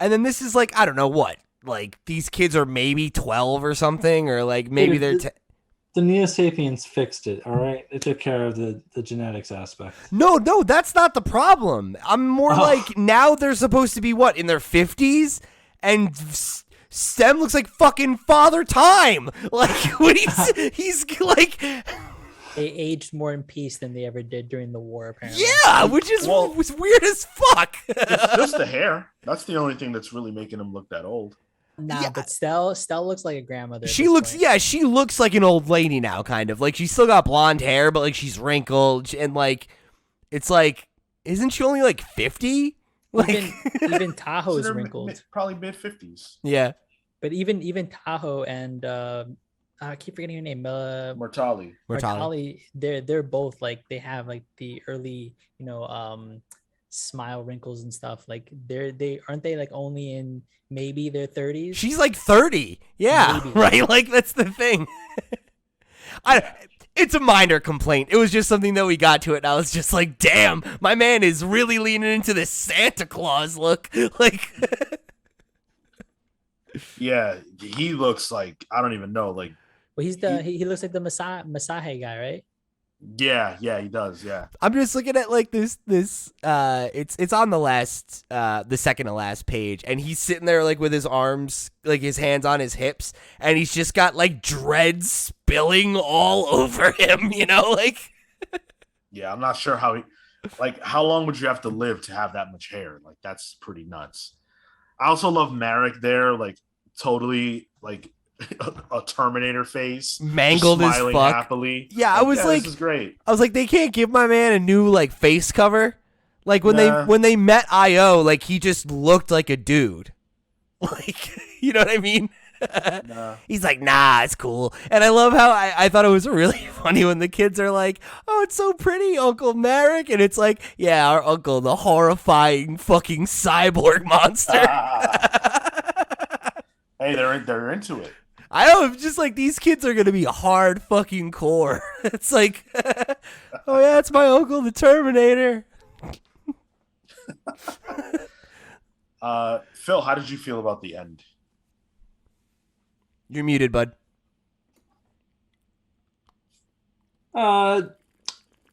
and then this is like I don't know what, like these kids are maybe 12 or something, or like maybe they're. The Neo Sapiens fixed it. All right, it took care of the genetics aspect. No, that's not the problem. I'm more like now they're supposed to be what in their 50s, and Stem looks like fucking Father Time. Like when he's like they aged more in peace than they ever did during the war. Apparently, yeah, which is was weird as fuck. It's just the hair. That's the only thing that's really making him look that old. Nah, yeah. But Stell looks like a grandmother. She looks like an old lady now, kind of like she's still got blonde hair, but like she's wrinkled and like it's like, isn't she only like 50? Like even Tahoe's wrinkled, probably mid 50s. Yeah. But even Tahoe and I keep forgetting her name. Mortali. They're both like they have like the early smile wrinkles and stuff. Like they aren't they like only in maybe their 30s. She's like 30. Yeah, maybe. Right. Like that's the thing. It's a minor complaint. It was just something that we got to it. And I was just like, damn, my man is really leaning into this Santa Claus look. Like. Yeah, he looks like I don't even know. Like, well, he looks like the Masahe guy, right? Yeah, he does. Yeah, I'm just looking at like this. It's on the second to last page, and he's sitting there like with his arms, like his hands on his hips, and he's just got like dreads spilling all over him. Like. Yeah, I'm not sure how long would you have to live to have that much hair? Like that's pretty nuts. I also love Marek there, like totally like a Terminator face, mangled as fuck. Happily. Yeah, I was like, this is great. I was like, they can't give my man a new like face cover. Like when they met IO, like he just looked like a dude. Like, you know what I mean? Nah. He's like, nah, it's cool. And I love how I thought it was really funny when the kids are like, oh, it's so pretty, Uncle Marek. And it's like, yeah, our uncle, the horrifying fucking cyborg monster. Hey, they're into it. I know, it's just like these kids are going to be hard fucking core. It's like, oh yeah, it's my uncle, the Terminator. Phil, how did you feel about the end? You're muted, bud. I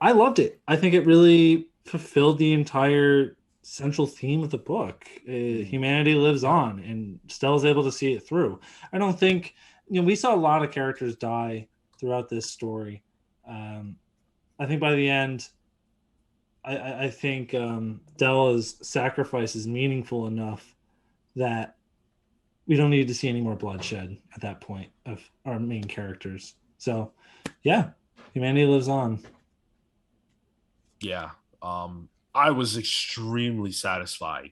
loved it. I think it really fulfilled the entire central theme of the book. Humanity lives on, and Stella's able to see it through. I don't think, we saw a lot of characters die throughout this story. I think by the end, I think Stella's sacrifice is meaningful enough that we don't need to see any more bloodshed at that point of our main characters. So, yeah, humanity lives on. Yeah. I was extremely satisfied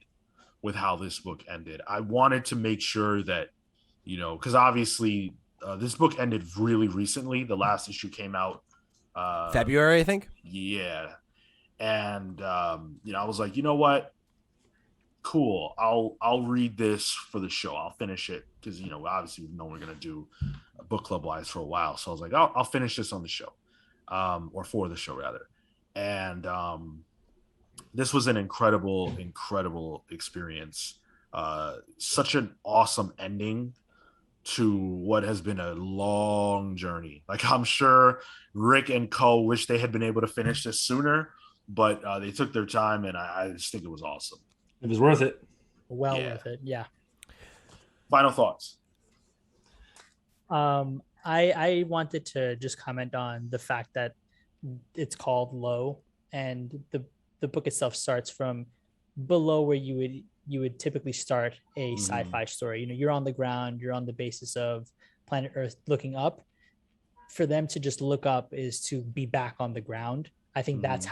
with how this book ended. I wanted to make sure that, because obviously this book ended really recently. The last issue came out February, I think. Yeah. And, I was like, you know what? Cool. I'll read this for the show. I'll finish it because obviously we know we're gonna do a book club wise for a while. So I was like, I'll finish this on the show, or for the show rather. And this was an incredible experience. Such an awesome ending to what has been a long journey. Like I'm sure Rick and Co wish they had been able to finish this sooner, but they took their time, and I just think it was awesome. It was worth it. Worth it. Yeah. Final thoughts. I wanted to just comment on the fact that it's called Low, and the book itself starts from below where you would typically start a sci-fi story. You're on the ground, you're on the basis of planet Earth looking up. For them to just look up is to be back on the ground. I think that's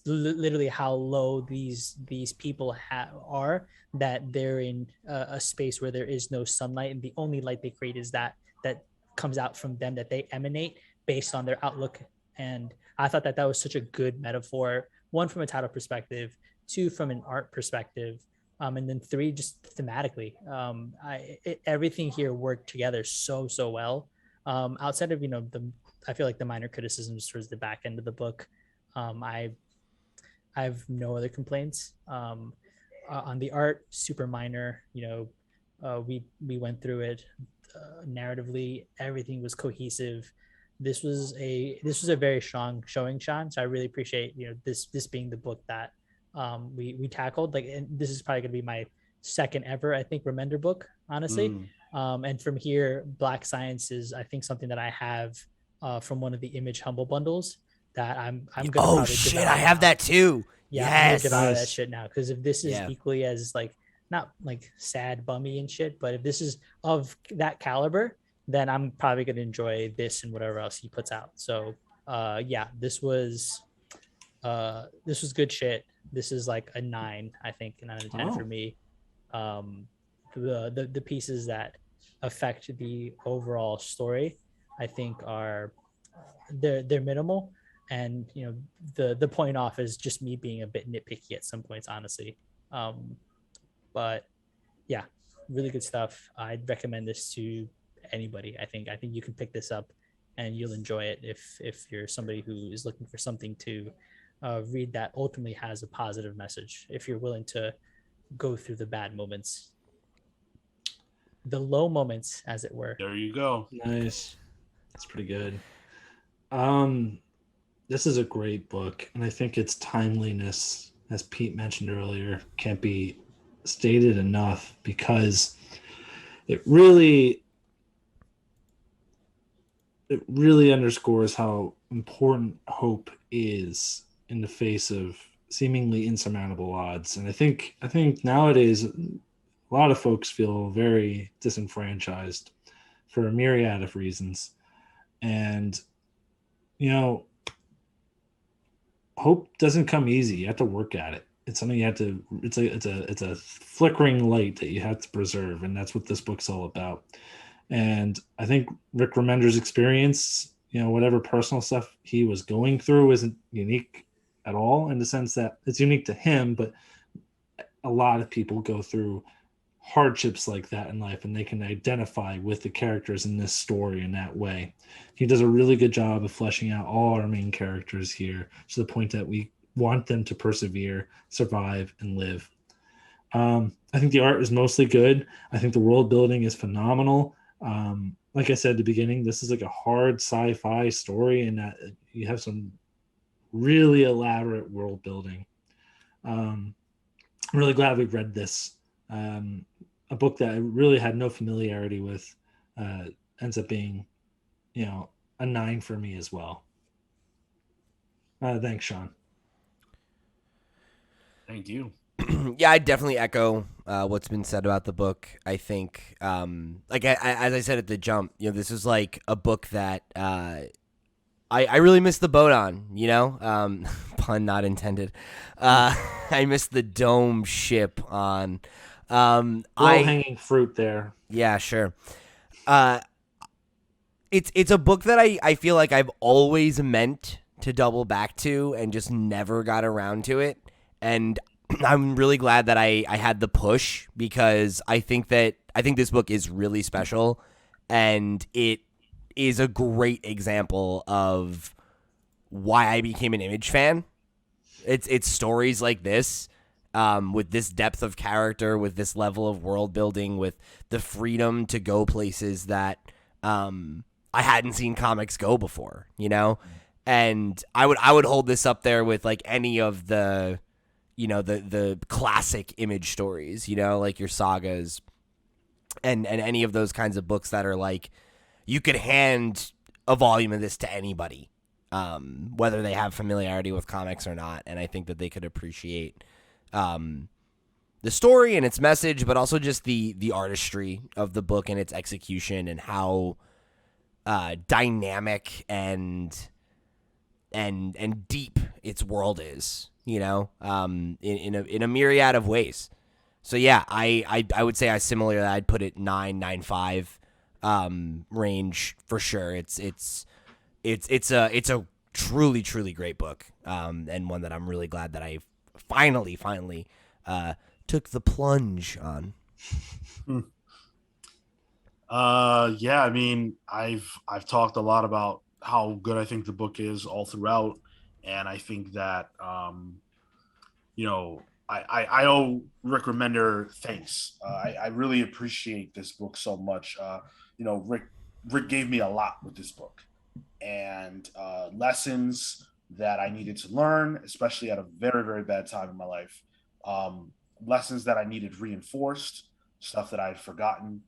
literally how low these people are, that they're in a space where there is no sunlight, and the only light they create is that comes out from them, that they emanate based on their outlook. And I thought that was such a good metaphor, one from a title perspective, two from an art perspective, and then three just thematically. Everything here worked together so well. Outside of I feel like the minor criticisms towards the back end of the book, I have no other complaints. On the art, super minor. We went through it. Narratively, everything was cohesive. This was a very strong showing, Sean. So I really appreciate this being the book that we tackled. Like, and this is probably going to be my second ever, I think, Remender book, honestly. And from here, Black Science is, I think, something that I have from one of the Image Humble bundles that I'm gonna. Oh shit, I have that too. Yeah, yes, I'm gonna devour that shit now, because if this is equally as like, not like sad, bummy and shit, but if this is of that caliber, then I'm probably gonna enjoy this and whatever else he puts out. So this was good shit. This is like a 9, I think, a 9 out of 10 for me. The pieces that affect the overall story, I think, are they're minimal, and the point off is just me being a bit nitpicky at some points, honestly. But yeah, really good stuff. I'd recommend this to anybody. I think you can pick this up and you'll enjoy it if you're somebody who is looking for something to read that ultimately has a positive message, if you're willing to go through the bad moments, the low moments, as it were. There you go. Nice. That's pretty good. This is a great book, and I think its timeliness, as Pete mentioned earlier, can't be stated enough, because it really underscores how important hope is in the face of seemingly insurmountable odds. And I think nowadays a lot of folks feel very disenfranchised for a myriad of reasons. And hope doesn't come easy. You have to work at it. It's something you have to. It's a flickering light that you have to preserve, and that's what this book's all about. And I think Rick Remender's experience, whatever personal stuff he was going through, isn't unique at all, in the sense that it's unique to him, but a lot of people go through hardships like that in life, and they can identify with the characters in this story in that way. He does a really good job of fleshing out all our main characters here, to the point that we want them to persevere, survive, and live. I think the art is mostly good. I think the world building is phenomenal. Like I said at the beginning, this is like a hard sci-fi story, and that you have some really elaborate world building. I'm really glad we read this. A book that I really had no familiarity with ends up being, a 9 for me as well. Thanks, Sean. Thank you. Yeah, I definitely echo what's been said about the book. I think, as I said at the jump, this is like a book that I really missed the boat on, pun not intended. I missed the dome ship on. Low-hanging fruit there. Yeah, sure. It's a book that I feel like I've always meant to double back to and just never got around to it. And I'm really glad that I had the push, because I think this book is really special, and it is a great example of why I became an Image fan. It's stories like this, with this depth of character, with this level of world building, with the freedom to go places that I hadn't seen comics go before, And I would hold this up there with like any of the the classic Image stories, like your sagas and any of those kinds of books that are like, you could hand a volume of this to anybody whether they have familiarity with comics or not. And I think that they could appreciate the story and its message, but also just the artistry of the book and its execution and how dynamic and deep its world is, in a myriad of ways. So yeah, I would say similarly I'd put it 9.95 range for sure. It's a truly great book, and one that I'm really glad that I finally took the plunge on. Yeah, I mean, I've talked a lot about how good I think the book is all throughout, and I think that I owe Rick Remender thanks. I really appreciate this book so much. Rick gave me a lot with this book, and lessons that I needed to learn, especially at a very, very bad time in my life. Lessons that I needed reinforced, stuff that I had forgotten.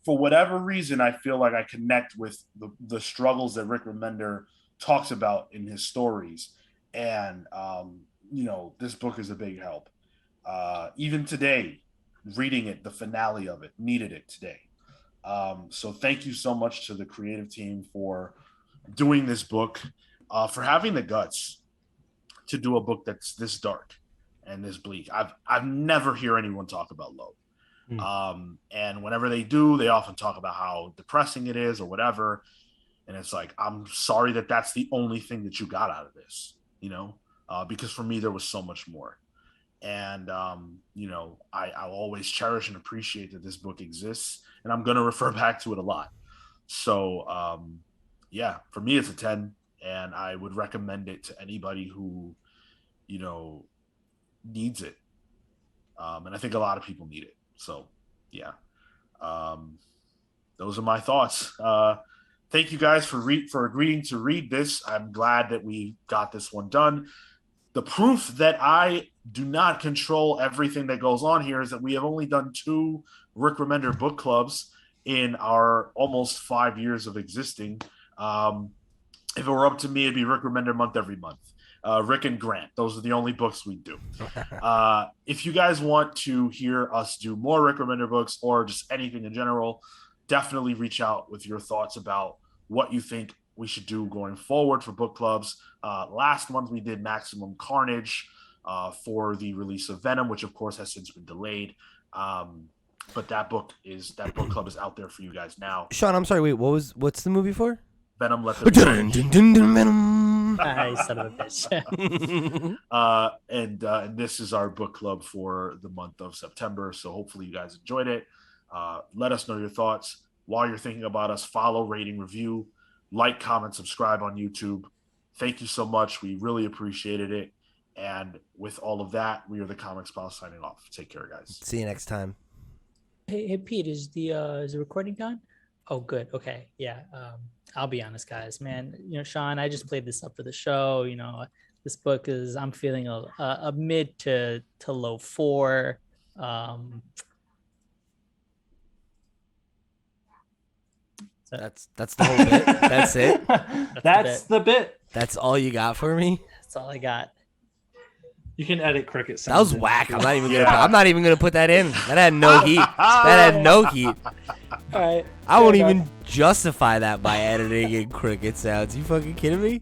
For whatever reason, I feel like I connect with the struggles that Rick Remender talks about in his stories. And, this book is a big help. Even today, reading it, the finale of it, needed it today. So thank you so much to the creative team for doing this book, for having the guts to do a book that's this dark and this bleak. I've never hear anyone talk about Load. And whenever they do, they often talk about how depressing it is or whatever. And it's like, I'm sorry that that's the only thing that you got out of this, because for me, there was so much more. And, I'll always cherish and appreciate that this book exists, and I'm going to refer back to it a lot. So, for me, it's a 10, and I would recommend it to anybody who, needs it. And I think a lot of people need it. So, yeah, those are my thoughts. Thank you guys for agreeing to read this. I'm glad that we got this one done. The proof that I do not control everything that goes on here is that we have only done 2 Rick Remender book clubs in our almost 5 years of existing. If it were up to me, it'd be Rick Remender month every month. Rick and Grant, those are the only books we do. If you guys want to hear us do more Rick Remender books or just anything in general, definitely reach out with your thoughts about what you think we should do going forward for book clubs. Last month we did Maximum Carnage for the release of Venom, which of course has since been delayed. But that book club is out there for you guys now. Sean, I'm sorry. Wait, what's the movie for? Venom. Let the Venom. Son of a bitch. And this is our book club for the month of September. So hopefully you guys enjoyed it. Let us know your thoughts. While you're thinking about us, follow, rating, review, like, comment, subscribe on YouTube. Thank you so much. We really appreciated it. And with all of that, we are the Comics Pals signing off. Take care, guys. See you next time. Hey Pete, is the recording gone? Oh, good. Okay, yeah. I'll be honest, guys. Man, Sean, I just played this up for the show. This book I'm feeling a mid to low 4. That's the whole bit. That's it. That's the bit. That's all you got for me? That's all I got. You can edit cricket sounds. That was whack. I'm not even gonna put that in. That had no heat. That had no heat. All right. I won't even justify that by editing in cricket sounds. You fucking kidding me?